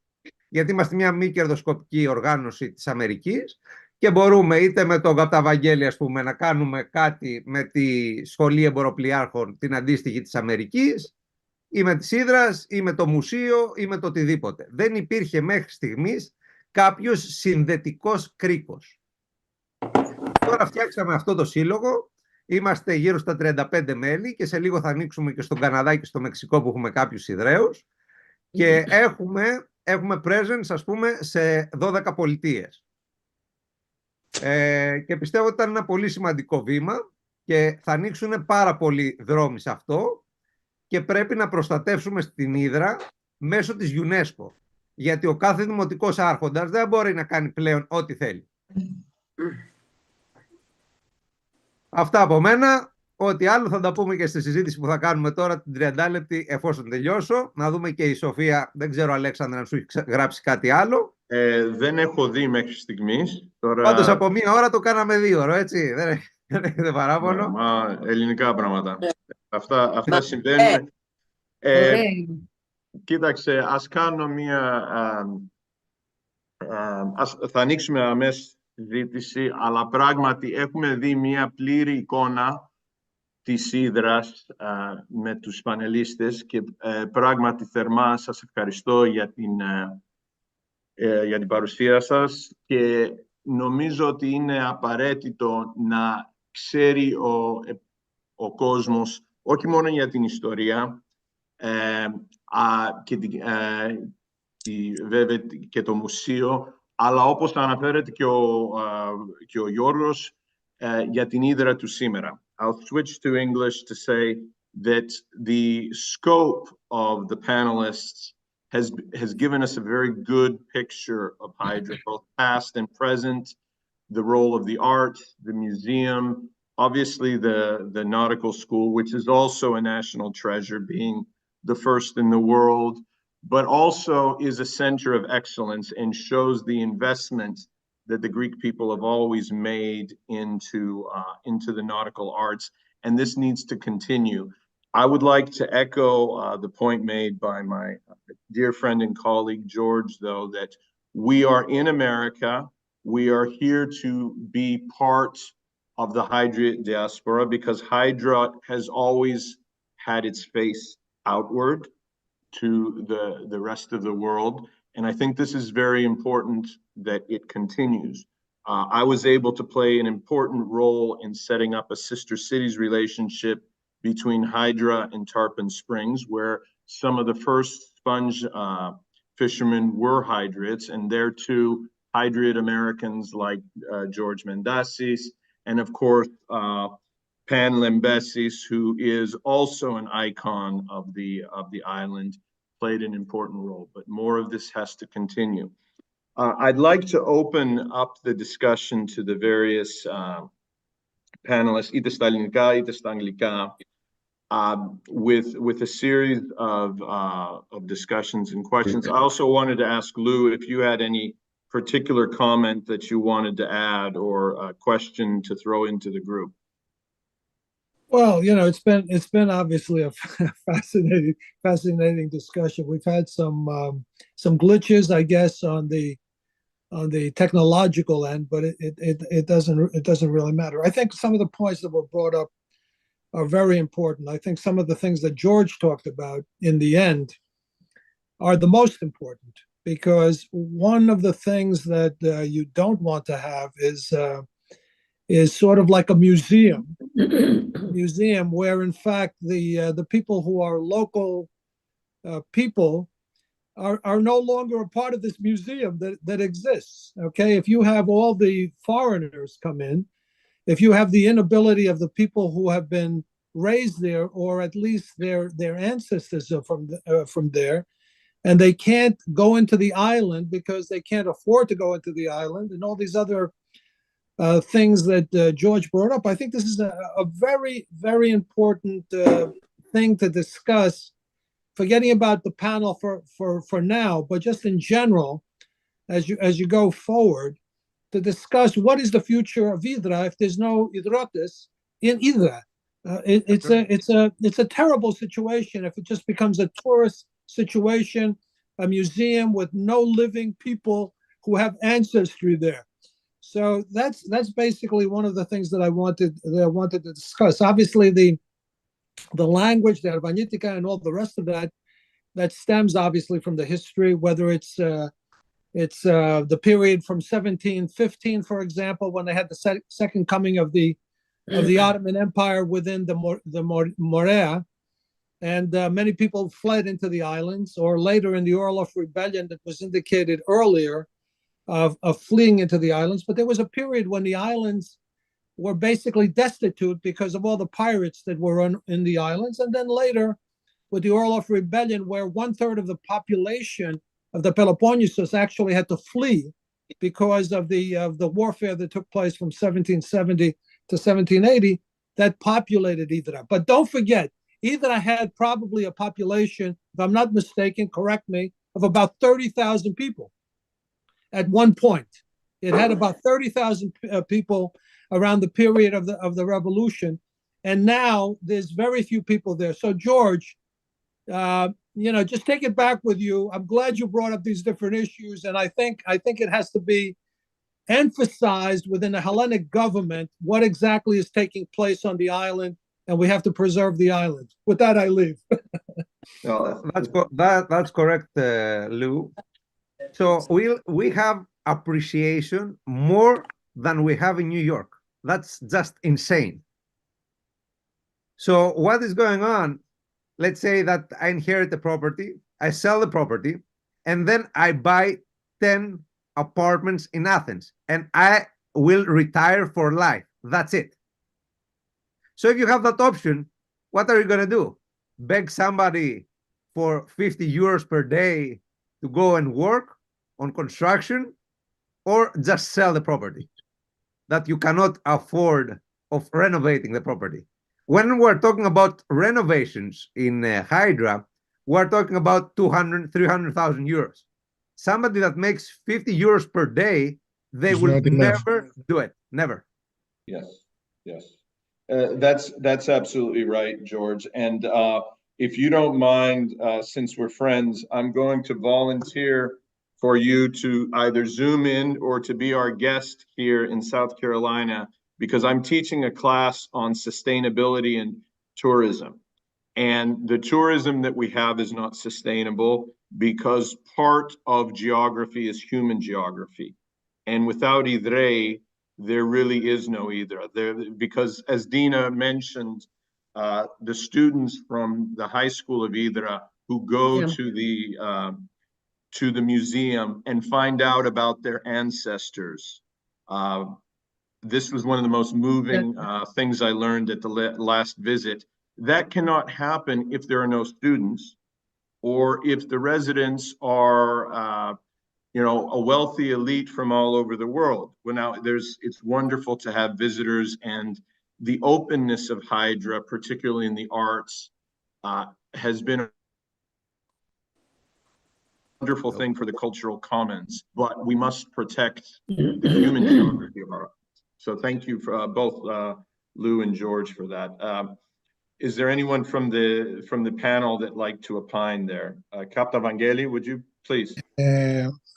Γιατί είμαστε μια μη κερδοσκοπική οργάνωση της Αμερικής και μπορούμε είτε με τον Καπταβαγγέλη, ας πούμε, να κάνουμε κάτι με τη Σχολή Εμποροπλιάρχων, την αντίστοιχη της Αμερικής, ή με τις Hydras, ή με το μουσείο, ή με το οτιδήποτε. Δεν υπήρχε μέχρι στιγμής κάποιος συνδετικός κρίκος. Τώρα φτιάξαμε αυτό το σύλλογο, είμαστε γύρω στα 35 μέλη και σε λίγο θα ανοίξουμε και στον Καναδά και στο Μεξικό που έχουμε κάποιους Ιδραίους και έχουμε presence, ας πούμε, σε 12 πολιτείες. Και πιστεύω ότι ήταν ένα πολύ σημαντικό βήμα και θα ανοίξουν πάρα πολλοί δρόμοι σε αυτό και πρέπει να προστατεύσουμε στην Hydra μέσω της UNESCO. Γιατί ο κάθε δημοτικός άρχοντας δεν μπορεί να κάνει πλέον ό,τι θέλει. Αυτά από μένα. Ό,τι άλλο θα τα πούμε και στη συζήτηση που θα κάνουμε τώρα την 30 λεπτή εφόσον τελειώσω. Να δούμε και η Σοφία, δεν ξέρω Αλέξανδρα αν σου έχει γράψει κάτι άλλο. Δεν έχω δει μέχρι στιγμής. Τώρα... Πάντως από 1 ώρα το κάναμε 2 ώρες, έτσι. Δεν έχετε παράπονο. Μα ελληνικά πράγματα. Αυτά συμβαίνουν. Κοίταξε, ας κάνω θα ανοίξουμε αμέσως τη συζήτηση, αλλά πράγματι έχουμε δει μια πλήρη εικόνα της Hydras με τους πανελίστες και πράγματι θερμά σας ευχαριστώ για την παρουσία σας και νομίζω ότι είναι απαραίτητο να ξέρει ο κόσμος όχι μόνο για την ιστορία βέβαια και το μουσείο, αλλά όπως αναφέρεται και ο Γιώργος, για την Hydra του σήμερα. I'll switch to English to say that the scope of the panelists has given us a very good picture of Hydra, both past and present, the role of the art, the museum, obviously the Nautical School, which is also a national treasure, being the first in the world, but also is a center of excellence and shows the investment that the Greek people have always made into the nautical arts, and this needs to continue. I would like to echo the point made by my dear friend and colleague George, though, that we are in America. We are here to be part of the Hydra diaspora because Hydra has always had its face outward to the rest of the world. And I think this is very important that it continues. I was able to play an important role in setting up a sister cities relationship between Hydra and Tarpon Springs, where some of the first sponge fishermen were Hydriids, and there too, Hydriid Americans like George Meintassis, and of course, Pantelidis, who is also an icon of the island, played an important role, but more of this has to continue. I'd like to open up the discussion to the various panelists, είτε στα ελληνικά είτε στα αγγλικά, with a series of discussions and questions. I also wanted to ask Lou if you had any particular comment that you wanted to add or a question to throw into the group. Well, it's been obviously a fascinating discussion. We've had some glitches, I guess, on the technological end, but it doesn't really matter. I think some of the points that were brought up are very important. I think some of the things that George talked about in the end are the most important, because one of the things that you don't want to have is sort of like a museum where, in fact, the people who are local people are no longer a part of this museum that exists. Okay, if you have all the foreigners come in, if you have the inability of the people who have been raised there, or at least their ancestors are from there, and they can't go into the island because they can't afford to go into the island, and all these other things that George brought up, I think this is a very, very important thing to discuss, forgetting about the panel for now, but just in general, as you go forward, to discuss what is the future of Hydra if there's no Hydrotes in Hydra. It's a terrible situation if it just becomes a tourist situation, a museum with no living people who have ancestry there. So that's basically one of the things that I wanted to discuss. Obviously, the language, the Arvanitika, and all the rest of that stems obviously from the history, whether it's the period from 1715, for example, when they had the second coming of the Ottoman Empire within the Morea, and many people fled into the islands, or later in the Orloff Rebellion that was indicated earlier, of fleeing into the islands. But there was a period when the islands were basically destitute because of all the pirates that were in the islands. And then later, with the Orloff Rebellion, where 1/3 of the population of the Peloponnesus actually had to flee because of the warfare that took place from 1770 to 1780, that populated Hydra. But don't forget, Hydra had probably a population, if I'm not mistaken, correct me, of about 30,000 people. At one point, it had about 30,000 people around the period of the revolution, and now there's very few people there. So George, just take it back with you. I'm glad you brought up these different issues, and I think it has to be emphasized within the Hellenic government what exactly is taking place on the island, and we have to preserve the island. With that, I leave. No, that's correct, Lou. So we have appreciation more than we have in New York. That's just insane. So what is going on? Let's say that I inherit the property, I sell the property, and then I buy 10 apartments in Athens, and I will retire for life. That's it. So if you have that option, what are you going to do? Beg somebody for 50 euros per day to go and work on construction, or just sell the property that you cannot afford of renovating the property? When we're talking about renovations in Hydra, we're talking about 200, 300,000 euros. Somebody that makes 50 euros per day, they It's will not enough. never do it. Never. Yes, yes. That's absolutely right, George. And if you don't mind, since we're friends, I'm going to volunteer for you to either Zoom in or to be our guest here in South Carolina, because I'm teaching a class on sustainability and tourism. And the tourism that we have is not sustainable because part of geography is human geography. And without Hydra, there really is no Hydra. Because as Dina mentioned, the students from the high school of Hydra who go to the museum and find out about their ancestors. This was one of the most moving things I learned at the last visit. That cannot happen if there are no students, or if the residents are, a wealthy elite from all over the world. Well, now it's wonderful to have visitors, and the openness of Hydra, particularly in the arts, has been a wonderful thing for the cultural commons, but we must protect the human geography of our art. So thank you for both Lou and George for that. Is there anyone from the panel that like to opine there? Kapta Vangeli, would you please?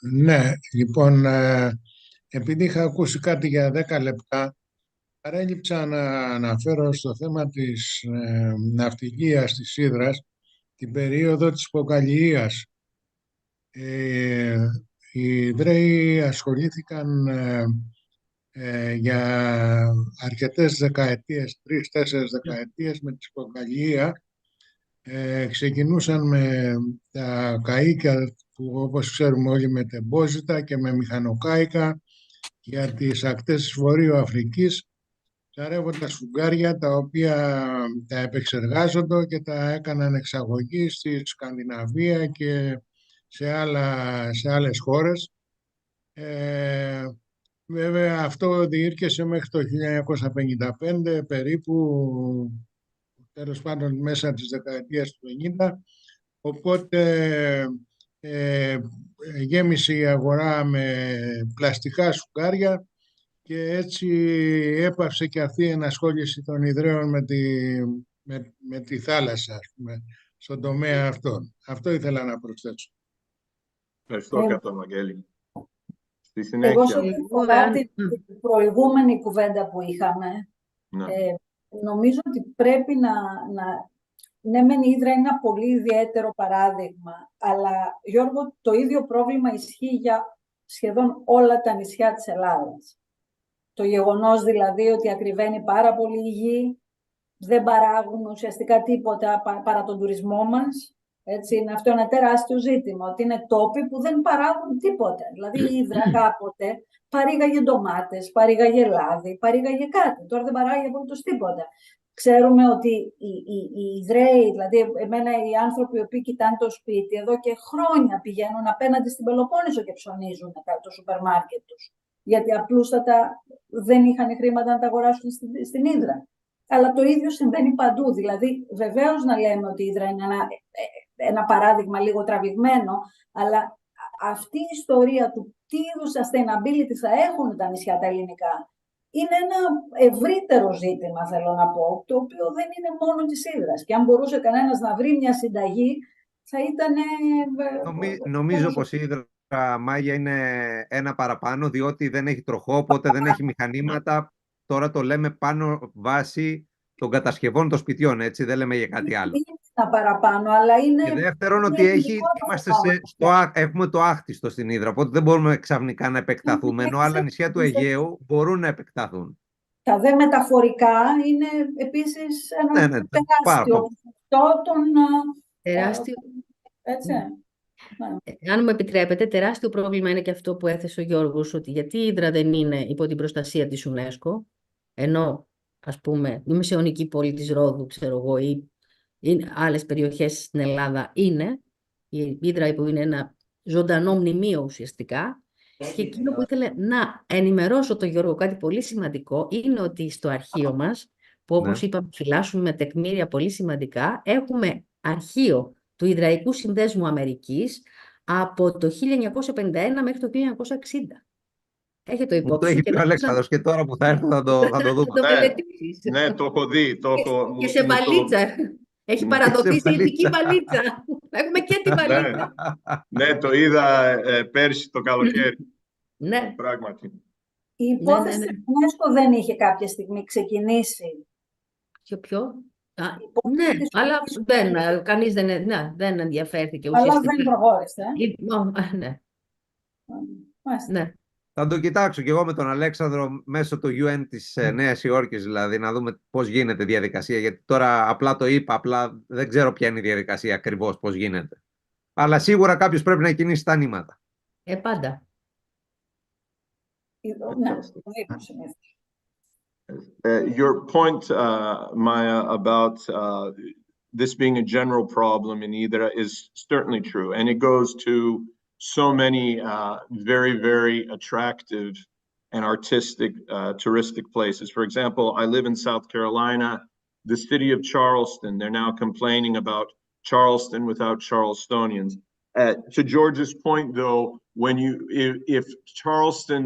Ναι, λοιπόν, επειδή είχα ακούσει κάτι για 10 λεπτά, παρέλειψα να αναφέρω στο θέμα της ναυτιλίας της Ύδρας την περίοδο της Ποκαλλιείας. Οι Ιδραίοι ασχολήθηκαν για αρκετές δεκαετίες, 3-4 δεκαετίες με τη Ποκαλλιεία. Ξεκινούσαν με τα καΐκια που, όπως ξέρουμε όλοι, μετεμπόζητα και με μηχανοκάικα για τις ακτές της Βορείου Αφρικής, ψαρεύοντας φουγγάρια τα οποία τα επεξεργάζονται και τα έκαναν εξαγωγή στη Σκανδιναβία και σε άλλες χώρες. Βέβαια αυτό διήρκεσε μέχρι το 1955 περίπου, τέλος πάντων μέσα της δεκαετίας του 50, οπότε γέμισε η αγορά με πλαστικά σουκάρια και έτσι έπαυσε και αυτή η ενασχόληση των Ιδραίων με τη θάλασσα, ας πούμε, στον τομέα αυτόν. Αυτό ήθελα να προσθέσω. Ευχαριστώ, Κάπτα Βαγγέλη. Στη Εγώ συνέχεια. σε ό,τι αφορά την προηγούμενη κουβέντα που είχαμε, νομίζω ότι πρέπει ναι, μεν η Hydra είναι ένα πολύ ιδιαίτερο παράδειγμα, αλλά Γιώργο, το ίδιο πρόβλημα ισχύει για σχεδόν όλα τα νησιά της Ελλάδας. Το γεγονός δηλαδή ότι ακριβένει πάρα πολύ η γη, δεν παράγουν ουσιαστικά τίποτα παρά τον τουρισμό μας. Έτσι, είναι αυτό ένα τεράστιο ζήτημα, ότι είναι τόποι που δεν παράγουν τίποτα. Δηλαδή η Hydra κάποτε παρήγαγε ντομάτες, παρήγαγε λάδι, παρήγαγε κάτι. Τώρα δεν παράγει απολύτως τίποτα. Ξέρουμε ότι οι Ιδραίοι, δηλαδή εμένα οι άνθρωποι οι οποίοι κοιτάνε το σπίτι εδώ και χρόνια πηγαίνουν απέναντι στην Πελοπόννησο και ψωνίζουν το σούπερ μάρκετ τους. Γιατί απλούστατα δεν είχαν χρήματα να τα αγοράσουν στην Hydra. Αλλά το ίδιο συμβαίνει παντού. Δηλαδή, βεβαίως να λέμε ότι η Hydra είναι ένα παράδειγμα λίγο τραβηγμένο, αλλά αυτή η ιστορία του τι είδους sustainability θα έχουν τα νησιά τα ελληνικά είναι ένα ευρύτερο ζήτημα, θέλω να πω, το οποίο δεν είναι μόνο της Hydras. Και αν μπορούσε κανένας να βρει μια συνταγή, θα ήταν... Νομίζω πως η Hydra, Μάγια, είναι ένα παραπάνω, διότι δεν έχει τροχό, οπότε δεν έχει μηχανήματα. Τώρα το λέμε πάνω βάση των κατασκευών των σπιτιών, έτσι, δεν λέμε για κάτι άλλο. Είναι ένα παραπάνω, αλλά είναι... Και δεύτερον, ότι έχουμε το άκτιστο στην Hydra, οπότε δεν μπορούμε ξαφνικά να επεκταθούμε, ενώ άλλα νησιά του Αιγαίου μπορούν να επεκταθούν. Τα δε μεταφορικά είναι επίσης ένα τεράστιο. Τεράστιο. Έτσι. Αν μου επιτρέπετε, τεράστιο πρόβλημα είναι και αυτό που έθεσε ο Γιώργος, ότι γιατί η Hydra δεν είναι υπό την προστασία της UNESCO, ενώ, ας πούμε, η μεσαιωνική πόλη της Ρόδου, ξέρω εγώ, ή άλλες περιοχές στην Ελλάδα είναι, η Hydra που είναι ένα ζωντανό μνημείο ουσιαστικά, και εκείνο που ήθελε να ενημερώσω τον Γιώργο κάτι πολύ σημαντικό είναι ότι στο αρχείο μας, που όπως είπαμε φυλάσσουμε με τεκμήρια πολύ σημαντικά, έχουμε αρχείο του Ιδραϊκού Συνδέσμου Αμερικής από το 1951 μέχρι το 1960. Έχετε το Μου το υπόψη έχει και πει ο Αλέξανδρος και τώρα που θα έρθω θα το δούμε. το μελετήσεις. Ναι, το έχω δει. Και σε βαλίτσα. Έχει παραδοθεί σε ειδική βαλίτσα. Έχουμε και τη βαλίτσα. Ναι, το είδα πέρσι το καλοκαίρι. Ναι. Πράγματι. Η υπόθεση της UNESCO δεν είχε κάποια στιγμή ξεκινήσει. Ποιο? Ναι, αλλά κανείς δεν ενδιαφέρθηκε ουσιαστικά. Αλλά δεν προχώρησε. Ναι. Θα το κοιτάξω κι εγώ με τον Αλέξανδρο μέσω του UN της Νέας Υόρκης, δηλαδή, να δούμε πώς γίνεται η διαδικασία. Γιατί τώρα απλά το είπα, απλά δεν ξέρω ποια είναι η διαδικασία ακριβώς, πώς γίνεται. Αλλά σίγουρα κάποιος πρέπει να κινήσει τα νήματα. Πάντα. Ναι, your point, Maya, about this being a general problem in Hydra is certainly true. And it goes to so many very, very attractive and artistic touristic places. For example, I live in South Carolina, the city of Charleston. They're now complaining about Charleston without Charlestonians. To George's point, though, when if Charleston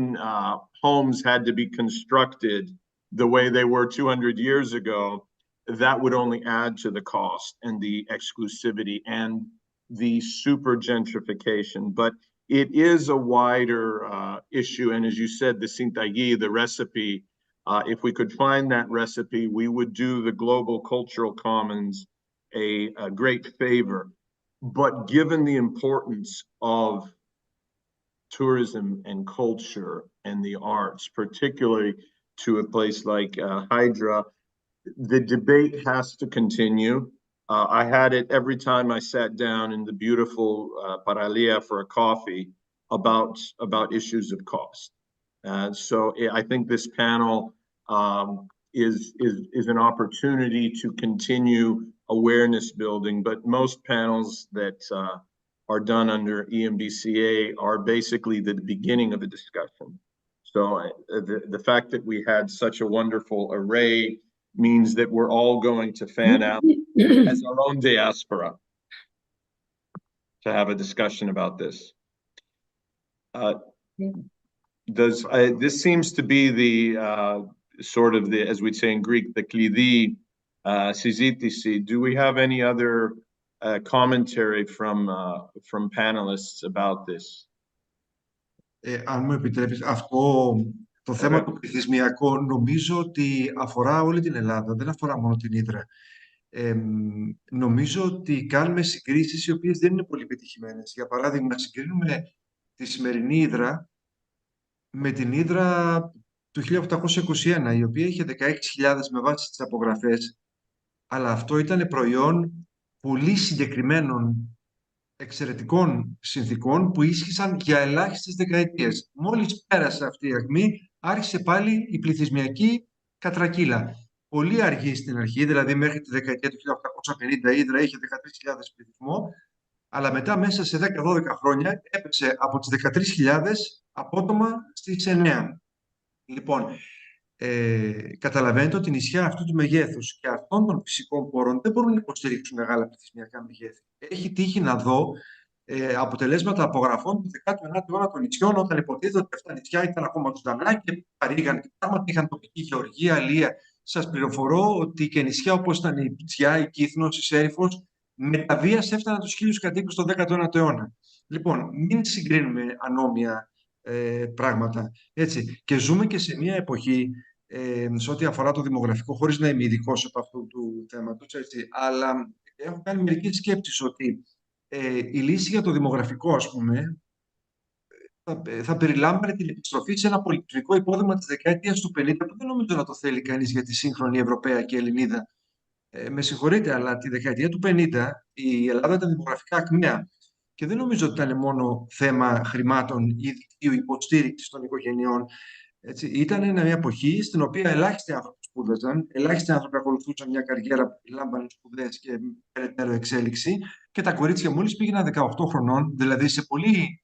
homes had to be constructed the way they were 200 years ago, that would only add to the cost and the exclusivity and the super gentrification. But it is a wider issue. And as you said, the Sintagi, the recipe, if we could find that recipe, we would do the global cultural commons a great favor. But given the importance of tourism and culture and the arts, particularly to a place like Hydra, the debate has to continue. I had it every time I sat down in the beautiful Paralia for a coffee about issues of cost. So I think this panel is an opportunity to continue awareness building, but most panels that are done under EMBCA are basically the beginning of a discussion. So the fact that we had such a wonderful array means that we're all going to fan out as our own diaspora to have a discussion about this. This seems to be the sort of the, as we'd say in Greek, the klidi syzitisi. Do we have any other commentary from panelists about this? Αν μου επιτρέπεις, αυτό το θέμα το πληθυσμιακό νομίζω ότι αφορά όλη την Ελλάδα, δεν αφορά μόνο την Hydra. Νομίζω ότι κάνουμε συγκρίσεις οι οποίες δεν είναι πολύ πετυχημένες. Για παράδειγμα, συγκρίνουμε τη σημερινή Hydra με την Hydra του 1821, η οποία είχε 16.000 με βάση τις απογραφές, αλλά αυτό ήταν προϊόν πολύ συγκεκριμένων εξαιρετικών συνθήκων που ίσχυσαν για ελάχιστες δεκαετίες. Μόλις πέρασε αυτή η ακμή, άρχισε πάλι η πληθυσμιακή κατρακύλα. Πολύ αργή στην αρχή, δηλαδή μέχρι τη δεκαετία του 1850 η Hydra είχε 13.000 πληθυσμό, αλλά μετά μέσα σε 10-12 χρόνια έπεσε από τις 13.000 απότομα στις 9. Λοιπόν, καταλαβαίνετε ότι νησιά αυτού του μεγέθους και αυτών των φυσικών πόρων δεν μπορούν να υποστηρίξουν μεγάλα πληθυσμιακά μεγέθη. Έχει τύχει να δω αποτελέσματα απογραφών του 19ου αιώνα των νησιών, όταν υποτίθεται ότι αυτά τα νησιά ήταν ακόμα ζωντανά και παρήγαν και πράγματα, είχαν τοπική γεωργία, αλεία. Σας πληροφορώ ότι και νησιά όπως ήταν η Πτζιά, η Κύθνος, η Σέριφος, με τα βίας έφταναν τους 1.000 κατοίκους στον 19ο αιώνα. Λοιπόν, μην συγκρίνουμε ανώμια πράγματα. Έτσι. Και ζούμε και σε μια εποχή, σε ό,τι αφορά το δημογραφικό, χωρίς να είμαι ειδικός από αυτού του θέματος, έτσι, αλλά έχω κάνει μερικές σκέψεις ότι η λύση για το δημογραφικό, ας πούμε, θα περιλάμβανε την επιστροφή σε ένα πολιτισμικό υπόδειγμα της δεκαετίας του 50, που δεν νομίζω να το θέλει κανείς για τη σύγχρονη Ευρωπαία και Ελληνίδα. Με συγχωρείτε, αλλά τη δεκαετία του 50 η Ελλάδα ήταν δημογραφικά ακμαία. Και δεν νομίζω ότι ήταν μόνο θέμα χρημάτων ή δικτύου υποστήριξης των οικογενειών. Έτσι, ήταν μια εποχή στην οποία ελάχιστοι άνθρωποι σπούδαζαν, ελάχιστοι άνθρωποι ακολουθούσαν μια καριέρα που λάμπανε σπουδές και περαιτέρω εξέλιξη, και τα κορίτσια μόλις πήγαιναν 18 χρονών, δηλαδή σε πολύ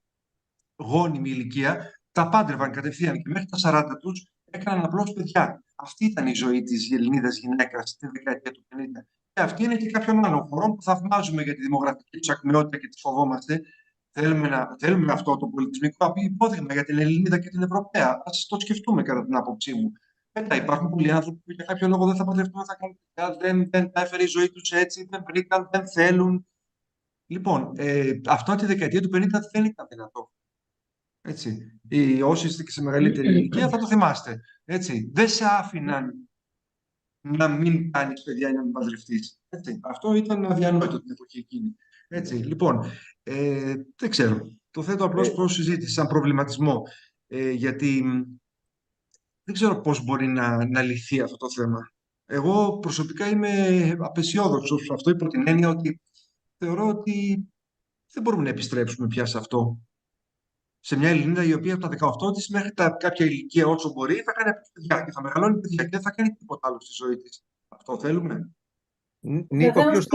γόνιμη ηλικία, τα πάντρευαν κατευθείαν και μέχρι τα 40 τους έκαναν απλώς παιδιά. Αυτή ήταν η ζωή της Ελληνίδας γυναίκας στη δεκαετία του 50. Και αυτή είναι και κάποιων άλλων χωρών που θαυμάζουμε για τη δημογραφική τους ακμαιότητα και τις φοβόμαστε. Θέλουμε αυτό το πολιτισμικό υπόδειγμα για την Ελληνίδα και την Ευρωπαία. Ας το σκεφτούμε, κατά την άποψή μου. Μετά υπάρχουν πολλοί άνθρωποι που για κάποιο λόγο δεν θα παντρευτούν, θα κάνουν παιδιά, δεν τα έφερε η ζωή τους έτσι, δεν βρήκαν, δεν θέλουν. Λοιπόν, αυτό τη δεκαετία του 50 δεν ήταν δυνατό. Έτσι. Όσοι είστε και σε μεγαλύτερη ηλικία θα το θυμάστε. Έτσι. Δεν σε άφηναν να μην κάνεις παιδιά ή να μην παντρευτείς. Αυτό ήταν αδιανόητο την εποχή εκείνη. Έτσι. Λοιπόν, δεν ξέρω. Το θέτω απλώς προς συζήτηση, σαν προβληματισμό. Γιατί δεν ξέρω πώς μπορεί να λυθεί αυτό το θέμα. Εγώ προσωπικά είμαι απεσιόδοξος σε αυτό, υπό την έννοια ότι θεωρώ ότι δεν μπορούμε να επιστρέψουμε πια σε αυτό. Σε μια Ελληνίδα η οποία από τα 18 της μέχρι κάποια ηλικία όσο μπορεί θα κάνει παιδιά και θα μεγαλώνει παιδιά και δεν θα κάνει τίποτα άλλο στη ζωή της. Αυτό θέλουμε. Νίκο, ποιος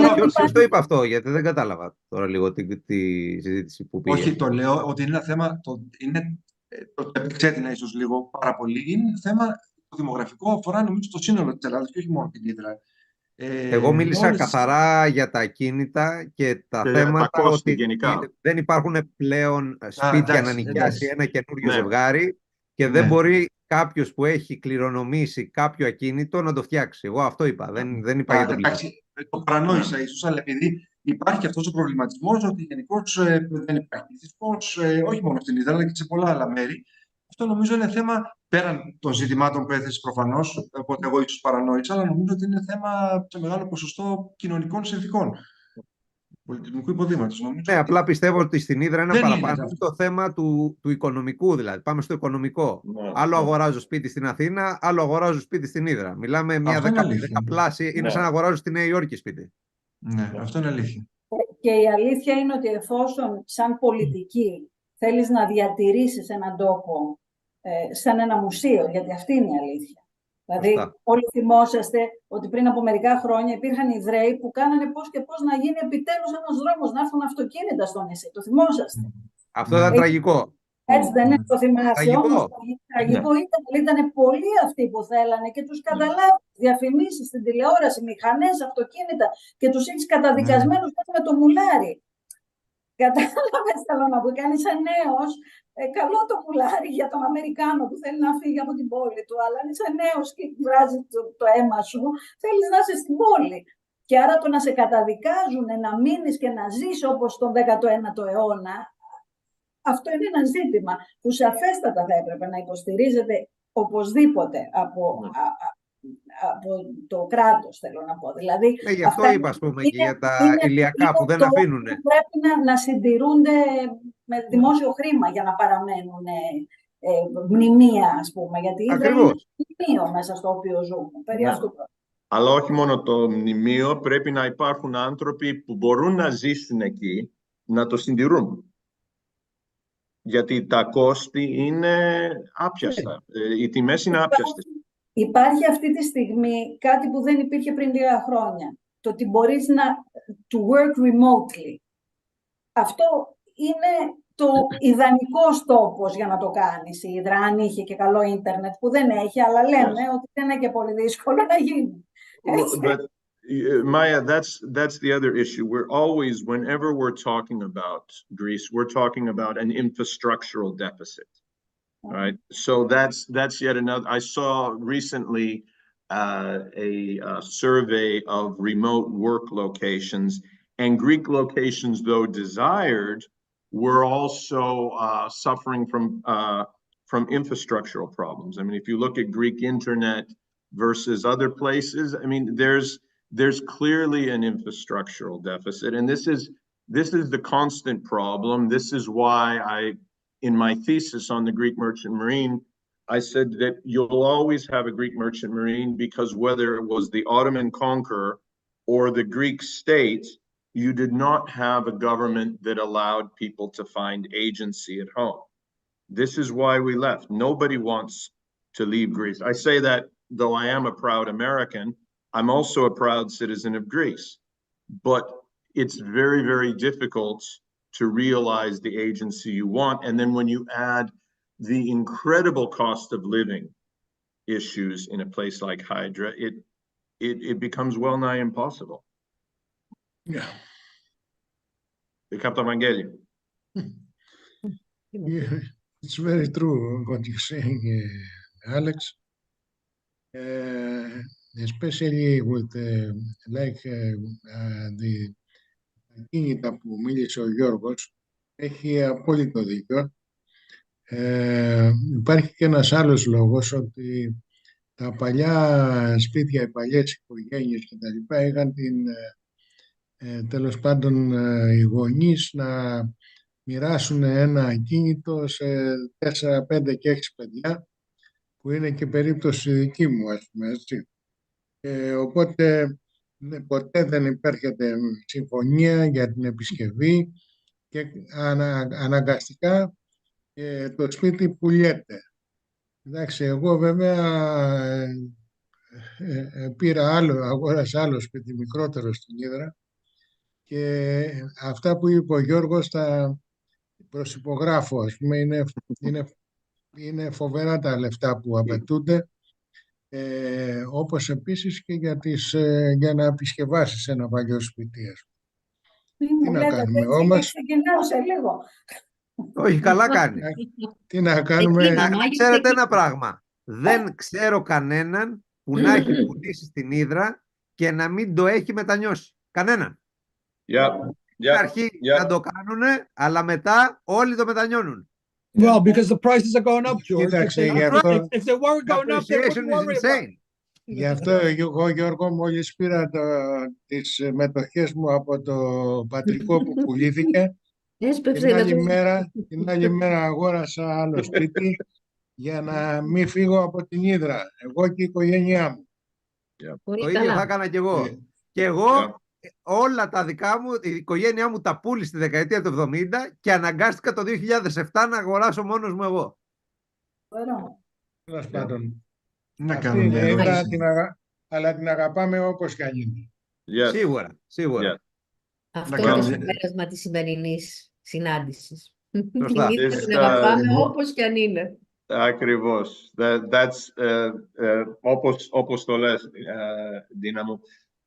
το είπε αυτό, γιατί δεν κατάλαβα τώρα λίγο τη συζήτηση που πήγε. Όχι, το λέω ότι είναι ένα θέμα, το επεξέτεινα ίσως λίγο πάρα πολύ, είναι ένα θέμα το δημογραφικό, αφορά νομίζω το σύνολο της Ελλάδας και όχι μόνο την Hydra. Εγώ μίλησα καθαρά για τα ακίνητα και τα θέματα ότι δεν υπάρχουν πλέον σπίτια να νοικιάσει ένα καινούριο ζευγάρι και δεν μπορεί κάποιος που έχει κληρονομήσει κάποιο ακίνητο να το φτιάξει. Εγώ αυτό είπα, δεν είπα για τον πληθυσμό. Το παρανόησα ίσως, αλλά επειδή υπάρχει αυτός ο προβληματισμός ότι γενικώς δεν υπάρχει πληθυσμός, όχι μόνο στην Hydra αλλά και σε πολλά άλλα μέρη. Αυτό νομίζω είναι θέμα πέραν των ζητημάτων που έθεσε προφανώς, οπότε εγώ ίσως παρανόησα, αλλά νομίζω ότι είναι θέμα σε μεγάλο ποσοστό κοινωνικών συνθηκών. Πολιτισμικού υποδείγματος. Ναι, απλά πιστεύω ότι στην Hydra είναι παραπάνω το θέμα του οικονομικού, δηλαδή. Πάμε στο οικονομικό. Άλλο αγοράζω σπίτι στην Αθήνα, άλλο αγοράζω σπίτι στην Hydra. Μιλάμε μια δεκαπλάσια, είναι σαν να αγοράζω στη Νέα Υόρκη σπίτι. Ναι, αυτό είναι αλήθεια. Και η αλήθεια είναι ότι εφόσον σαν πολιτική θέλεις να διατηρήσεις έναν τόπο σαν ένα μουσείο, γιατί αυτή είναι η αλήθεια. Δηλαδή, όλοι θυμόσαστε ότι πριν από μερικά χρόνια υπήρχαν Ιδραίοι που κάνανε πώς και πώς να γίνει επιτέλους ένας δρόμος, να έρθουν αυτοκίνητα στο νησί. Το θυμόσαστε. Αυτό ήταν τραγικό. Έτσι δεν είναι, το θυμάσαι. Όμως, τραγικό ήταν πολλοί αυτοί που θέλανε και τους καταλάβουν διαφημίσεις στην τηλεόραση, μηχανές, αυτοκίνητα και τους έχεις καταδικασμένους με το μουλάρι. Κατάλαβες, θέλω να πω, κάνει σαν νέος, καλό το πουλάρι για τον Αμερικάνο που θέλει να φύγει από την πόλη του, αλλά αν είσαι νέος και βράζει το αίμα σου, θέλεις να είσαι στην πόλη. Και άρα το να σε καταδικάζουν να μείνεις και να ζεις όπως τον 19ο αιώνα, αυτό είναι ένα ζήτημα που σαφέστατα θα έπρεπε να υποστηρίζεται οπωσδήποτε από το κράτος, θέλω να πω. Δηλαδή, γι' αυτό είπα, ας πούμε, και για τα ηλιακά που δεν αφήνουν. Πρέπει να συντηρούνται με δημόσιο χρήμα για να παραμένουν μνημεία, ας πούμε. Γιατί είναι μνημείο μέσα στο οποίο ζούμε. Αλλά όχι μόνο το μνημείο, πρέπει να υπάρχουν άνθρωποι που μπορούν να ζήσουν εκεί, να το συντηρούν. Γιατί τα κόστη είναι άπιαστα. Οι τιμές είναι άπιαστες. Υπάρχει αυτή τη στιγμή κάτι που δεν υπήρχε πριν λίγα χρόνια. Το ότι μπορείς to work remotely. Αυτό είναι το ιδανικός τόπος για να το κάνεις. Η Hydra, αν είχε και καλό ίντερνετ που δεν έχει, αλλά λέμε ότι δεν είναι και πολύ δύσκολο να γίνει. But Maya, that's the other issue. We're always, whenever we're talking about Greece, we're talking about an infrastructural deficit. Right. So that's yet another. I saw recently a survey of remote work locations, and Greek locations, though desired, were also suffering from infrastructural problems. I mean, if you look at Greek internet versus other places, I mean, there's clearly an infrastructural deficit, and this is the constant problem. This is why in my thesis on the Greek merchant marine, I said that you'll always have a Greek merchant marine because whether it was the Ottoman conqueror or the Greek state, you did not have a government that allowed people to find agency at home. This is why we left. Nobody wants to leave Greece. I say that though I am a proud American, I'm also a proud citizen of Greece. But it's very, very difficult to realize the agency you want. And then when you add the incredible cost of living issues in a place like Hydra, it becomes well nigh impossible. Yeah. Evangelos. Yeah, it's very true what you're saying, Alex. Especially with the κίνητα που μίλησε ο Γιώργος, έχει απόλυτο δίκιο. Υπάρχει και ένας άλλος λόγος, ότι τα παλιά σπίτια, οι παλιές οικογένειες και τα λοιπά είχαν τέλος πάντων οι γονείς να μοιράσουν ένα ακίνητο σε 4, 5 και 6 παιδιά, που είναι και περίπτωση δική μου, ας πούμε, έτσι. Οπότε ποτέ δεν υπέρχεται συμφωνία για την επισκευή και αναγκαστικά το σπίτι πουλιέται. Εντάξει, εγώ βέβαια αγόρασα άλλο σπίτι μικρότερο στην Ύδρα, και αυτά που είπε ο Γιώργος τα προσυπογράφω, ας πούμε. Είναι φοβερά τα λεφτά που απαιτούνται, όπως επίσης και για να επισκευάσεις ένα παλιό σπίτι. Τι να κάνουμε όμως. Ξεκινάω σε λίγο. Όχι, καλά κάνει. Τι να κάνουμε. Ξέρετε ένα πράγμα. Δεν ξέρω κανέναν που να έχει πουλήσει στην Ύδρα και να μην το έχει μετανιώσει. Κανέναν. Στην αρχή να το κάνουνε, αλλά μετά όλοι το μετανιώνουν. Well, because the prices are going up, George. If they weren't going up, they wouldn't worry about it. Γι' αυτό εγώ, Γιώργο, μόλις πήρα τις μετοχές μου από το πατρικό που πουλήθηκε, την άλλη μέρα αγόρασα άλλο σπίτι για να μην φύγω από την Ύδρα, εγώ και η οικογένειά μου. Το ίδιο θα έκανα κι εγώ. Και εγώ όλα τα δικά μου, η οικογένειά μου τα πούλησε στη δεκαετία του 70 και αναγκάστηκα το 2007 να αγοράσω μόνος μου εγώ. Τέλος πάντων. Αυτή είναι η Ύδρα, αλλά την αγαπάμε όπως κι αν είναι. Σίγουρα. Αυτό είναι το συμπέρασμα της σημερινής συνάντησης. Σωστά. Την αγαπάμε όπως κι αν είναι. Ακριβώς. That's όπως το λες, Dina μου.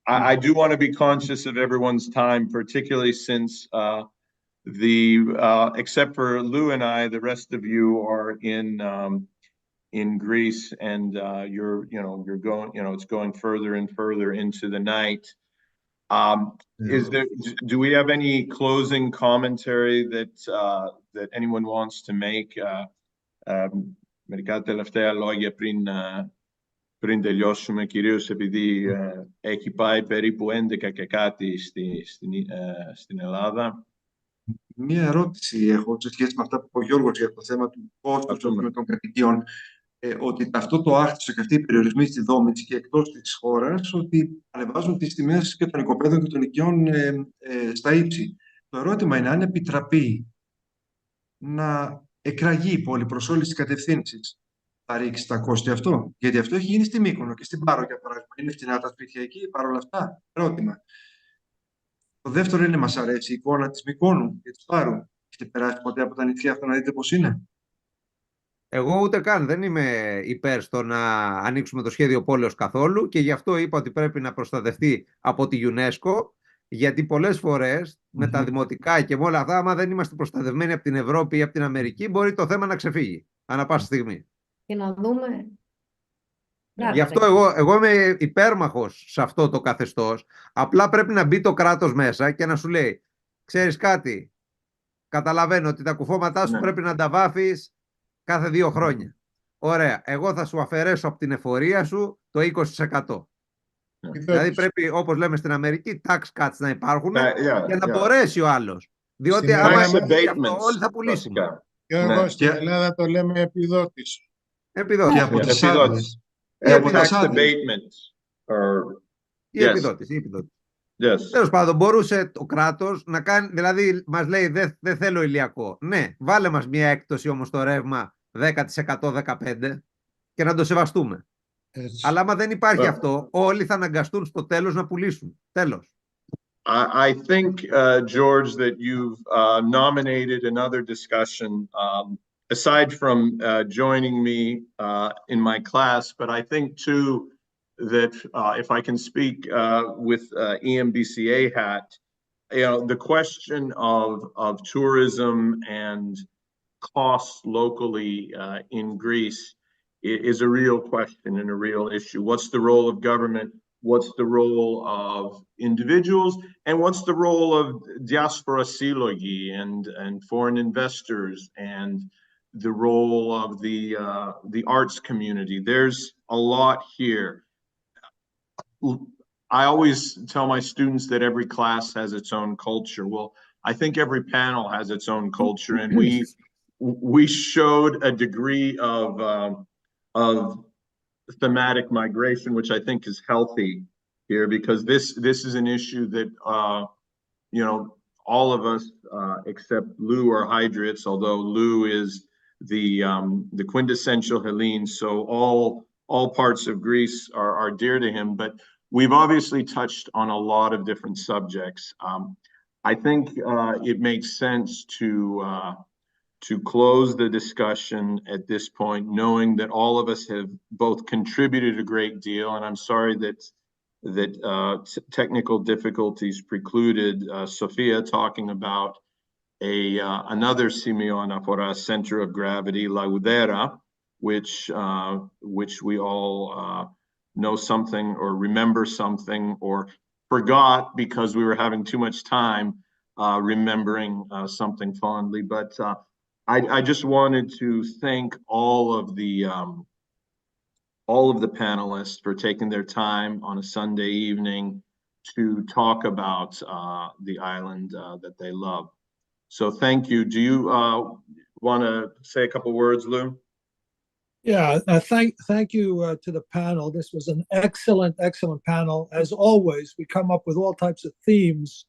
I do want to be conscious of everyone's time, particularly since except for Lou and I, the rest of you are in Greece, and you're going, it's going further and further into the night. Do we have any closing commentary that anyone wants to make? Μερικά τελευταία λόγια πριν τελειώσουμε, κυρίως επειδή έχει πάει περίπου 11 και κάτι στην Ελλάδα. Μία ερώτηση έχω σε σχέση με αυτά που είπε ο Γιώργος για το θέμα του κόστους των κατοικιών. Ότι αυτό το άκτιστο και αυτοί οι περιορισμοί στη δόμηση και εκτός της χώρας, ότι ανεβάζουν τις τιμές και των οικοπαίδων και των οικειών στα ύψη. Το ερώτημα είναι αν επιτραπεί να εκραγεί η πόλη προς όλες τις κατευθύνσεις. Θα ρίξει τα κόστη αυτό? Γιατί αυτό έχει γίνει στη Μύκονο και στην Πάρο, για παράδειγμα. Είναι φτηνά τα σπίτια εκεί, παρόλα αυτά? Ερώτημα. Το δεύτερο είναι, μας αρέσει η εικόνα της Μυκόνου και της Πάρου? Έχετε περάσει ποτέ από τα νησιά αυτά να δείτε πώς είναι? Εγώ ούτε καν δεν είμαι υπέρ στο να ανοίξουμε το σχέδιο πόλεως καθόλου, και γι' αυτό είπα ότι πρέπει να προστατευτεί από τη UNESCO, γιατί πολλές φορές με τα δημοτικά και με όλα αυτά, άμα δεν είμαστε προστατευμένοι από την Ευρώπη ή από την Αμερική, μπορεί το θέμα να ξεφύγει ανά πάσα στιγμή. Και να δούμε. Γι' αυτό εγώ είμαι υπέρμαχος σε αυτό το καθεστώς. Απλά πρέπει να μπει το κράτος μέσα και να σου λέει, ξέρεις κάτι, καταλαβαίνω ότι τα κουφώματά σου πρέπει να τα βάφεις κάθε 2 χρόνια. Ωραία, εγώ θα σου αφαιρέσω από την εφορία σου το 20%. Δηλαδή πρέπει, όπως λέμε στην Αμερική, tax cuts να υπάρχουν για να μπορέσει ο άλλος. Διότι άμα όλοι θα πουλήσουμε. Γιώργο, στην Ελλάδα το λέμε επιδότηση. Επιδότηση. Και από τις άλλες. Tax abatement. Η επιδότηση. Yes. Τέλος πάντων, μπορούσε το κράτος να κάνει, δηλαδή μας λέει δεν θέλω ηλιακό. Ναι, βάλε μας μια έκπτωση όμως στο ρεύμα 10%, 15% και να το σεβαστούμε. Έτσι. Αλλά άμα δεν υπάρχει αυτό, όλοι θα αναγκαστούν στο τέλος να πουλήσουν. Τέλος. I think, George, that you've nominated another discussion, aside from joining me in my class, but I think too that if I can speak with EMBCA hat, you know, the question of tourism and costs locally in Greece is a real question and a real issue. What's the role of government? What's the role of individuals? And what's the role of diaspora sylogi and foreign investors and the role of the arts community? There's a lot here. I always tell my students that every class has its own culture. Well, I think every panel has its own culture, and we showed a degree of thematic migration, which I think is healthy here, because this is an issue that you know, all of us except Lou are Hydrates, although Lou is the quintessential Hellene, so all parts of Greece are dear to him. But we've obviously touched on a lot of different subjects. I think it makes sense to close the discussion at this point, knowing that all of us have both contributed a great deal, and I'm sorry that technical difficulties precluded Sofia talking about another Simeon Aphora center of gravity, Laudera, which we all know something or remember something or forgot because we were having too much time remembering something fondly. But I just wanted to thank all of the panelists for taking their time on a Sunday evening to talk about the island that they love. So thank you. Do you want to say a couple words, Lou? Yeah, thank you to the panel. This was an excellent panel. As always, we come up with all types of themes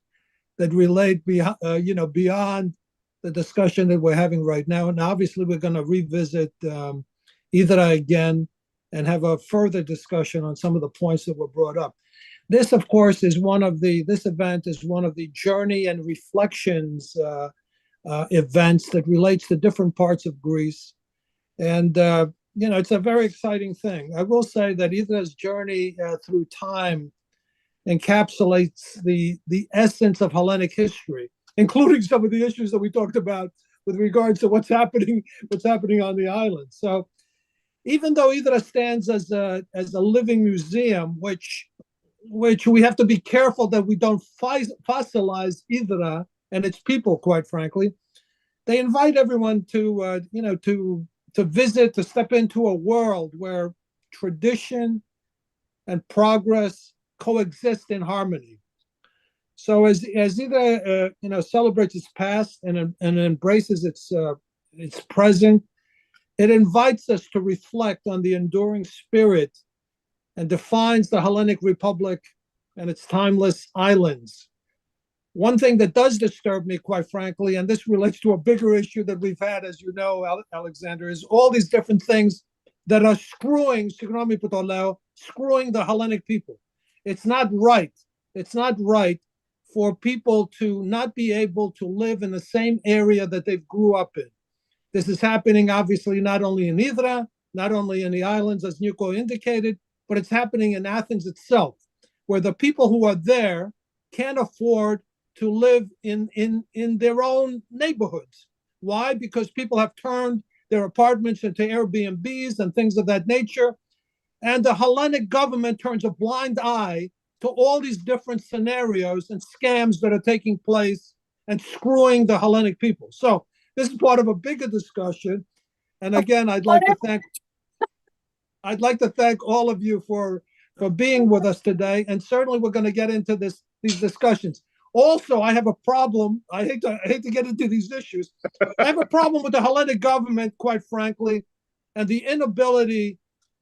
that relate beyond the discussion that we're having right now. And obviously, we're going to revisit Hydra again and have a further discussion on some of the points that were brought up. This, of course, is this event is one of the journey and reflections events that relates to different parts of Greece. And, it's a very exciting thing. I will say that Hydra's journey through time encapsulates the essence of Hellenic history, including some of the issues that we talked about with regards to what's happening on the island. So even though Hydra stands as a living museum, which we have to be careful that we don't fossilize Hydra and its people, quite frankly, they invite everyone to visit, to step into a world where tradition and progress coexist in harmony. So as Hydra celebrates its past and embraces its present, it invites us to reflect on the enduring spirit and defines the Hellenic Republic and its timeless islands. One thing that does disturb me, quite frankly, and this relates to a bigger issue that we've had, as you know, Alexander, is all these different things that are screwing the Hellenic people. It's not right. It's not right for people to not be able to live in the same area that they grew up in. This is happening, obviously, not only in Hydra, not only in the islands, as Nikos indicated, but it's happening in Athens itself, where the people who are there can't afford to live in their own neighborhoods. Why? Because people have turned their apartments into Airbnbs and things of that nature. And the Hellenic government turns a blind eye to all these different scenarios and scams that are taking place and screwing the Hellenic people. So this is part of a bigger discussion. And again, I'd like to thank all of you for being with us today. And certainly we're going to get into these discussions. Also, I have a problem. I hate to get into these issues. I have a problem with the Hellenic government, quite frankly, and the inability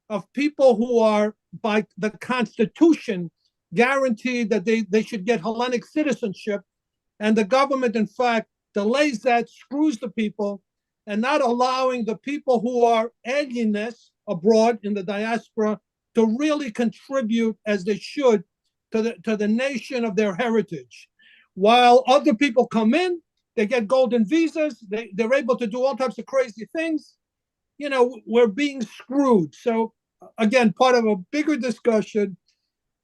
of people who are, by the Constitution, guaranteed that they should get Hellenic citizenship. And the government, in fact, delays that, screws the people, and not allowing the people who are alienists abroad in the diaspora to really contribute as they should to the nation of their heritage. While other people come in, they get golden visas, they're able to do all types of crazy things. You know, we're being screwed. So again, part of a bigger discussion.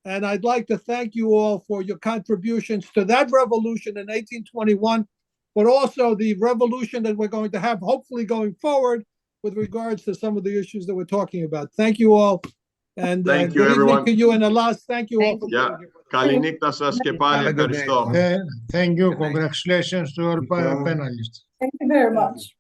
And I'd like to thank you all for your contributions to that revolution in 1821, but also the revolution that we're going to have, hopefully going forward, with regards to some of the issues that we're talking about. Thank you all. And Thank you, good everyone. evening to you. And Alas, thank you all Thank for Yeah. being here. Καλή νύχτα σας και πάλι. Have a good night. Ευχαριστώ. Thank you. Congratulations to all panelists. Thank you very much.